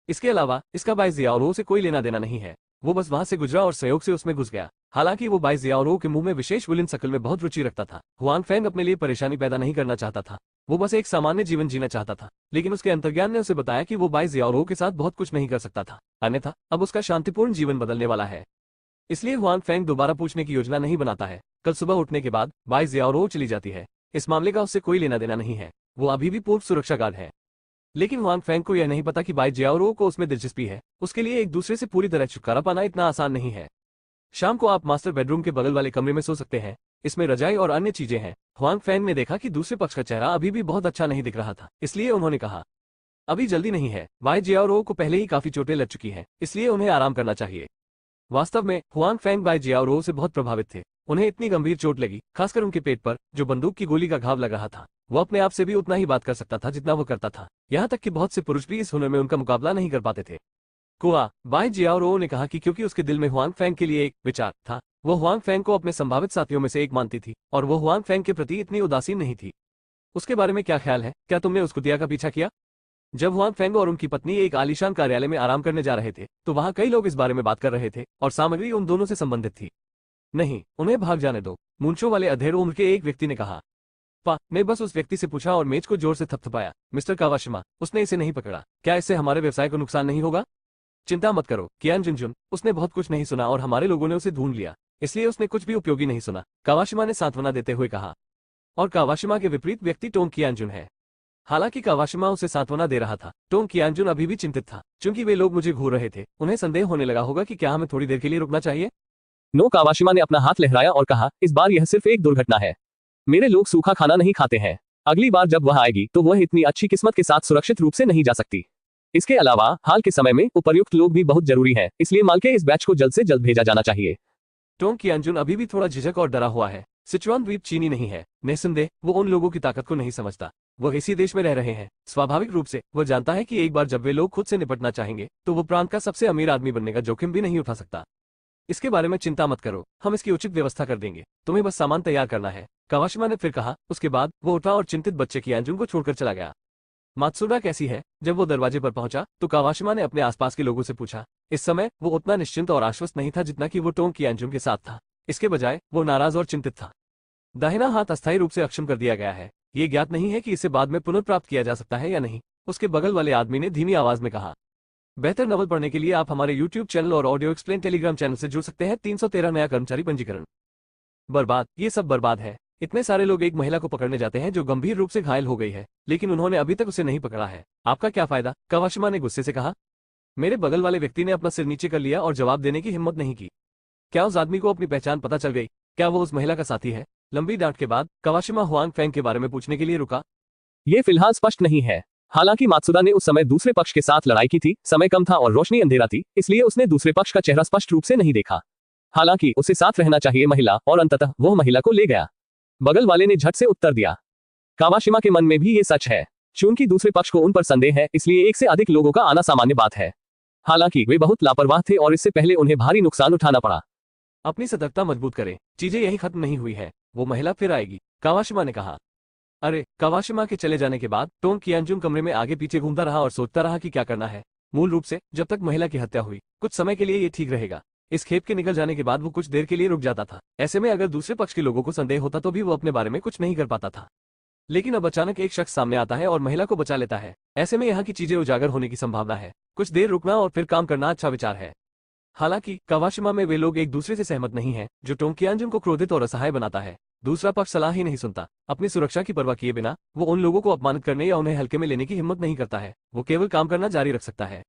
इसके अलावा इसका बाय जियाओरो से कोई लेना देना नहीं है। वो बस वहां से गुजरा और सहयोग से उसमें घुस गया। हालांकि वो बाय जियाओरो के मुंह में विशेष वुलन शकल में बहुत रुचि रखता था। हुआंग फेंग अपने लिए परेशानी पैदा नहीं करना चाहता था, वो बस एक सामान्य जीवन जीना चाहता था। लेकिन उसके अंतर्ज्ञान ने उसे बताया कि वो बाय जियाओरो के साथ बहुत कुछ नहीं कर सकता था, अन्यथा अब उसका शांतिपूर्ण जीवन बदलने वाला है। इसलिए हुआंग फेंग दोबारा पूछने की योजना नहीं बनाता है। कल सुबह उठने के बाद बाय जियाओरो चली जाती है। इस मामले का उससे कोई लेना देना नहीं है, वो अभी भी पूर्व सुरक्षा गार्ड है। लेकिन हुआंग फेंग को यह नहीं पता कि बाय जियाओरो को उसमें दिलचस्पी है। उसके लिए एक दूसरे से पूरी तरह छुटकारा पाना इतना आसान नहीं है। शाम को आप मास्टर बेडरूम के बगल वाले कमरे में सो सकते हैं, इसमें रजाई और अन्य चीजें हैं। हुआंग फेंग ने देखा कि दूसरे पक्ष का चेहरा अभी भी बहुत अच्छा नहीं दिख रहा था, इसलिए उन्होंने कहा, अभी जल्दी नहीं है। बाय जियाओरो को पहले ही काफी चोटें लग चुकी हैं, इसलिए उन्हें आराम करना चाहिए। वास्तव में हुआंग फेंग बाय जियाओरो से बहुत प्रभावित थे। उन्हें इतनी गंभीर चोट लगी, खासकर उनके पेट पर, जो बंदूक की गोली का घाव लग रहा था। वो अपने आप से भी उतना ही बात कर सकता था जितना वो करता था, यहाँ तक कि बहुत से पुरुष भी इस हुनर में उनका मुकाबला नहीं कर पाते थे। कुआ, बाय जियाओरो ने कहा कि क्योंकि उसके दिल में हुआंग फेंग के लिए एक विचार था, वो हुआंग फेंग को अपने संभावित साथियों में से एक मानती थी और वो हुआंग फेंग के प्रति इतनी उदासीन नहीं थी। उसके बारे में क्या ख्याल है? क्या तुमने उस कुतिया का पीछा किया? जब हुआंग फेंग और उनकी पत्नी एक आलीशान कार्यालय में आराम करने जा रहे थे तो वहां कई लोग इस बारे में बात कर रहे थे और सामग्री उन दोनों से संबंधित थी। नहीं, उन्हें भाग जाने दो, मूंछों वाले अधेड़ उम्र के एक व्यक्ति ने कहा। ने बस उस व्यक्ति से पूछा और मेज को जोर से थपथपाया। मिस्टर कावाशिमा, उसने इसे नहीं पकड़ा। क्या इससे हमारे व्यवसाय को नुकसान नहीं होगा? चिंता मत करो कियान जुनजुन, उसने बहुत कुछ नहीं सुना और हमारे लोगों ने उसे ढूंढ लिया, इसलिए उसने कुछ भी उपयोगी नहीं सुना, कावाशिमा ने सांत्वना देते हुए कहा। और कावाशिमा के विपरीत व्यक्ति टोंग कियानजुन है। हालांकि कावाशिमा उसे सांत्वना दे रहा था, टोंग कियानजुन अभी भी चिंतित था। चूंकि वे लोग मुझे घूर रहे थे, उन्हें संदेह होने लगा होगा कि क्या हमें थोड़ी देर के लिए रुकना चाहिए। नो, कावाशिमा ने अपना हाथ लहराया और कहा, इस बार यह सिर्फ एक दुर्घटना है। मेरे लोग सूखा खाना नहीं खाते हैं। अगली बार जब वह आएगी तो वह इतनी अच्छी किस्मत के साथ सुरक्षित रूप से नहीं जा सकती। इसके अलावा हाल के समय में उपर्युक्त लोग भी बहुत जरूरी हैं, इसलिए माल के इस बैच को जल्द से जल्द भेजा जाना चाहिए। टोंग कियानजुन अभी भी थोड़ा झिझक और डरा हुआ है। सिचुआन द्वीप चीनी नहीं है, निस्संदेह वो उन लोगों की ताकत को नहीं समझता। वह इसी देश में रह रहे हैं। स्वाभाविक रूप से वह जानता है कि एक बार जब वे लोग खुद से निपटना चाहेंगे तो वो प्रांत का सबसे अमीर आदमी बनने का जोखिम भी नहीं उठा सकता। इसके बारे में चिंता मत करो, हम इसकी उचित व्यवस्था कर देंगे, तुम्हें बस सामान तैयार करना है, कावाशिमा ने फिर कहा। उसके बाद वो उठा और चिंतित बच्चे कियानजुन को छोड़कर चला गया। मात्सुदा कैसी है? जब वो दरवाजे पर पहुंचा तो कावाशिमा ने अपने आसपास के लोगों से पूछा। इस समय वो उतना निश्चिंत और आश्वस्त नहीं था जितना कि वो टोंग कियानजुन के साथ था। इसके बजाय वो नाराज और चिंतित था। दाहिना हाथ अस्थायी रूप से अक्षम कर दिया गया है, ये ज्ञात नहीं है कि इसे बाद में पुनर्प्राप्त किया जा सकता है या नहीं, उसके बगल वाले आदमी ने धीमी आवाज में कहा। बेहतर नॉवल पढ़ने के लिए आप हमारे YouTube चैनल और ऑडियो एक्सप्लेन टेलीग्राम चैनल से जुड़ सकते हैं। 313 नया कर्मचारी पंजीकरण। बर्बाद, ये सब बर्बाद है। इतने सारे लोग एक महिला को पकड़ने जाते हैं जो गंभीर रूप से घायल हो गई है, लेकिन उन्होंने अभी तक उसे नहीं पकड़ा है। आपका क्या फायदा, कावाशिमा ने गुस्से से कहा। मेरे बगल वाले व्यक्ति ने अपना सिर नीचे कर लिया और जवाब देने की हिम्मत नहीं की। क्या उस आदमी को अपनी पहचान पता चल गई? क्या वो उस महिला का साथी है? लंबी डांट के बाद कावाशिमा हुआंग फेंग के बारे में पूछने के लिए रुका। ये फिलहाल स्पष्ट नहीं है। हालांकि मात्सुदा ने उस समय दूसरे पक्ष के साथ लड़ाई की थी, समय कम था और रोशनी अंधेरा थी, इसलिए उसने दूसरे पक्ष का चेहरा स्पष्ट रूप से नहीं देखा। हालांकि उसे साथ रहना चाहिए महिला, और अंततः वह महिला को ले गया। बगल वाले ने झट से उत्तर दिया। कावाशिमा के मन में भी ये सच है। चूंकि दूसरे पक्ष को उन पर संदेह है, इसलिए एक से अधिक लोगों का आना सामान्य बात है। हालांकि वे बहुत लापरवाह थे और इससे पहले उन्हें भारी नुकसान उठाना पड़ा। अपनी सतर्कता मजबूत करें, चीजें यही खत्म नहीं हुई है, वो महिला फिर आएगी, कावाशिमा ने कहा। अरे, कावाशिमा के चले जाने के बाद टोंग कियांजुन कमरे में आगे पीछे घूमता रहा और सोचता रहा कि क्या करना है। मूल रूप से जब तक महिला की हत्या हुई, कुछ समय के लिए ये ठीक रहेगा। इस खेप के निकल जाने के बाद वो कुछ देर के लिए रुक जाता था। ऐसे में अगर दूसरे पक्ष के लोगों को संदेह होता तो भी वो अपने बारे में कुछ नहीं कर पाता था। लेकिन अब अचानक एक शख्स सामने आता है और महिला को बचा लेता है। ऐसे में यहाँ की चीजें उजागर होने की संभावना है। कुछ देर रुकना और फिर काम करना अच्छा विचार है। हालांकि कावाशिमा में वे लोग एक दूसरे से सहमत नहीं हैं, जो टोंग कियांजुन को क्रोधित और असहाय बनाता है। दूसरा पक्ष सलाह ही नहीं सुनता। अपनी सुरक्षा की परवाह किए बिना वो उन लोगों को अपमानित करने या उन्हें हल्के में लेने की हिम्मत नहीं करता है। वो केवल काम करना जारी रख सकता है।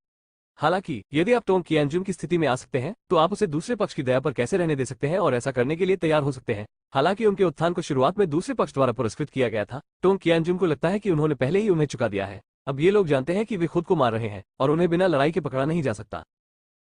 हालांकि यदि आप टोंग कियांजुन की स्थिति में आ सकते हैं, तो आप उसे दूसरे पक्ष की दया पर कैसे रहने दे सकते हैं और ऐसा करने के लिए तैयार हो सकते हैं। हालांकि उनके उत्थान को शुरुआत में दूसरे पक्ष द्वारा पुरस्कृत किया गया था। टोंग कियांजुन को लगता है कि उन्होंने पहले ही उन्हें चुका दिया है। अब ये लोग जानते हैं कि वे खुद को मार रहे हैं और उन्हें बिना लड़ाई के पकड़ा नहीं जा सकता।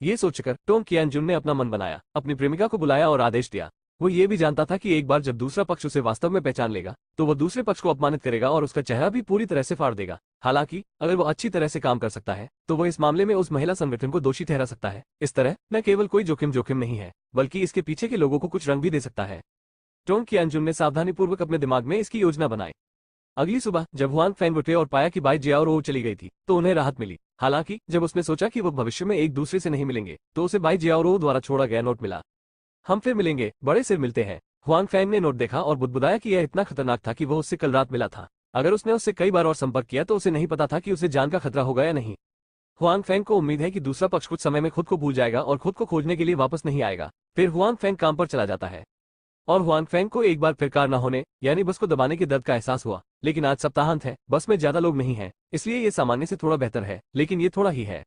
ये सोचकर टोंग कियांजुन ने अपना मन बनाया, अपनी प्रेमिका को बुलाया और आदेश दिया। वो ये भी जानता था कि एक बार जब दूसरा पक्ष उसे वास्तव में पहचान लेगा, तो वह दूसरे पक्ष को अपमानित करेगा और उसका चेहरा भी पूरी तरह से फाड़ देगा। हालांकि अगर वो अच्छी तरह से काम कर सकता है, तो वह इस मामले में उस महिला संगठन को दोषी ठहरा सकता है। इस तरह न केवल कोई जोखिम नहीं है, बल्कि इसके पीछे के लोगों को कुछ रंग भी दे सकता है। टोंग कियांजुन ने सावधानीपूर्वक अपने दिमाग में इसकी योजना बनाई। अगली सुबह जब हुआंग फेंग उठे और पाया कि बाई जियाओ चली गई थी, तो उन्हें राहत मिली। हालांकि जब उसने सोचा कि वो भविष्य में एक दूसरे से नहीं मिलेंगे, तो उसे बाई जियाओ द्वारा छोड़ा गया नोट मिला। हम फिर मिलेंगे, बड़े सिर मिलते हैं। हुआंग फेंग ने नोट देखा और बुदबुदाया कि यह इतना खतरनाक था कि वह उससे कल रात मिला था। अगर उसने उससे कई बार और संपर्क किया तो उसे नहीं पता था कि उसे जान का खतरा होगा या नहीं। हुआंग फेंग को उम्मीद है कि दूसरा पक्ष कुछ समय में खुद को भूल जाएगा और खुद को खोजने के लिए वापस नहीं आएगा। फिर हुआंग फेंग काम पर चला जाता है और हुआंग फेंग को एक बार फिर कार न होने यानी बस को दबाने के दर्द का एहसास हुआ। लेकिन आज सप्ताहांत है, बस में ज्यादा लोग नहीं हैं, इसलिए ये सामान्य से थोड़ा बेहतर है, लेकिन ये थोड़ा ही है।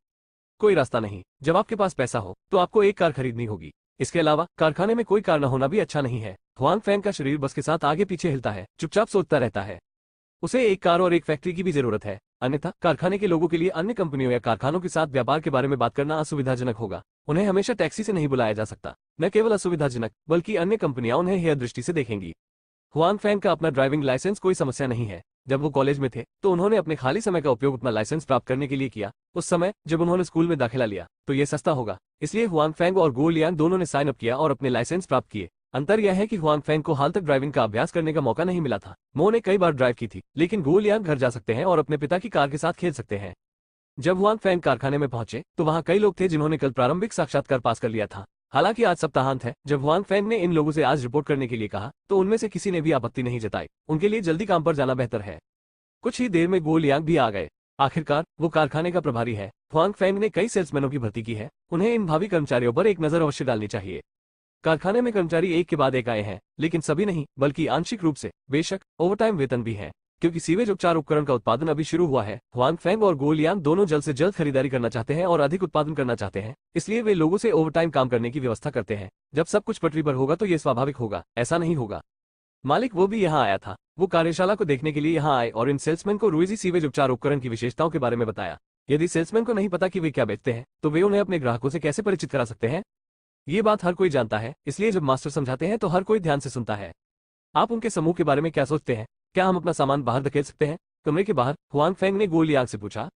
कोई रास्ता नहीं। जब आपके पास पैसा हो तो आपको एक कार खरीदनी होगी। इसके अलावा कारखाने में कोई कार न होना भी अच्छा नहीं है। हुआंग फेंग का शरीर बस के साथ आगे पीछे हिलता है, चुपचाप सोचता रहता है। उसे एक कार और एक फैक्ट्री की भी जरूरत है, अन्यथा कारखाने के लोगों के लिए अन्य कंपनियों या कारखानों के साथ व्यापार के बारे में बात करना असुविधाजनक होगा। उन्हें हमेशा टैक्सी से नहीं बुलाया जा सकता। न केवल असुविधाजनक, बल्कि अन्य कंपनियां उन्हें हेय दृष्टि से देखेंगी। हुआंग फेंग का अपना ड्राइविंग लाइसेंस कोई समस्या नहीं है। जब वो कॉलेज में थे तो उन्होंने अपने खाली समय का उपयोग अपना लाइसेंस प्राप्त करने के लिए किया। उस समय जब उन्होंने स्कूल में दाखिला लिया तो ये सस्ता होगा, इसलिए हुआंग फेंग और गो लियांग दोनों ने साइन अप किया और अपने लाइसेंस प्राप्त किए। अंतर यह है कि हुआंग फेंग को हाल तक ड्राइविंग का अभ्यास करने का मौका नहीं मिला था। मो ने कई बार ड्राइव की थी, लेकिन गो लियांग घर जा सकते हैं और अपने पिता की कार के साथ खेल सकते हैं। जब हुआंग फेंग कारखाने में पहुंचे तो वहां कई लोग थे जिन्होंने कल प्रारंभिक साक्षात्कार पास कर लिया था। हालांकि आज सप्ताहांत है। जब हुआंग फेंग ने इन लोगों से आज रिपोर्ट करने के लिए कहा तो उनमें से किसी ने भी आपत्ति नहीं जताई। उनके लिए जल्दी काम पर जाना बेहतर है। कुछ ही देर में गो लियांग भी आ गए। आखिरकार वो कारखाने का प्रभारी है। हुआंग फेंग ने कई सेल्समैनों की भर्ती की है, उन्हें इन भावी कर्मचारियों पर एक नजर अवश्य डालनी चाहिए। कारखाने में कर्मचारी एक के बाद एक आए हैं, लेकिन सभी नहीं, बल्कि आंशिक रूप से। बेशक ओवरटाइम वेतन भी है, क्योंकि सीवेज उपचार उपकरण का उत्पादन अभी शुरू हुआ है। हुआंग फेंग और गो लियांग दोनों जल्द से जल्द खरीदारी करना चाहते हैं और अधिक उत्पादन करना चाहते हैं, इसलिए वे लोगों से ओवरटाइम काम करने की व्यवस्था करते हैं। जब सब कुछ पटरी पर होगा तो ये स्वाभाविक होगा, ऐसा नहीं होगा। मालिक वो भी यहाँ आया था। वो कार्यशाला को देखने के लिए यहाँ आए और इन सेल्समैन को रुइजी सीवेज उपचार उपकरण की विशेषताओं के बारे में बताया। यदि सेल्समैन को नहीं पता कि वे क्या बेचते हैं, तो वे उन्हें अपने ग्राहकों से कैसे परिचित करा सकते हैं? ये बात हर कोई जानता है, इसलिए जब मास्टर समझाते हैं तो हर कोई ध्यान से सुनता है। आप उनके समूह के बारे में क्या सोचते हैं? क्या हम अपना सामान बाहर धकेल सकते हैं? कमरे के बाहर हुआंग फेंग ने गो लियांग से पूछा।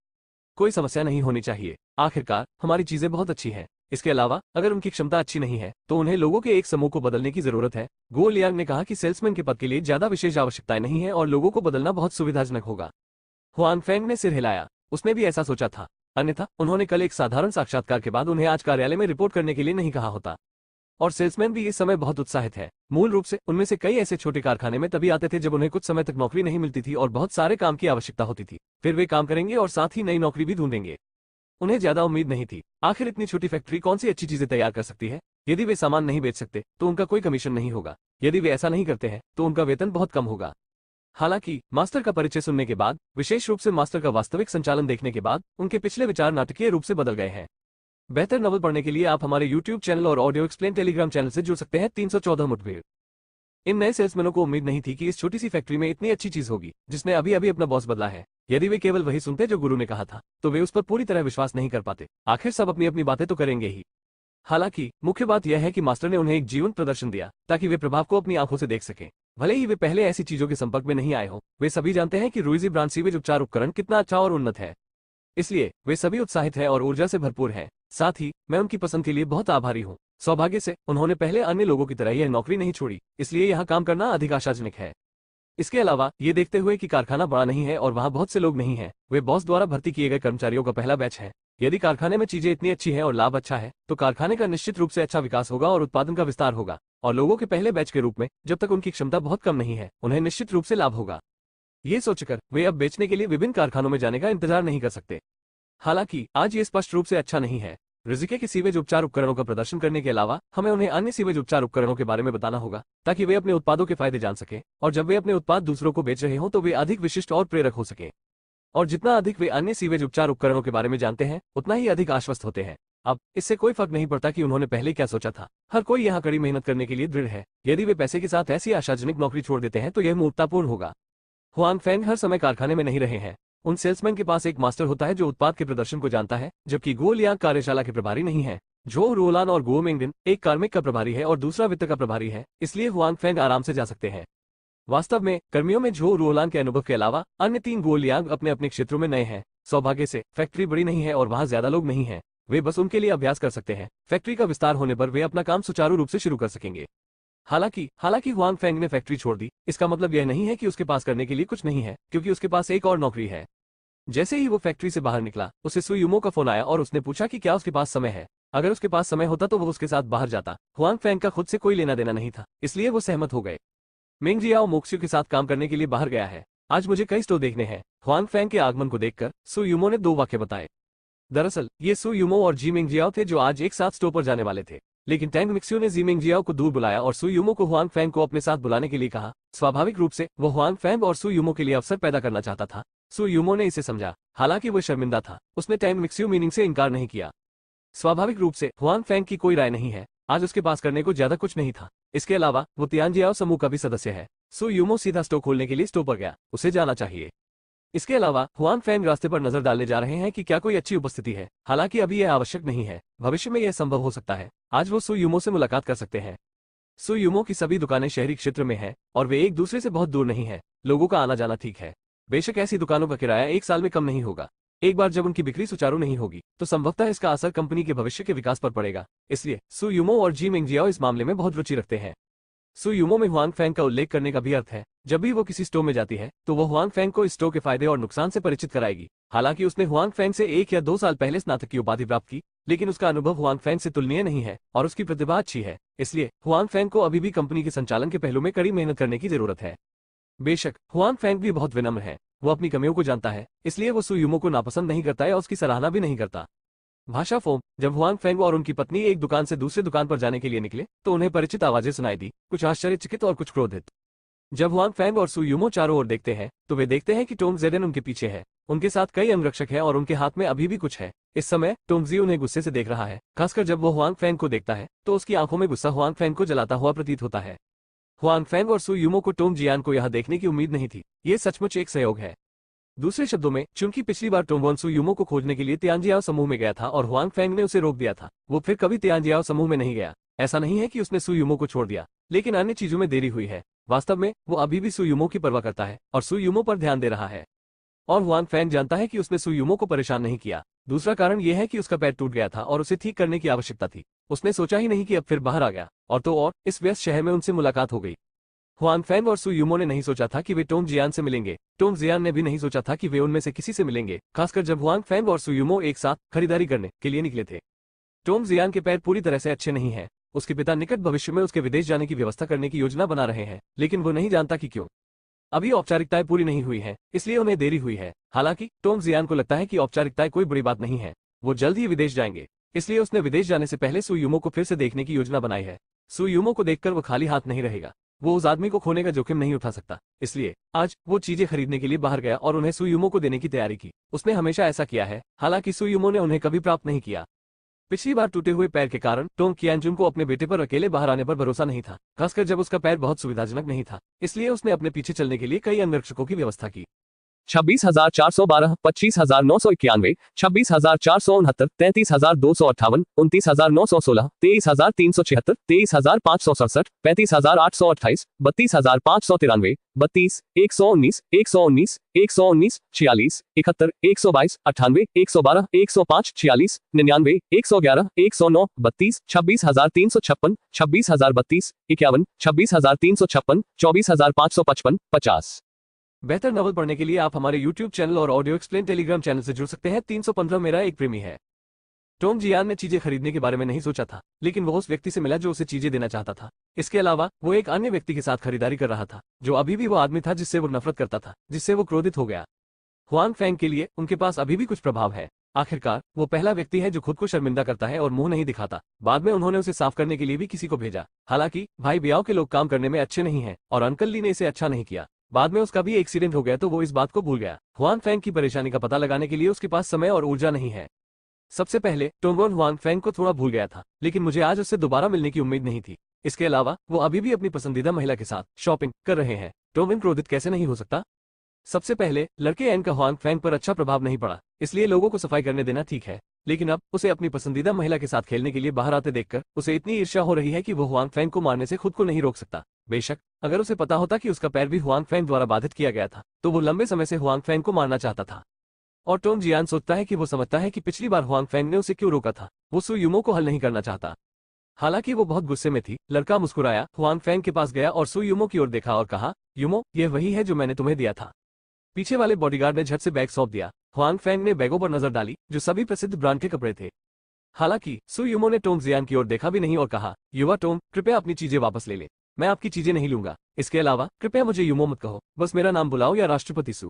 कोई समस्या नहीं होनी चाहिए। आखिरकार हमारी चीजें बहुत अच्छी हैं। इसके अलावा अगर उनकी क्षमता अच्छी नहीं है तो उन्हें लोगों के एक समूह को बदलने की जरूरत है। गो लियांग ने कहा कि सेल्समैन के पद के लिए ज्यादा विशेष आवश्यकताएं नहीं है और लोगों को बदलना बहुत सुविधाजनक होगा। हुआंग फेंग ने सिर हिलाया। उसने भी ऐसा सोचा था, अन्यथा उन्होंने कल एक साधारण साक्षात्कार के बाद उन्हें आज कार्यालय में रिपोर्ट करने के लिए नहीं कहा होता। और सेल्समैन भी इस समय बहुत उत्साहित है। मूल रूप से उनमें से कई ऐसे छोटे कारखाने में तभी आते थे जब उन्हें कुछ समय तक नौकरी नहीं मिलती थी और बहुत सारे काम की आवश्यकता होती थी। फिर वे काम करेंगे और साथ ही नई नौकरी भी ढूंढेंगे। उन्हें ज्यादा उम्मीद नहीं थी। आखिर इतनी छोटी फैक्ट्री कौन सी अच्छी चीजें तैयार कर सकती है। यदि वे सामान नहीं बेच सकते तो उनका कोई कमीशन नहीं होगा। यदि वे ऐसा नहीं करते हैं तो उनका वेतन बहुत कम होगा। हालांकि मास्टर का परिचय सुनने के बाद, विशेष रूप से मास्टर का वास्तविक संचालन देखने के बाद, उनके पिछले विचार नाटकीय रूप से बदल गए हैं। बेहतर नॉवल पढ़ने के लिए आप हमारे YouTube चैनल और ऑडियो एक्सप्लेन टेलीग्राम चैनल से जुड़ सकते हैं। 314 मुठभेड़। इन नए सेल्समैनों को उम्मीद नहीं थी कि इस छोटी सी फैक्ट्री में इतनी अच्छी चीज होगी जिसने अभी अभी अपना बॉस बदला है। यदि वे केवल वही सुनते जो गुरु ने कहा था तो वे उस पर पूरी तरह विश्वास नहीं कर पाते। आखिर सब अपनी अपनी बातें तो करेंगे ही। हालांकि मुख्य बात यह है कि मास्टर ने उन्हें एक जीवंत प्रदर्शन दिया ताकि वे प्रभाव को अपनी आंखों से देख सकें। भले ही वे पहले ऐसी चीजों के संपर्क में नहीं आए हों, वे सभी जानते हैं कि रुइजी ब्रांड सीवेज उपचार उपकरण कितना अच्छा और उन्नत है। इसलिए वे सभी उत्साहित हैं और ऊर्जा से भरपूर हैं। साथ ही मैं उनकी पसंद के लिए बहुत आभारी हूँ। सौभाग्य से उन्होंने पहले अन्य लोगों की तरह यह नौकरी नहीं छोड़ी, इसलिए यहाँ काम करना अधिक आशाजनक है। इसके अलावा ये देखते हुए कि कारखाना बड़ा नहीं है और वहाँ बहुत से लोग नहीं हैं, वे बॉस द्वारा भर्ती किए गए कर्मचारियों का पहला बैच है। यदि कारखाने में चीजें इतनी अच्छी हैं और लाभ अच्छा है तो कारखाने का निश्चित रूप से अच्छा विकास होगा और उत्पादन का विस्तार होगा। और लोगों के पहले बैच के रूप में जब तक उनकी क्षमता बहुत कम नहीं है, उन्हें निश्चित रूप से लाभ होगा। ये सोचकर वे अब बेचने के लिए विभिन्न कारखानों में जाने का इंतजार नहीं कर सकते। हालांकि आज ये स्पष्ट रूप से अच्छा नहीं है। रिजिके के सीवेज उपचार उपकरणों का प्रदर्शन करने के अलावा हमें उन्हें अन्य सीवेज उपचार उपकरणों के बारे में बताना होगा ताकि वे अपने उत्पादों के फायदे जान सकें और जब वे अपने उत्पाद दूसरों को बेच रहे हों तो वे अधिक विशिष्ट और प्रेरक हो सकें। और जितना अधिक वे अन्य सीवेज उपचार उपकरणों के बारे में जानते हैं उतना ही अधिक आश्वस्त होते हैं। अब इससे कोई फर्क नहीं पड़ता कि उन्होंने पहले क्या सोचा था। हर कोई यहाँ कड़ी मेहनत करने के लिए दृढ़ है। यदि वे पैसे के साथ ऐसी आशाजनक नौकरी छोड़ देते हैं तो यह मूर्खतापूर्ण होगा। हुआंग फेंग हर समय कारखाने में नहीं रहे हैं। उन सेल्समैन के पास एक मास्टर होता है जो उत्पाद के प्रदर्शन को जानता है, जबकि गो लियांग कार्यशाला के प्रभारी नहीं है। जो रोलान और गो मेंगडिन एक कार्मिक का प्रभारी है और दूसरा वित्त का प्रभारी है, इसलिए हुआंग फेंग आराम से जा सकते हैं। वास्तव में कर्मियों में जो रोलान के अनुभव के अलावा अन्य 3 गो लियांग अपने अपने क्षेत्रों में नए हैं। सौभाग्य से फैक्ट्री बड़ी नहीं है और वहाँ ज्यादा लोग नहीं हैं। वे बस उनके लिए अभ्यास कर सकते हैं। फैक्ट्री का विस्तार होने पर वे अपना काम सुचारू रूप से शुरू कर सकेंगे। हालांकि हुआंग फेंग ने फैक्ट्री छोड़ दी, इसका मतलब यह नहीं है कि उसके पास करने के लिए कुछ नहीं है, क्योंकि उसके पास एक और नौकरी है। जैसे ही वो फैक्ट्री से बाहर निकला, उसे सुयुमो का फोन आया और उसने पूछा कि क्या उसके पास समय है। अगर उसके पास समय होता तो वो उसके साथ बाहर जाता। हुआंग फेंग का खुद से कोई लेना देना नहीं था, इसलिए वो सहमत हो गए। मेंग जियाओ मोक्स्यू के साथ काम करने के लिए बाहर गया है। आज मुझे कई स्टोर देखने हैं। हुआंग फेंग के आगमन को देखकर सुयुमो ने 2 वाक्य बताए। दरअसल ये सुयुमो और जी मेंग जियाओ थे जो आज एक साथ स्टोर पर जाने वाले थे, लेकिन टैंग मिक्स्यू ने जी मेंग जियाओ को दूर बुलाया और सुयुमो को हुआंग फेंग को अपने साथ बुलाने के लिए कहा। स्वाभाविक रूप से वो हुआंग फेंग और सुयुमो के लिए अवसर पैदा करना चाहता था। सुयुमो ने इसे समझा। हालांकि वो शर्मिंदा था, उसने टैंग मिक्स्यू मीनिंग से इनकार नहीं किया। स्वाभाविक रूप से हुआंग फेंग की कोई राय नहीं है। आज उसके पास करने को ज्यादा कुछ नहीं था। इसके अलावा वो तियानजियाओ समूह का भी सदस्य है। सुयुमो सीधा स्टोर खोलने के लिए स्टोर पर गया, उसे जाना चाहिए। इसके अलावा हुआंग फेंग रास्ते पर नजर डालने जा रहे हैं कि क्या कोई अच्छी उपस्थिति है। हालांकि अभी यह आवश्यक नहीं है, भविष्य में यह संभव हो सकता है। आज वो सुयुमो से मुलाकात कर सकते हैं। सुयुमो की सभी दुकानें शहरी क्षेत्र में हैं और वे एक दूसरे से बहुत दूर नहीं हैं। लोगों का आना जाना ठीक है। बेशक ऐसी दुकानों का किराया 1 साल में कम नहीं होगा। एक बार जब उनकी बिक्री सुचारू नहीं होगी तो संभवतः इसका असर कंपनी के भविष्य के विकास पर पड़ेगा। इसलिए सुयुमो और जी मेंगजियाओ इस मामले में बहुत रुचि रखते हैं। सुयुमो में हुआंग फेंग का उल्लेख करने का भी अर्थ है। जब भी वो किसी स्टोर में जाती है तो वो हुआंग फेंग को इस स्टोर के फायदे और नुकसान से परिचित कराएगी। हालांकि उसने हुआंग फेंग से 1 या 2 साल पहले स्नातक की उपाधि प्राप्त की, लेकिन उसका अनुभव हुआंग फेंग से तुलनीय नहीं है और उसकी प्रतिभा अच्छी है। इसलिए हुआंग फेंग को अभी भी कंपनी के संचालन के पहलू में कड़ी मेहनत करने की जरूरत है। बेशक हुआंग फेंग भी बहुत विनम्र है। वो अपनी कमियों को जानता है, इसलिए वो सुयुमो को नापसंद नहीं करता है और उसकी सराहना भी नहीं करता। भाषा फोम। जब हुआंग फेंग और उनकी पत्नी एक दुकान से दूसरी दुकान पर जाने के लिए निकले तो उन्हें परिचित आवाजें सुनाई दी, कुछ आश्चर्यचकित और कुछ क्रोधित। जब हुआंग फेंग और सुयुमो चारों ओर देखते हैं तो वे देखते हैं कि टोंग जेडन उनके पीछे है। उनके साथ कई अंगरक्षक हैं और उनके हाथ में अभी भी कुछ है। इस समय टोंगजी उन्हें गुस्से से देख रहा है, खासकर जब वो हुआंग फेंग को देखता है तो उसकी आंखों में गुस्सा हुआंग फेंग को जलाता हुआ प्रतीत होता है। हुआंग फेंग और सुयुमो को टोंग जियान को यहाँ देखने की उम्मीद नहीं थी। ये सचमुच एक सहयोग है। दूसरे शब्दों में, चूंकि पिछली बार टोंगवॉन सुयुमो को खोजने के लिए तियानजियाओ समूह में गया था और हुआंग फेंग ने उसे रोक दिया था, वो फिर कभी तियानजियाओ समूह में नहीं गया। ऐसा नहीं है कि उसने सुयुमो को छोड़ दिया, लेकिन अन्य चीजों में देरी हुई है। वास्तव में वो अभी भी सुयुमो की परवाह करता है और सुयुमो पर ध्यान दे रहा है। और हुआंग फेंग जानता है कि उसने सुयुमो को परेशान नहीं किया। दूसरा कारण यह है कि उसका पैर टूट गया था और उसे ठीक करने की आवश्यकता थी। उसने सोचा ही नहीं कि अब फिर बाहर आ गया और इस व्यस्त शहर में उनसे मुलाकात हो गई। हुआंग फेंग और सुयुमो ने नहीं सोचा था कि वे टोंग जियान से मिलेंगे। टोंग जियान ने भी नहीं सोचा था कि वे उनमें से किसी से मिलेंगे, खासकर जब हुआंग फेंग और सुयुमो एक साथ खरीदारी करने के लिए निकले थे। टोंग जियान के पैर पूरी तरह से अच्छे नहीं हैं। उसके पिता निकट भविष्य में उसके विदेश जाने की व्यवस्था करने की योजना बना रहे हैं, लेकिन वो नहीं जानता कि क्यों। अभी औपचारिकताएं पूरी नहीं हुई हैं, इसलिए उन्हें देरी हुई है। हालांकि टोंग जियान को लगता है कि औपचारिकताएं कोई बुरी बात नहीं है। वो जल्द ही विदेश जाएंगे, इसलिए उसने विदेश जाने से पहले सु यूमो को फिर से देखने की योजना बनाई है। सु यूमो को देखकर वो खाली हाथ नहीं रहेगा। वो उस आदमी को खोने का जोखिम नहीं उठा सकता, इसलिए आज वो चीजें खरीदने के लिए बाहर गया और उन्हें सु यूमो को देने की तैयारी की। उसने हमेशा ऐसा किया है, हालांकि सु यूमो ने उन्हें कभी प्राप्त नहीं किया। पिछली बार टूटे हुए पैर के कारण टोंग कियानजुन को अपने बेटे पर अकेले बाहर आने पर भरोसा नहीं था, खासकर जब उसका पैर बहुत सुविधाजनक नहीं था। इसलिए उसने अपने पीछे चलने के लिए कई अंगरक्षकों की व्यवस्था की। 26,412, 25,991, 26,469, 33,258, 29,916, 23,376, 23,567, 35,828, 32,593, 32, 119, 119, 119, 46, 71, 122, 98, 112, 105, 46, 99, 111, 109, 32, 26,356, 26,032, 51, 26,356, 24,555, 50। बेहतर नॉवल पढ़ने के लिए आप हमारे YouTube चैनल और ऑडियो एक्सप्लेन टेलीग्राम चैनल से जुड़ सकते हैं। 315 मेरा एक प्रेमी है। टोंग जियान ने चीजें खरीदने के बारे में नहीं सोचा था, लेकिन वो उस व्यक्ति से मिला जो उसे चीजें देना चाहता था। इसके अलावा वो एक अन्य व्यक्ति के साथ खरीदारी कर रहा था, जो अभी भी वो आदमी था जिससे वो नफरत करता था, जिससे वो क्रोधित हो गया। हुआंग फेंग के लिए उनके पास अभी भी कुछ प्रभाव है। आखिरकार वो पहला व्यक्ति है जो खुद को शर्मिंदा करता है और मुंह नहीं दिखाता। बाद में उन्होंने उसे साफ करने के लिए भी किसी को भेजा। हालांकि भाई बियाओ के लोग काम करने में अच्छे नहीं हैं और अंकल ली ने इसे अच्छा नहीं किया। बाद में उसका भी एक्सीडेंट हो गया तो वो इस बात को भूल गया। हुआंग फेंग की परेशानी का पता लगाने के लिए उसके पास समय और ऊर्जा नहीं है। सबसे पहले टोंगोन हुआंग फेंग को थोड़ा भूल गया था, लेकिन मुझे आज उससे दोबारा मिलने की उम्मीद नहीं थी। इसके अलावा वो अभी भी अपनी पसंदीदा महिला के साथ शॉपिंग कर रहे हैं। टोंगोन क्रोधित कैसे नहीं हो सकता? सबसे पहले लड़के एन का हुआंग फेंग पर अच्छा प्रभाव नहीं पड़ा, इसलिए लोगों को सफाई करने देना ठीक है। लेकिन अब उसे अपनी पसंदीदा महिला के साथ खेलने के लिए बाहर आते देखकर उसे इतनी ईर्ष्या हो रही है कि वो हुआंग फेंग को मारने से खुद को नहीं रोक सकता। बेशक अगर उसे पता होता कि उसका पैर भी हुआंग फेंग द्वारा बाधित किया गया था, तो वो लंबे समय से हुआंग फेंग को मारना चाहता था। और टोंग जियान सोचता है कि वो समझता है कि पिछली बार हुआंग फेंग ने उसे क्यों रोका था। वो सु यूमो को हल नहीं करना चाहता। हालांकि वो बहुत गुस्से में थी। लड़का मुस्कुराया, हुआंग फेंग के पास गया और सु यूमो की ओर देखा और कहा, यूमो, यह वही है जो मैंने तुम्हें दिया था। पीछे वाले बॉडीगार्ड ने झट से बैग सौंप दिया। हुआंग फेंग ने बैगों पर नजर डाली, जो सभी प्रसिद्ध ब्रांड के कपड़े थे। हालांकि सु यूमो ने टोंग जियान की ओर देखा भी नहीं और कहा, युवा टोंग, कृपया अपनी चीजें वापस ले ले। मैं आपकी चीजें नहीं लूंगा। इसके अलावा कृपया मुझे यूमो मत कहो, बस मेरा नाम बुलाओ या राष्ट्रपति सु।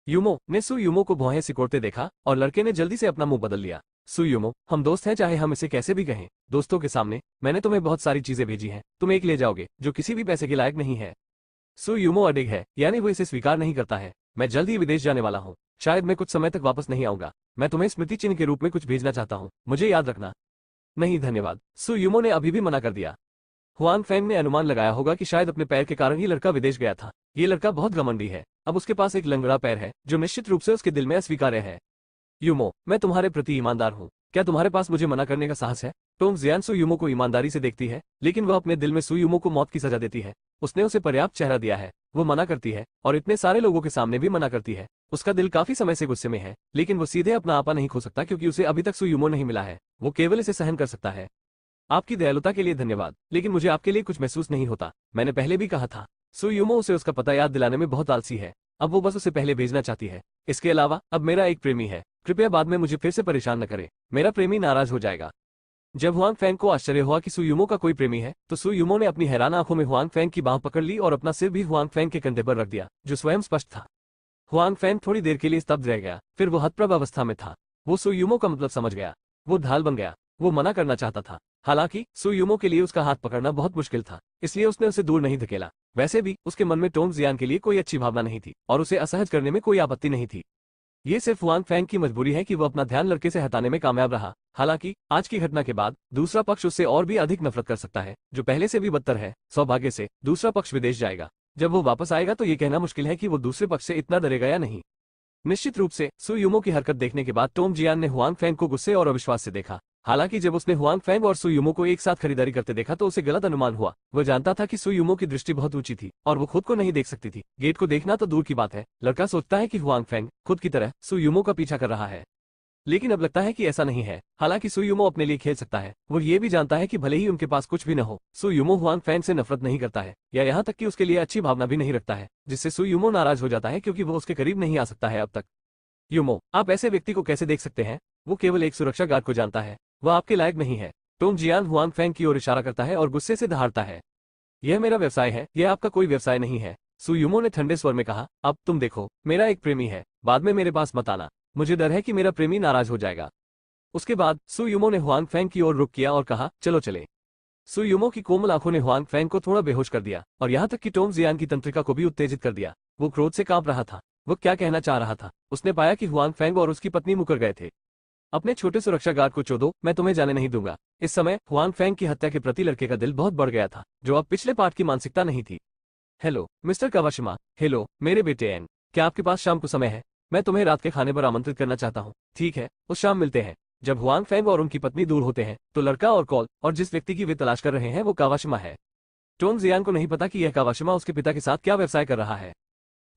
यूमो ने सु यूमो को भौहें सिकोड़ते देखा और लड़के ने जल्दी से अपना मुंह बदल लिया। सु यूमो, हम दोस्त हैं, चाहे हम इसे कैसे भी कहें। दोस्तों के सामने मैंने तुम्हें बहुत सारी चीजें भेजी हैं, तुम एक ले जाओगे जो किसी भी पैसे के लायक नहीं है। सु यूमो अडिग है, यानी वो इसे स्वीकार नहीं करता है। मैं जल्द ही विदेश जाने वाला हूँ, शायद मैं कुछ समय तक वापस नहीं आऊंगा। मैं तुम्हें स्मृति चिन्ह के रूप में कुछ भेजना चाहता हूँ, मुझे याद रखना। नहीं धन्यवाद, सु यूमो ने अभी भी मना कर दिया। हुआंग फेंग ने अनुमान लगाया होगा कि शायद अपने पैर के कारण ही लड़का विदेश गया था। ये लड़का बहुत घमंडी है। अब उसके पास एक लंगड़ा पैर है जो निश्चित रूप से उसके दिल में अस्वीकार्य है। यूमो, मैं तुम्हारे प्रति ईमानदार हूँ, क्या तुम्हारे पास मुझे मना करने का साहस है? टोंग जियान सु यूमो को ईमानदारी से देखती है, लेकिन वह अपने दिल में सु यूमो को मौत की सजा देती है। उसने उसे पर्याप्त चेहरा दिया है, वो मना करती है और इतने सारे लोगों के सामने भी मना करती है। उसका दिल काफी समय से गुस्से में है, लेकिन वो सीधे अपना आपा नहीं खो सकता क्योंकि उसे अभी तक सु यूमो नहीं मिला है। वो केवल इसे सहन कर सकता है। आपकी दयालुता के लिए धन्यवाद, लेकिन मुझे आपके लिए कुछ महसूस नहीं होता। मैंने पहले भी कहा था। सु यूमो उसे उसका पता याद दिलाने में बहुत आलसी है। अब वो बस उसे पहले भेजना चाहती है। इसके अलावा अब मेरा एक प्रेमी है, कृपया बाद में मुझे फिर से परेशान न करें, मेरा प्रेमी नाराज हो जाएगा। जब हुआंग फेंग को आश्चर्य हुआ कि सु यूमो का कोई प्रेमी है, तो सु यूमो ने अपनी हैरान आंखों में हुआंग फेंग की बांह पकड़ ली और अपना सिर भी हुआंग फेंग के कंधे पर रख दिया, जो स्वयं स्पष्ट था। हुआंग फेंग थोड़ी देर के लिए स्तब्ध रह गया, फिर वो हतप्रभ अवस्था में था। वो सु यूमो का मतलब समझ गया। वो ढाल बन गया। वो मना करना चाहता था, हालांकि सु यूमो के लिए उसका हाथ पकड़ना बहुत मुश्किल था, इसलिए उसने उसे दूर नहीं धकेला। वैसे भी उसके मन में टोंग जियान के लिए कोई अच्छी भावना नहीं थी और उसे असहज करने में कोई आपत्ति नहीं थी। ये सिर्फ हुआंग फेंग की मजबूरी है कि वो अपना ध्यान लड़के से हटाने में कामयाब रहा। हालांकि आज की घटना के बाद दूसरा पक्ष उससे और भी अधिक नफरत कर सकता है, जो पहले से भी बदतर है। सौभाग्य से दूसरा पक्ष विदेश जाएगा। जब वो वापस आएगा तो ये कहना मुश्किल है कि वो दूसरे पक्ष से इतना डरेगा या नहीं। निश्चित रूप से सु यूमो की हरकत देखने के बाद टोंग जियान ने हुआंग फेंग को गुस्से और अविश्वास से देखा। हालांकि जब उसने हुआंग फेंग और सु यूमो को एक साथ खरीदारी करते देखा तो उसे गलत अनुमान हुआ। वह जानता था कि सु यूमो की दृष्टि बहुत ऊंची थी और वो खुद को नहीं देख सकती थी। गेट को देखना तो दूर की बात है। लड़का सोचता है कि हुआंग फेंग खुद की तरह सु यूमो का पीछा कर रहा है, लेकिन अब लगता है कि ऐसा नहीं है। हालांकि सु यूमो अपने लिए खेल सकता है। वो ये भी जानता है कि भले ही उनके पास कुछ भी न हो, सु यूमो हुआंग फेंग से नफरत नहीं करता है या यहाँ तक कि उसके लिए अच्छी भावना भी नहीं रखता है, जिससे सु यूमो नाराज हो जाता है क्योंकि वो उसके करीब नहीं आ सकता है अब तक। यूमो, आप ऐसे व्यक्ति को कैसे देख सकते हैं? वो केवल एक सुरक्षा गार्ड को जानता है, वह आपके लायक नहीं है। टोंग जियान हुआंग फेंग की ओर इशारा करता है और गुस्से से दहाड़ता है। यह मेरा व्यवसाय है, यह आपका कोई व्यवसाय नहीं है। सु यूमो ने ठंडे स्वर में कहा, अब तुम देखो, मेरा एक प्रेमी है, बाद में मेरे पास मत आना, मुझे डर है कि मेरा प्रेमी नाराज हो जाएगा। उसके बाद सु युमो ने हुआंग फैंग की ओर रुख किया और कहा, चलो चले। सु युमो की कोमल आंखों ने हुआंग फैंग को थोड़ा बेहोश कर दिया और यहाँ तक कि टोंग जियान की तंत्रिका को भी उत्तेजित कर दिया। वो क्रोध से कांप रहा था। वो क्या कहना चाह रहा था? उसने पाया कि हुआंग फैंग और उसकी पत्नी मुकर गए थे। अपने छोटे सुरक्षा गार्ड को चोदो, मैं तुम्हें जाने नहीं दूंगा। इस समय हुआंग फैंग की हत्या के प्रति लड़के का दिल बहुत बढ़ गया था, जो अब पिछले पार्ट की मानसिकता नहीं थी। Hello mister Kawashima. हेलो मेरे बेटे एन। क्या आपके पास शाम को समय है? मैं तुम्हें रात के खाने पर आमंत्रित करना चाहता हूँ। ठीक है, उस शाम मिलते हैं। जब हुआंग फैंग और उनकी पत्नी दूर होते हैं तो लड़का और कॉल और जिस व्यक्ति की वे तलाश कर रहे हैं वो कावाशिमा है। टोंग जियान को नहीं पता कि यह कावाशिमा उसके पिता के साथ क्या व्यवसाय कर रहा है।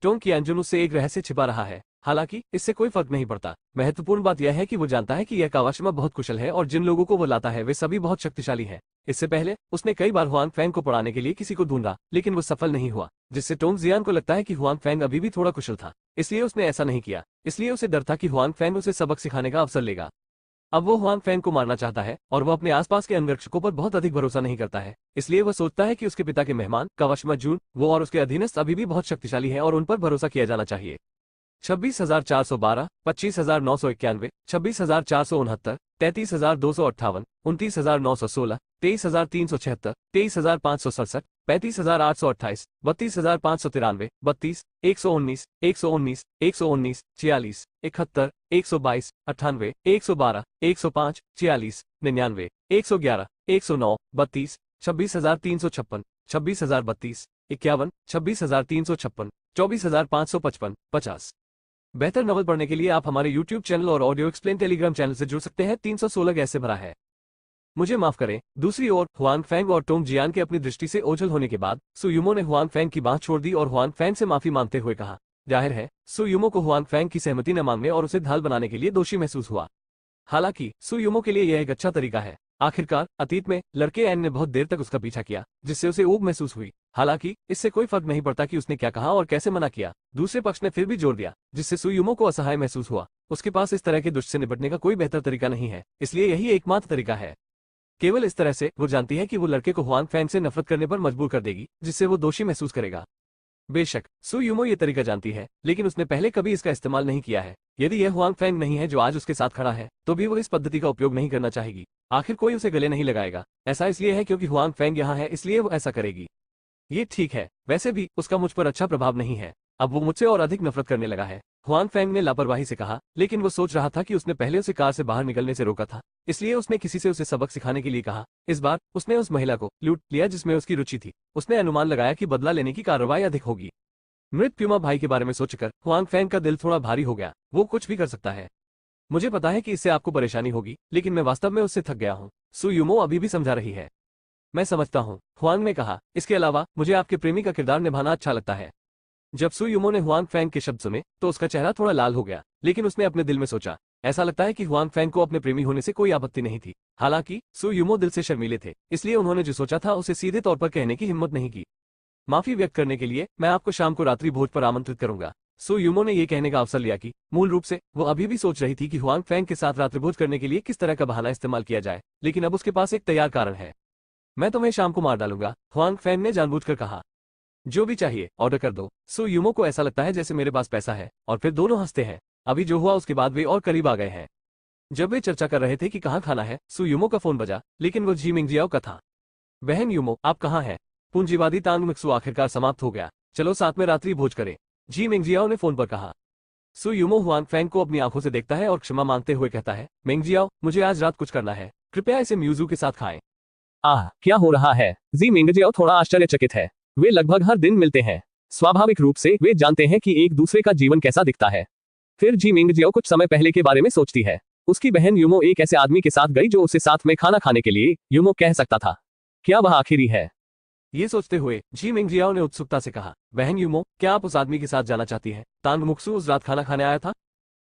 टोंग कियानजुन उससे एक रहस्य छिपा रहा है। हालांकि इससे कोई फर्क नहीं पड़ता। महत्वपूर्ण बात यह है कि वो जानता है कि यह कावाशिमा बहुत कुशल है और जिन लोगों को वो लाता है वे सभी बहुत शक्तिशाली हैं। इससे पहले उसने कई बार हुआंग फैंग को पढ़ाने के लिए किसी को ढूंढा, लेकिन वो सफल नहीं हुआ, जिससे टोंग जियान को लगता है कि हुआंग फैंग अभी भी थोड़ा कुशल था। इसलिए उसने ऐसा नहीं किया। इसलिए उसे डर था कि हुआंग फैंग उसे सबक सिखाने का अवसर लेगा। अब वो हुआंग फैंग को मारना चाहता है और वो अपने आसपास के अंगरक्षकों पर बहुत अधिक भरोसा नहीं करता है। इसलिए वह सोचता है कि उसके पिता के मेहमान कावाशिमा जून, वो और उसके अधीनस्थ अभी भी बहुत शक्तिशाली हैं और उन पर भरोसा किया जाना चाहिए। 26,412, 25,991, 26,469, 33,258, 29,916, 23,376, 23,567, 35,828, 32,593, 32, 119, 119, 119, 46, 71, 122, 98, 112, 105, 46, 99, 111, 109, 32, 26,356, 26,032, 51, 26,356, 24,555, 50। बेहतर नॉवल पढ़ने के लिए आप हमारे YouTube चैनल और ऑडियो एक्सप्लेन टेलीग्राम चैनल से जुड़ सकते हैं। 316 ऐसे भरा है। मुझे माफ करें। दूसरी ओर हुआंग फैंग और टोंग जियान के अपनी दृष्टि से ओझल होने के बाद सु युमो ने हुआंग फैंग की बांह छोड़ दी और हुआंग फैंग से माफी मांगते हुए कहा। जाहिर है सु युमो को हुआंग फैंग की सहमति न मांगने और उसे ढाल बनाने के लिए दोषी महसूस हुआ। हालांकि सु युमो के लिए यह एक अच्छा तरीका है। आखिरकार अतीत में लड़के एन ने बहुत देर तक उसका पीछा किया, जिससे उसे ऊब महसूस हुई। हालांकि इससे कोई फर्क नहीं पड़ता कि उसने क्या कहा और कैसे मना किया। दूसरे पक्ष ने फिर भी जोर दिया, जिससे सु युमो को असहाय महसूस हुआ। उसके पास इस तरह के दुष्ट से निपटने का कोई बेहतर तरीका नहीं है, इसलिए यही एकमात्र तरीका है। केवल इस तरह से वो जानती है कि वो लड़के को हुआंग फैंग से नफरत करने पर मजबूर कर देगी, जिससे वो दोषी महसूस करेगा। बेशक सु युमो ये तरीका जानती है, लेकिन उसने पहले कभी इसका इस्तेमाल नहीं किया है। यदि यह हुआंग फैंग नहीं है जो आज उसके साथ खड़ा है, तो भी वो इस पद्धति का उपयोग नहीं करना चाहेगी। आखिर कोई उसे गले नहीं लगाएगा। ऐसा इसलिए है क्योंकि हुआंग फैंग यहाँ है, इसलिए वो ऐसा करेगी। ये ठीक है। वैसे भी उसका मुझ पर अच्छा प्रभाव नहीं है। अब वो मुझसे और अधिक नफरत करने लगा है। हुआंग फैंग ने लापरवाही से कहा, लेकिन वो सोच रहा था कि उसने पहले उसे कार से बाहर निकलने से रोका था, इसलिए उसने किसी से उसे सबक सिखाने के लिए कहा। इस बार उसने उस महिला को लूट लिया जिसमें उसकी रुचि थी। उसने अनुमान लगाया कि बदला लेने की कार्रवाई अधिक होगी। मृत प्यूमा भाई के बारे में सोचकर हुआंग फैंग का दिल थोड़ा भारी हो गया। वो कुछ भी कर सकता है। मुझे पता है कि इससे आपको परेशानी होगी, लेकिन मैं वास्तव में उससे थक गया हूँ। सु युमो अभी भी समझा रही है। मैं समझता हूँ, हुआंग ने कहा। इसके अलावा मुझे आपके प्रेमी का किरदार निभाना अच्छा लगता है। जब सु युमो ने हुआंग फैंग के शब्द सुने तो उसका चेहरा थोड़ा लाल हो गया, लेकिन उसने अपने दिल में सोचा, ऐसा लगता है कि हुआंग फैंग को अपने प्रेमी होने से कोई आपत्ति नहीं थी। हालांकि सु युमो दिल से शर्मीले थे, इसलिए उन्होंने जो सोचा था उसे सीधे तौर पर कहने की हिम्मत नहीं की। माफी व्यक्त करने के लिए मैं आपको शाम को रात्रि भोज पर आमंत्रित करूंगा। सु युमो ने यह कहने का अवसर लिया कि मूल रूप से वो अभी भी सोच रही थी कि हुआंग फैंग के साथ रात्रिभोज करने के लिए किस तरह का बहाना इस्तेमाल किया जाए, लेकिन अब उसके पास एक तैयार कारण है। मैं तुम्हें शाम को मार डालूंगा, हुआंग फैंग ने जानबूझकर कहा। जो भी चाहिए ऑर्डर कर दो। सु युमो को ऐसा लगता है जैसे मेरे पास पैसा है, और फिर दोनों हंसते हैं। अभी जो हुआ उसके बाद वे और करीब आ गए हैं। जब वे चर्चा कर रहे थे कि कहाँ खाना है, सु युमो का फोन बजा, लेकिन वो जी मिंगजियाओ का था। बहन युमो, आप कहाँ हैं? पूंजीवादी तांग मिक्सू आखिरकार समाप्त हो गया। चलो साथ में रात्रि भोज करें, जी मिंगजियाओ ने फोन पर कहा। सु युमो हुआंग फैंग को अपनी आंखों से देखता है और क्षमा मांगते हुए कहता है, मिंगजियाओ, मुझे आज रात कुछ करना है, कृपया इसे म्यूजू के साथ खाएं। क्या हो रहा है? जी मिंगजियाओ थोड़ा आश्चर्यचकित है। वे लगभग हर दिन मिलते हैं। स्वाभाविक रूप से वे जानते हैं कि एक दूसरे का जीवन कैसा दिखता है। फिर जी मिंगजियाओ कुछ समय पहले के बारे में सोचती है। उसकी बहन युमो एक ऐसे आदमी के साथ गई जो उसे साथ में खाना खाने के लिए युमो कह सकता था। क्या वह आखिरी है? ये सोचते हुए जी मिंगजियाओ ने उत्सुकता से कहा, बहन युमो, क्या आप उस आदमी के साथ जाना चाहती हैं? तांग मुक्सू उस रात खाना खाने आया था?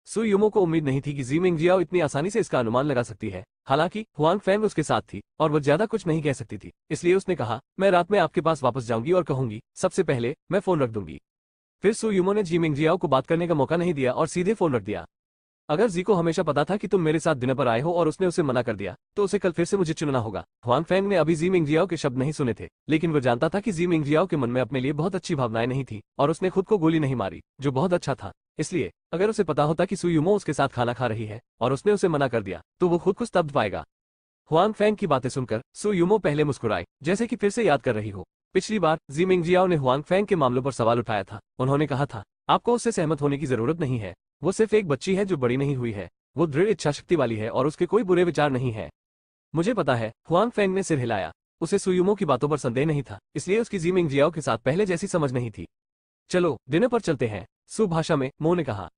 सु युमो को उम्मीद नहीं थी कि जी मिंगजियाओ इतनी आसानी से इसका अनुमान लगा सकती है। हालांकि हुआंग फैंग उसके साथ थी और वह ज्यादा कुछ नहीं कह सकती थी, इसलिए उसने कहा, मैं रात में आपके पास वापस जाऊंगी और कहूंगी, सबसे पहले मैं फोन रख दूंगी। फिर सु युमो ने जी मिंगजियाओ को बात करने का मौका नहीं दिया और सीधे फोन रख दिया। अगर जी को हमेशा पता था कि तुम मेरे साथ डिनर पर आए हो और उसने उसे मना कर दिया, तो उसे कल फिर से मुझे चुनना होगा। हुआंग फैंग ने अभी जी मिंगजियाओ के शब्द नहीं सुने थे, लेकिन वह जानता था कि जी मिंगजियाओ के मन में अपने लिए बहुत अच्छी भावनाएं नहीं थी और उसने खुद को गोली नहीं मारी, जो बहुत अच्छा था। इसलिए अगर उसे पता होता कि सुयुमो उसके साथ खाना खा रही है और उसने उसे मना कर दिया तो वो खुद को स्तब्ध पाएगा। हुआंग फेंग की बातें सुनकर सुयुमो पहले मुस्कुराई, जैसे कि फिर से याद कर रही हो। पिछली बार जी मिंगजियाओ ने हुआंग फेंग के मामलों पर सवाल उठाया था। उन्होंने कहा था, आपको उससे सहमत होने की जरूरत नहीं है। वो सिर्फ एक बच्ची है जो बड़ी नहीं हुई है। वो दृढ़ इच्छा शक्ति वाली है और उसके कोई बुरे विचार नहीं है। मुझे पता है। हुआंग फेंग ने सिर हिलाया। उसे सुयुमो की बातों पर संदेह नहीं था, इसलिए उसकी जी मिंगजियाओ के साथ पहले जैसी समझ नहीं थी। चलो डिनर पर चलते हैं, सुभाषा में मो ने कहा।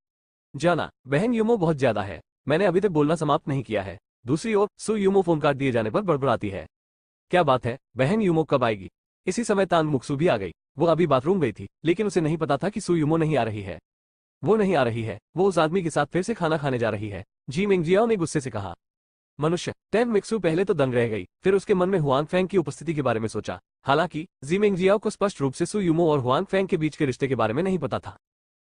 जाना बहन युमो बहुत ज्यादा है। मैंने अभी तक बोलना समाप्त नहीं किया है। दूसरी ओर सुयुमो फोन काट दिए जाने पर बड़बड़ाती है। क्या बात है, बहन युमो कब आएगी? इसी समय तांग मुक्सु भी आ गई। वो अभी बाथरूम गई थी, लेकिन उसे नहीं पता था कि सुयुमो नहीं आ रही है। वो नहीं आ रही है, वो उस आदमी के साथ फिर से खाना खाने जा रही है, जी मिंगजियाओ ने गुस्से से कहा। मनुष्य टैन मिक्सू पहले तो दंग रह गई, फिर उसके मन में हुआंग फेंग की उपस्थिति के बारे में सोचा। हालांकि जी मिंगजियाओ को स्पष्ट रूप से सुयुमो और हुआंग फेंग के बीच के रिश्ते के बारे में नहीं पता था।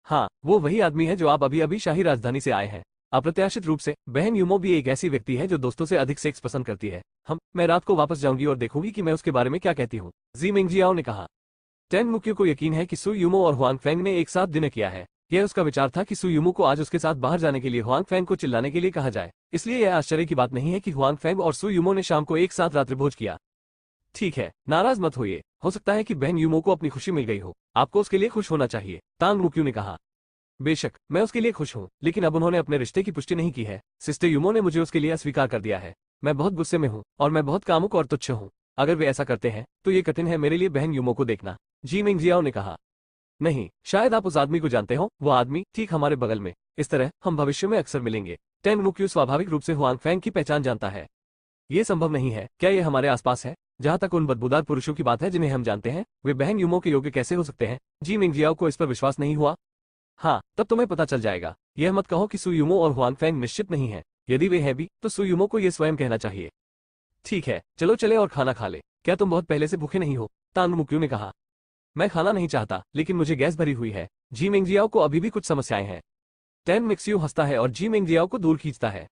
हाँ, वो वही आदमी है जो आप अभी अभी शाही राजधानी से आए हैं। अप्रत्याशित रूप से बहन युमो भी एक ऐसी व्यक्ति है जो दोस्तों से अधिक सेक्स पसंद करती है। मैं रात को वापस जाऊंगी और देखूंगी कि मैं उसके बारे में क्या कहती हूँ, जी मिंगजियाओ ने कहा। टेन मुक्यू को यकीन है कि सुयुमो और हुआंग फेंग ने एक साथ डिनर किया है। यह उसका विचार था कि सुयुमो को आज उसके साथ बाहर जाने के लिए हुआंग फेंग को चिल्लाने के लिए कहा जाए। इसलिए यह आश्चर्य की बात नहीं है कि हुआंग फेंग और सुयुमो ने शाम को एक साथ रात्रिभोज किया। ठीक है, नाराज मत होइए। हो सकता है कि बहन युमो को अपनी खुशी मिल गई हो। आपको उसके लिए खुश होना चाहिए, तांग मुक्यू ने कहा। बेशक मैं उसके लिए खुश हूँ, लेकिन अब उन्होंने अपने रिश्ते की पुष्टि नहीं की है। सिस्टर युमो ने मुझे उसके लिए अस्वीकार कर दिया है। मैं बहुत गुस्से में हूँ और मैं बहुत कामुक और तुच्छ हूँ। अगर वे ऐसा करते हैं तो ये कठिन है मेरे लिए बहन युमो को देखना, जी मिंगजियाओ ने कहा। नहीं, शायद आप उस आदमी को जानते हो। वो आदमी ठीक हमारे बगल में। इस तरह हम भविष्य में अक्सर मिलेंगे। टेन मुक्यू स्वाभाविक रूप से हुआंग फेंग की पहचान जानता है। ये संभव नहीं है। क्या ये हमारे आसपास है? जहां तक उन बदबूदार पुरुषों की बात है जिन्हें हम जानते हैं, वे बहन युमो के योग्य कैसे हो सकते हैं? जी मिंगजियाओ को इस पर विश्वास नहीं हुआ। हाँ, तब तुम्हें पता चल जाएगा। यह मत कहो कि सुयुमो और हुआंग फेंग निश्चित नहीं है। यदि वे हैं भी तो सुयुमो को यह स्वयं कहना चाहिए। ठीक है, चलो चले और खाना खा ले। क्या तुम बहुत पहले से भूखे नहीं हो? तांग मुक्यू ने कहा। मैं खाना नहीं चाहता, लेकिन मुझे गैस भरी हुई है। जी मिंगजियाओ को अभी भी कुछ समस्याएं हैं। टैन मिक्स्यू हंसता है और जी मिंगजियाओ को दूर खींचता है।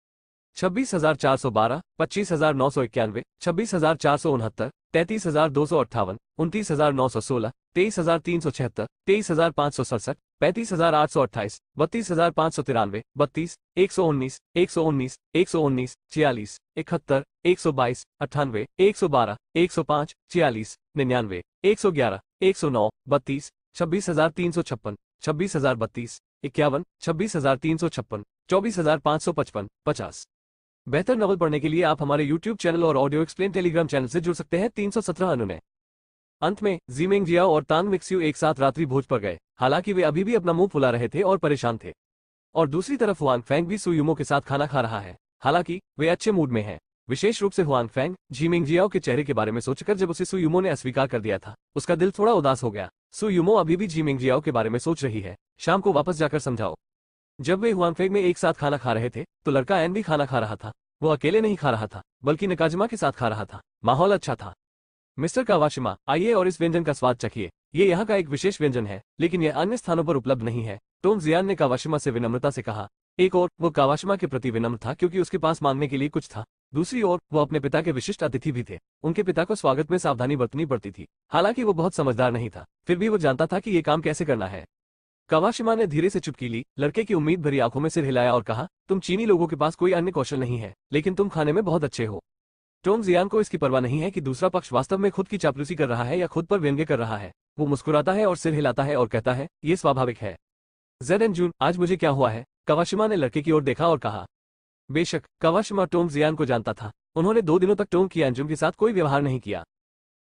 26,412, 25,991, 26,469, 33,258, 29,916, 23,376, 23,567, 35,828, 32,593, 32, 119, 119, 119, 46, 71, 122, 98, 112, 105, 46, 99, 111, 109, 32, 26,356, 26,032, 51, 26,356, 24,555, 50। बेहतर नॉवल पढ़ने के लिए आप हमारे YouTube चैनल और ऑडियो एक्सप्लेन टेलीग्राम चैनल से जुड़ सकते हैं। 317 अनुनय। अंत में जी मिंगजियाओ और तांग मिक्स्यू एक साथ रात्रि भोज पर गए। हालांकि वे अभी भी अपना मुंह फुला रहे थे और परेशान थे। और दूसरी तरफ हुआंग फेंग भी सुयुमो के साथ खाना खा रहा है। हालांकि वे अच्छे मूड में हैं। विशेष रूप से हुआंग फेंग जी मिंगजियाओ के चेहरे के बारे में सोचकर जब उसे सुयुमो ने अस्वीकार कर दिया था, उसका दिल थोड़ा उदास हो गया। सुयुमो अभी भी जी मिंगजियाओ के बारे में सोच रही है। शाम को वापस जाकर समझाओ। जब वे हुआंग फेंग में एक साथ खाना खा रहे थे तो लड़का एन भी खाना खा रहा था। वो अकेले नहीं खा रहा था, बल्कि नकाजिमा के साथ खा रहा था। माहौल अच्छा था। मिस्टर कावाशिमा, आइए और इस व्यंजन का स्वाद चखिए। ये यहाँ का एक विशेष व्यंजन है, लेकिन यह अन्य स्थानों पर उपलब्ध नहीं है। टोंग जियान ने कावाशिमा से विनम्रता से कहा। एक ओर वो कावाशिमा के प्रति विनम्र था क्योंकि उसके पास मांगने के लिए कुछ था। दूसरी ओर वो अपने पिता के विशिष्ट अतिथि भी थे। उनके पिता को स्वागत में सावधानी बरतनी पड़ती थी। हालांकि वो बहुत समझदार नहीं था, फिर भी वो जानता था कि ये काम कैसे करना है। कावाशिमा ने धीरे से चुटकी ली, लड़के की उम्मीद भरी आंखों में सिर हिलाया और कहा, तुम चीनी लोगों के पास कोई अन्य कौशल नहीं है, लेकिन तुम खाने में बहुत अच्छे हो। टोंग जियान को इसकी परवाह नहीं है कि दूसरा पक्ष वास्तव में खुद की चापलूसी कर रहा है या खुद पर व्यंग्य कर रहा है। वो मुस्कुराता है और सिर हिलाता है और कहता है, ये स्वाभाविक है। जेड एन जून, आज मुझे क्या हुआ है? कावाशिमा ने लड़के की ओर देखा और कहा। बेशक कावाशिमा टोंग जियान को जानता था। उन्होंने 2 दिनों तक टोंग कियानजुम के साथ कोई व्यवहार नहीं किया।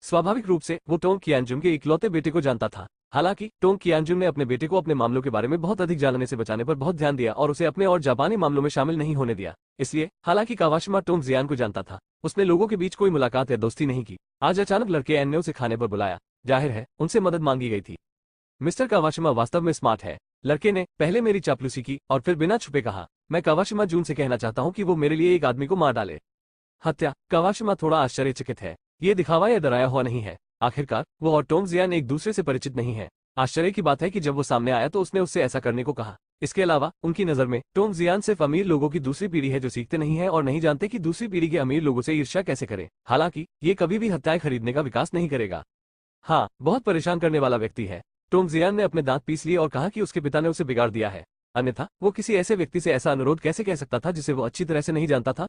स्वाभाविक रूप से वो टोंग कियानजुम के इकलौते बेटे को जानता था। हालांकि टोंग कियानजुम ने अपने बेटे को अपने मामलों के बारे में बहुत अधिक जानने से बचाने पर बहुत ध्यान दिया और उसे अपने और जापानी मामलों में शामिल नहीं होने दिया। इसलिए हालांकि कावाशिमा टोंग जियान को जानता था, उसने लोगों के बीच कोई मुलाकात या दोस्ती नहीं की। आज अचानक लड़के एन ने उसे खाने पर बुलाया। जाहिर है उनसे मदद मांगी गई थी। मिस्टर कावाशिमा वास्तव में स्मार्ट है। लड़के ने पहले मेरी चापलूसी की और फिर बिना छुपे कहा, मैं कावाशिमा जून से कहना चाहता हूँ कि वो मेरे लिए एक आदमी को मार डाले। हत्या? कावाशिमा थोड़ा आश्चर्यचकित है। ये दिखावा या डराया हुआ नहीं है। आखिरकार वो और टोंग जियान एक दूसरे से परिचित नहीं है। आश्चर्य की बात है कि जब वो सामने आया तो उसने उससे ऐसा करने को कहा। इसके अलावा उनकी नजर में टोंग जियान सिर्फ अमीर लोगों की दूसरी पीढ़ी है जो सीखते नहीं है और नहीं जानते कि दूसरी पीढ़ी के अमीर लोगों से ईर्ष्या कैसे करें। हालांकि ये कभी भी हत्याएं खरीदने का विकास नहीं करेगा। हाँ, बहुत परेशान करने वाला व्यक्ति है। टोंग जियान ने अपने दांत पीस लिए और कहा कि उसके पिता ने उसे बिगाड़ दिया है। अन्यथा वो किसी ऐसे व्यक्ति से ऐसा अनुरोध कैसे कह सकता था जिसे वो अच्छी तरह से नहीं जानता था?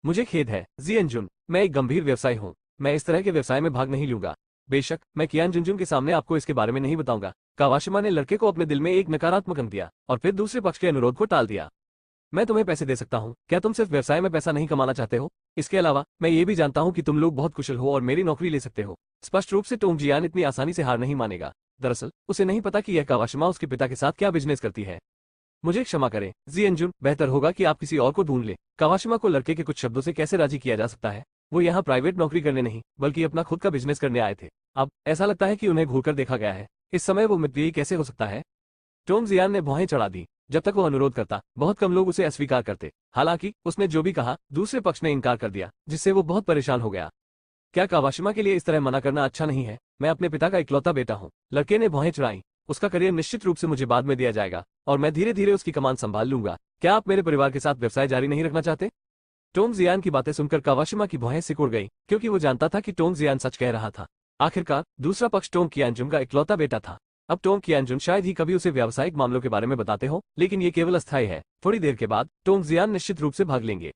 मुझे खेद है जियन जुन, मैं एक गंभीर व्यवसायी हूँ, मैं इस तरह के व्यवसाय में भाग नहीं लूंगा। बेशक मैं कियान जुनजुन के सामने आपको इसके बारे में नहीं बताऊंगा। कावाशिमा ने लड़के को अपने दिल में एक नकारात्मक अंक दिया और फिर दूसरे पक्ष के अनुरोध को टाल दिया। मैं तुम्हें पैसे दे सकता हूँ, क्या तुम सिर्फ व्यवसाय में पैसा नहीं कमाना चाहते हो? इसके अलावा मैं ये भी जानता हूँ कि तुम लोग बहुत कुशल हो और मेरी नौकरी ले सकते हो। स्पष्ट रूप से टोंग जियान इतनी आसानी से हार नहीं मानेगा। दरअसल उसे नहीं पता कि यह कावाशिमा उसके पिता के साथ क्या बिजनेस करती है। मुझे क्षमा करें जियनजुन, बेहतर होगा कि आप किसी और को ढूंढ लें। कावाशिमा को लड़के के कुछ शब्दों से कैसे राजी किया जा सकता है? वो यहाँ प्राइवेट नौकरी करने नहीं बल्कि अपना खुद का बिजनेस करने आए थे। अब ऐसा लगता है कि उन्हें घूरकर देखा गया है। इस समय वो मितव्ययी कैसे हो सकता है? टोंग जियान ने भौहें चढ़ा दी। जब तक वो अनुरोध करता बहुत कम लोग उसे अस्वीकार करते। हालांकि उसने जो भी कहा दूसरे पक्ष ने इनकार कर दिया, जिससे वो बहुत परेशान हो गया। क्या कावाशिमा के लिए इस तरह मना करना अच्छा नहीं है? मैं अपने पिता का इकलौता बेटा हूँ। लड़के ने भौहें चढ़ाई। उसका करियर निश्चित रूप से मुझे बाद में दिया जाएगा और मैं धीरे धीरे उसकी कमान संभाल लूंगा। क्या आप मेरे परिवार के साथ व्यवसाय जारी नहीं रखना चाहते? टोंग जियान की बातें सुनकर कावाशिमा की भौहें सिकुड़ गई, क्योंकि वो जानता था कि टोंग जियान सच कह रहा था। आखिरकार दूसरा पक्ष टोंग कियानजुन का इकलौता बेटा था। अब टोंग कियानजुन शायद ही कभी उसे व्यावसायिक मामलों के बारे में बताते हो, लेकिन ये केवल अस्थायी है। थोड़ी देर के बाद टोंग जियान निश्चित रूप से भाग लेंगे।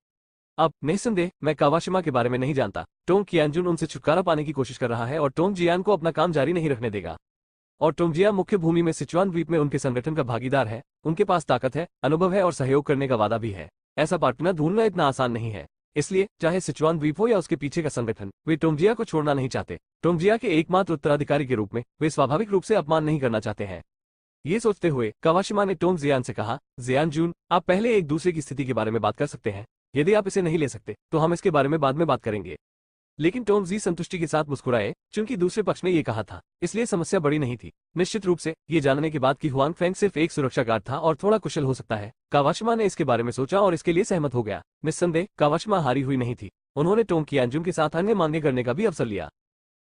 अब निस्संदेह मैं कावाशिमा के बारे में नहीं जानता। टोंग कियानजुन उनसे छुटकारा पाने की कोशिश कर रहा है और टोंग जियान को अपना काम जारी नहीं रखने देगा। और टोंगजिया मुख्य भूमि में सिचुआन द्वीप में उनके संगठन का भागीदार है। उनके पास ताकत है, अनुभव है और सहयोग करने का वादा भी है। ऐसा पार्टनर ढूंढना इतना आसान नहीं है। इसलिए चाहे सिचुआन द्वीप हो या उसके पीछे का संगठन, वे टोंगजिया को छोड़ना नहीं चाहते। टोंगजिया के एकमात्र उत्तराधिकारी के रूप में वे स्वाभाविक रूप से अपमान नहीं करना चाहते हैं। ये सोचते हुए कावाशिमा ने टोंग जियान से कहा, जियान जून, आप पहले एक दूसरे की स्थिति के बारे में बात कर सकते हैं। यदि आप इसे नहीं ले सकते तो हम इसके बारे में बाद में बात करेंगे। लेकिन टोंग जी संतुष्टि के साथ मुस्कुराए, क्योंकि दूसरे पक्ष ने ये कहा था, इसलिए समस्या बड़ी नहीं थी। निश्चित रूप से ये जानने के बाद कि हुआंग फेंग सिर्फ एक सुरक्षा गार्ड था और थोड़ा कुशल हो सकता है, कावाशिमा ने इसके बारे में सोचा और इसके लिए सहमत हो गया। निस्संदेह कावाशिमा हारी हुई नहीं थी। उन्होंने टोंग कियानजुन के साथ अन्य मांगे करने का भी अवसर लिया।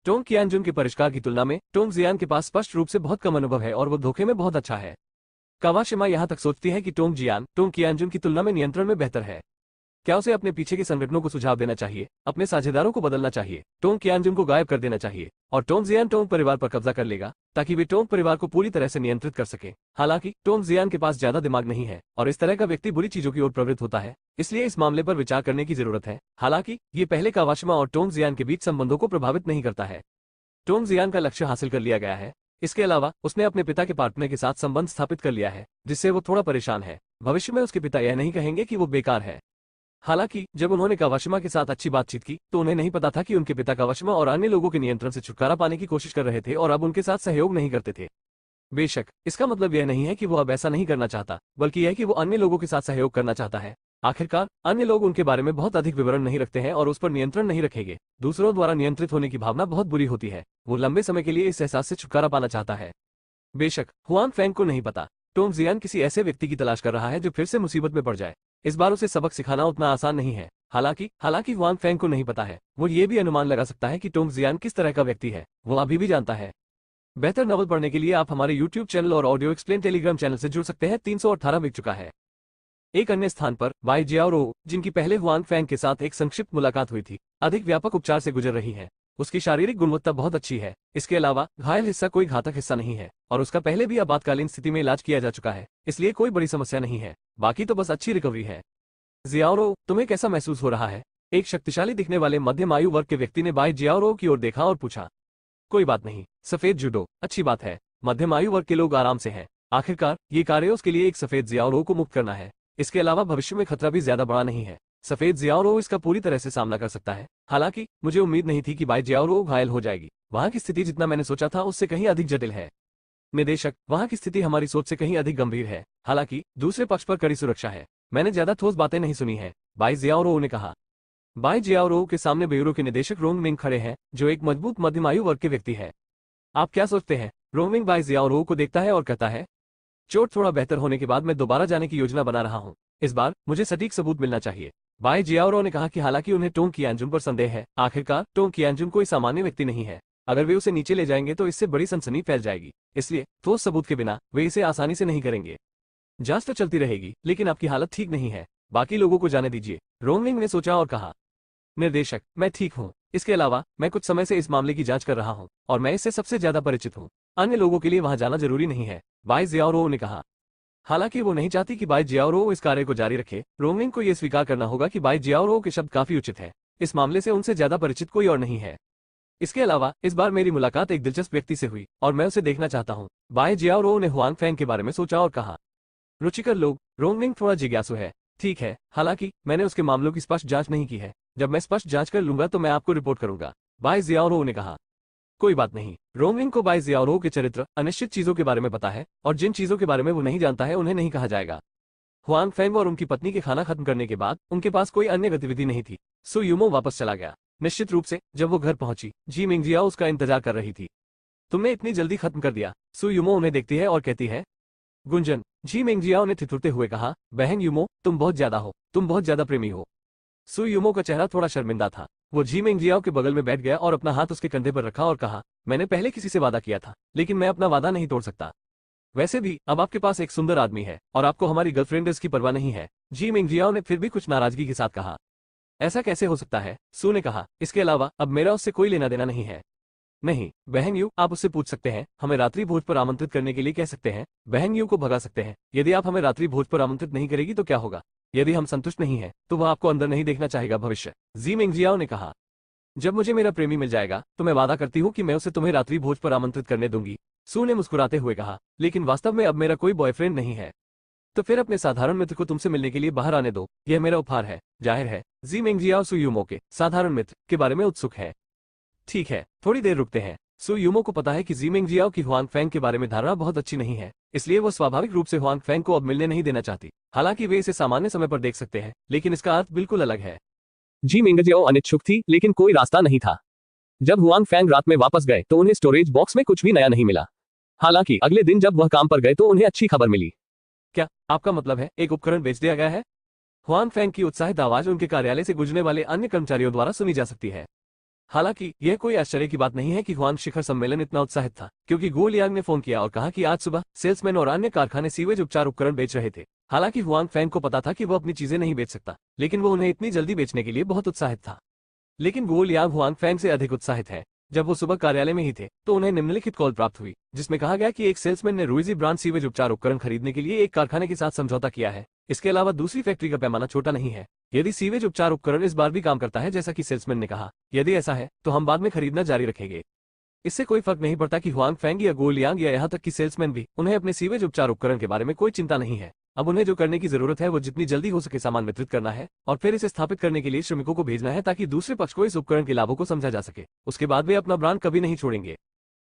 टोंग कियानजुन के परिष्कार की तुलना में टोंग जियान के पास स्पष्ट रूप से बहुत कम अनुभव है और वो धोखे में बहुत अच्छा है। कावाशिमा यहाँ तक सोचती है कि टोंग जियान टोंग कियानजुन की तुलना में नियंत्रण में बेहतर है। क्या उसे अपने पीछे के संगठनों को सुझाव देना चाहिए, अपने साझेदारों को बदलना चाहिए, टोंग कियानजुन को गायब कर देना चाहिए और टोंग जियान टोंग परिवार पर कब्जा कर लेगा ताकि वे टोंग परिवार को पूरी तरह से नियंत्रित कर सके। हालांकि टोंग जियान के पास ज्यादा दिमाग नहीं है और इस तरह का व्यक्ति बुरी चीजों की ओर प्रवृत्त होता है, इसलिए इस मामले पर विचार करने की जरूरत है। हालांकि ये पहले कावाशिमा और टोंग जियान के बीच संबंधों को प्रभावित नहीं करता है। टोंग जियान का लक्ष्य हासिल कर लिया गया है। इसके अलावा उसने अपने पिता के पार्टनर के साथ संबंध स्थापित कर लिया है, जिससे वो थोड़ा परेशान है। भविष्य में उसके पिता यह नहीं कहेंगे कि वो बेकार है। हालांकि जब उन्होंने कावाशिमा के साथ अच्छी बातचीत की तो उन्हें नहीं पता था कि उनके पिता कावाशिमा और अन्य लोगों के नियंत्रण से छुटकारा पाने की कोशिश कर रहे थे और अब उनके साथ सहयोग नहीं करते थे। बेशक इसका मतलब यह नहीं है कि वो अब ऐसा नहीं करना चाहता, बल्कि यह कि वो अन्य लोगों के साथ सहयोग करना चाहता है। आखिरकार अन्य लोग उनके बारे में बहुत अधिक विवरण नहीं रखते हैं और उस पर नियंत्रण नहीं रखेंगे। दूसरों द्वारा नियंत्रित होने की भावना बहुत बुरी होती है। वो लंबे समय के लिए इस एहसास से छुटकारा पाना चाहता है। बेशक हुआंग फेंग को नहीं पता, टोंग जियान किसी ऐसे व्यक्ति की तलाश कर रहा है जो फिर से मुसीबत में पड़ जाए। इस बार उसे सबक सिखाना उतना आसान नहीं है। हालांकि हुआंग फेंग को नहीं पता है। वो ये भी अनुमान लगा सकता है कि टोंग जियान किस तरह का व्यक्ति है। वो अभी भी जानता है। बेहतर नॉवल पढ़ने के लिए आप हमारे YouTube चैनल और ऑडियो एक्सप्लेन टेलीग्राम चैनल से जुड़ सकते हैं। 318 बिक चुका है। एक अन्य स्थान पर बाई जियाओरो, जिनकी पहले हुआंग फेंग के साथ एक संक्षिप्त मुलाकात हुई थी, अधिक व्यापक उपचार से गुजर रही है। उसकी शारीरिक गुणवत्ता बहुत अच्छी है। इसके अलावा घायल हिस्सा कोई घातक हिस्सा नहीं है और उसका पहले भी आपातकालीन स्थिति में इलाज किया जा चुका है, इसलिए कोई बड़ी समस्या नहीं है। बाकी तो बस अच्छी रिकवरी है। जियाओरो, तुम्हें कैसा महसूस हो रहा है? एक शक्तिशाली दिखने वाले मध्यम आयु वर्ग के व्यक्ति ने बाई जियाओरो की ओर देखा और पूछा। कोई बात नहीं, सफेद जूडो अच्छी बात है। मध्यम आयु वर्ग के लोग आराम से हैं। आखिरकार ये कार्य उसके लिए एक सफेद जियाओरो को मुक्त करना है। इसके अलावा भविष्य में खतरा भी ज्यादा बड़ा नहीं है। सफेद जियाओरो इसका पूरी तरह से सामना कर सकता है। हालांकि मुझे उम्मीद नहीं थी कि बाई जियाओरो घायल हो जाएगी। वहां की स्थिति जितना मैंने सोचा था उससे कहीं अधिक जटिल है। निदेशक, वहां की स्थिति हमारी सोच से कहीं अधिक गंभीर है। हालांकि दूसरे पक्ष पर कड़ी सुरक्षा है। मैंने ज्यादा ठोस बातें नहीं सुनी है, बाई जियाओरो ने कहा। बाई जियाओरो के सामने ब्यूरो के निदेशक रोंगमिंग खड़े हैं, जो एक मजबूत मध्यम आयु वर्ग के व्यक्ति है। आप क्या सोचते हैं? रोंगमिंग बाई जियाओरो को देखता है और कहता है, चोट थोड़ा बेहतर होने के बाद मैं दोबारा जाने की योजना बना रहा हूँ। इस बार मुझे सटीक सबूत मिलना चाहिए। बाई जियाओरो ने कहा कि हालांकि उन्हें टोंग कियानजुन पर संदेह है, आखिरकार टोंग कियानजुन कोई सामान्य व्यक्ति नहीं है। अगर वे उसे नीचे ले जाएंगे तो इससे बड़ी सनसनी फैल जाएगी, इसलिए ठोस सबूत के बिना वे इसे आसानी से नहीं करेंगे। जांच तो चलती रहेगी, लेकिन आपकी हालत ठीक नहीं है। बाकी लोगों को जाने दीजिए। रोंगमिंग ने सोचा और कहा, निर्देशक, मैं ठीक हूँ। इसके अलावा मैं कुछ समय से इस मामले की जांच कर रहा हूँ और मैं इससे सबसे ज्यादा परिचित हूँ। अन्य लोगों के लिए वहां जाना जरूरी नहीं है, बाई जियाओरो ने कहा। हालांकि वो नहीं चाहती कि बाई जियाओरो इस कार्य को जारी रखे। रोंगलिंग को यह स्वीकार करना होगा कि बाई जियाओरो के शब्द काफी उचित है। इस मामले से उनसे ज्यादा परिचित कोई और नहीं है। इसके अलावा इस बार मेरी मुलाकात एक दिलचस्प व्यक्ति से हुई और मैं उसे देखना चाहता हूँ। बाई जियाओरो ने हुआंग फैंग के बारे में सोचा और कहा। रुचिकर लोग। रोंगलिंग थोड़ा जिज्ञासु है। ठीक है, हालांकि मैंने उसके मामलों की स्पष्ट जांच नहीं की है। जब मैं स्पष्ट जांच कर लूंगा तो मैं आपको रिपोर्ट करूंगा, बाई जियाओरो ने कहा। कोई बात नहीं। रोंगलिंग को बाई जियाओरो के चरित्र, अनिश्चित चीजों के बारे में पता है और जिन चीजों के बारे में वो नहीं जानता है उन्हें नहीं कहा जाएगा। हुआंग फैंग और उनकी पत्नी के खाना खत्म करने के बाद उनके पास कोई अन्य गतिविधि नहीं थी। सु यूमो वापस चला गया। निश्चित रूप से जब वो घर पहुंची, जी मिंगजियाओ उसका इंतजार कर रही थी। तुमने इतनी जल्दी खत्म कर दिया। सु यूमो उन्हें देखती है और कहती है। गुंजन, जी मिंगजियाओ ने ठिठुरते हुए कहा, बहन यूमो, तुम बहुत ज्यादा हो, तुम बहुत ज्यादा प्रेमी हो। सु यूमो का चेहरा थोड़ा शर्मिंदा था। वो जी मिंगजियाओ के बगल में बैठ गया और अपना हाथ उसके कंधे पर रखा और कहा, मैंने पहले किसी से वादा किया था, लेकिन मैं अपना वादा नहीं तोड़ सकता। वैसे भी अब आपके पास एक सुंदर आदमी है और आपको हमारी गर्लफ्रेंड इसकी परवाह नहीं है। जी मिंगजियाओ ने फिर भी कुछ नाराजगी के साथ कहा। ऐसा कैसे हो सकता है? सु ने कहा, इसके अलावा अब मेरा उससे कोई लेना देना नहीं है। नहीं, बहन यू, आप उससे पूछ सकते हैं, हमें रात्रि भोज पर आमंत्रित करने के लिए कह सकते हैं, बहन यू को भगा सकते हैं। यदि आप हमें रात्रि भोज पर आमंत्रित नहीं करेगी तो क्या होगा? यदि हम संतुष्ट नहीं हैं, तो वह आपको अंदर नहीं देखना चाहेगा भविष्य। जी मिंगजियाओ ने कहा। जब मुझे मेरा प्रेमी मिल जाएगा तो मैं वादा करती हूँ कि मैं उसे तुम्हें रात्रि भोज पर आमंत्रित करने दूंगी। सु ने मुस्कुराते हुए कहा, लेकिन वास्तव में अब मेरा कोई बॉयफ्रेंड नहीं है। तो फिर अपने साधारण मित्र को तुमसे मिलने के लिए बाहर आने दो, यह मेरा उपहार है। जाहिर है जी मिंगजियाओ सु यूमो के साधारण मित्र के बारे में उत्सुक है। ठीक है, थोड़ी देर रुकते हैं। सु यूमो को पता है कि जी मिंगजियाओ की हुआंग फैंग के बारे में धारणा बहुत अच्छी नहीं है, इसलिए वो स्वाभाविक रूप से हुआंग फैंग को अब मिलने नहीं देना चाहती। हालांकि वे इसे सामान्य समय पर देख सकते हैं, लेकिन इसका अर्थ बिल्कुल अलग है। जी मिंगजियाओ अनिच्छुक थी, लेकिन कोई रास्ता नहीं था। जब हुआंग फैंग रात में वापस गए तो उन्हें स्टोरेज बॉक्स में कुछ भी नया नहीं मिला। हालांकि अगले दिन जब वह काम पर गए तो उन्हें अच्छी खबर मिली। क्या आपका मतलब है एक उपकरण बेच दिया गया है? हुआंग फैंग की उत्साहित आवाज उनके कार्यालय से गुजरने वाले अन्य कर्मचारियों द्वारा सुनी जा सकती है। हालांकि यह कोई आश्चर्य की बात नहीं है कि हुआंग शिखर सम्मेलन इतना उत्साहित था, क्योंकि गो लियांग ने फोन किया और कहा कि आज सुबह सेल्समैन और अन्य कारखाने सीवेज उपचार उपकरण बेच रहे थे। हालांकि हुआंग फैंग को पता था कि वह अपनी चीजें नहीं बेच सकता, लेकिन वो उन्हें इतनी जल्दी बेचने के लिए बहुत उत्साहित था। लेकिन गो लियांग हुआंग फैंग से अधिक उत्साहित है। जब वो सुबह कार्यालय में ही थे तो उन्हें निम्नलिखित कॉल प्राप्त हुई, जिसमें कहा गया कि एक सेल्समैन ने रुइजी ब्रांड सीवेज उपचार उपकरण खरीदने के लिए एक कारखाने के साथ समझौता किया है। इसके अलावा दूसरी फैक्ट्री का पैमाना छोटा नहीं है। यदि सीवेज उपचार उपकरण इस बार भी काम करता है जैसा कि सेल्समैन ने कहा, यदि ऐसा है तो हम बाद में खरीदना जारी रखेंगे। इससे कोई फर्क नहीं पड़ता कि हुआंग फैंग या गो लियांग या यहाँ तक कि सेल्समैन भी, उन्हें अपने सीवेज उपचार उपकरण के बारे में कोई चिंता नहीं है। अब उन्हें जो करने की जरूरत है वो जितनी जल्दी हो सके सामान वितरित करना है और फिर इसे स्थापित करने के लिए श्रमिकों को भेजना है, ताकि दूसरे पक्ष को इस उपकरण के लाभों को समझा जा सके। उसके बाद वे अपना ब्रांड कभी नहीं छोड़ेंगे।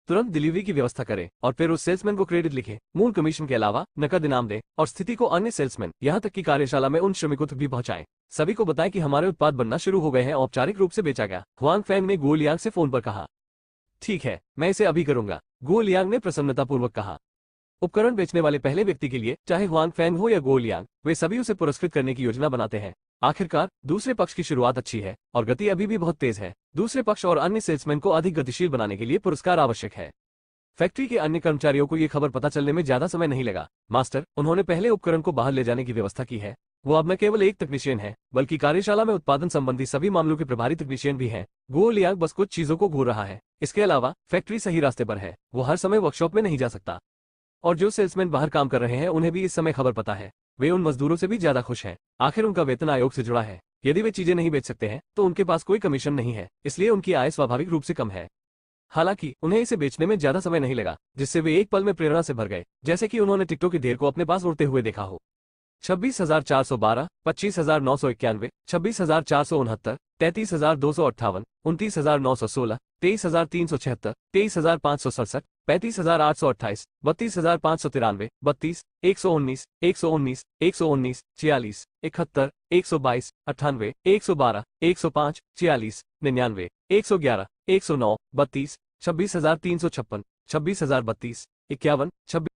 तुरंत डिलीवरी की व्यवस्था करें और फिर उस सेल्समैन को क्रेडिट लिखें। मूल कमीशन के अलावा नकद इनाम दें और स्थिति को अन्य सेल्समैन, यहाँ तक कि कार्यशाला में उन श्रमिकों तक भी पहुंचाएं। सभी को बताएं कि हमारे उत्पाद बनना शुरू हो गए हैं, औपचारिक रूप से बेचा गया। हुआंग फैंग ने गो लियांग से फोन पर कहा। ठीक है, मैं इसे अभी करूंगा, गो लियांग ने प्रसन्नतापूर्वक कहा। उपकरण बेचने वाले पहले व्यक्ति के लिए, चाहे हुआंग फैंग हो या गो लियांग, वे सभी उसे पुरस्कृत करने की योजना बनाते हैं। आखिरकार दूसरे पक्ष की शुरुआत अच्छी है और गति अभी भी बहुत तेज है। दूसरे पक्ष और अन्य सेल्समैन को अधिक गतिशील बनाने के लिए पुरस्कार आवश्यक है। फैक्ट्री के अन्य कर्मचारियों को यह खबर पता चलने में ज्यादा समय नहीं लगा। मास्टर, उन्होंने पहले उपकरण को बाहर ले जाने की व्यवस्था की है। वो अब न केवल एक तकनीशियन है, बल्कि कार्यशाला में उत्पादन संबंधी सभी मामलों के प्रभारी तकनीशियन भी हैं। गो लियांग बस कुछ चीजों को घूर रहा है। इसके अलावा फैक्ट्री सही रास्ते पर है। वो हर समय वर्कशॉप में नहीं जा सकता। और जो सेल्समैन बाहर काम कर रहे हैं उन्हें भी इस समय खबर पता है। वे उन मजदूरों से भी ज्यादा खुश हैं। आखिर उनका वेतन आयोग से जुड़ा है। यदि वे चीजें नहीं बेच सकते हैं तो उनके पास कोई कमीशन नहीं है, इसलिए उनकी आय स्वाभाविक रूप से कम है। हालांकि उन्हें इसे बेचने में ज्यादा समय नहीं लगा, जिससे वे एक पल में प्रेरणा से भर गए, जैसे कि उन्होंने टिकटों के ढेर को अपने पास उड़ते हुए देखा हो। 26,412, 25,991, 26,469, 33,258, 29,916, 23,376, 23,567, 35,828, 32,593, 32, 119, 119, 119, 46, 71, 122, 98, 112, 105, 46, 99, 111, 109, 32, 26,356, 26,032, 51, 26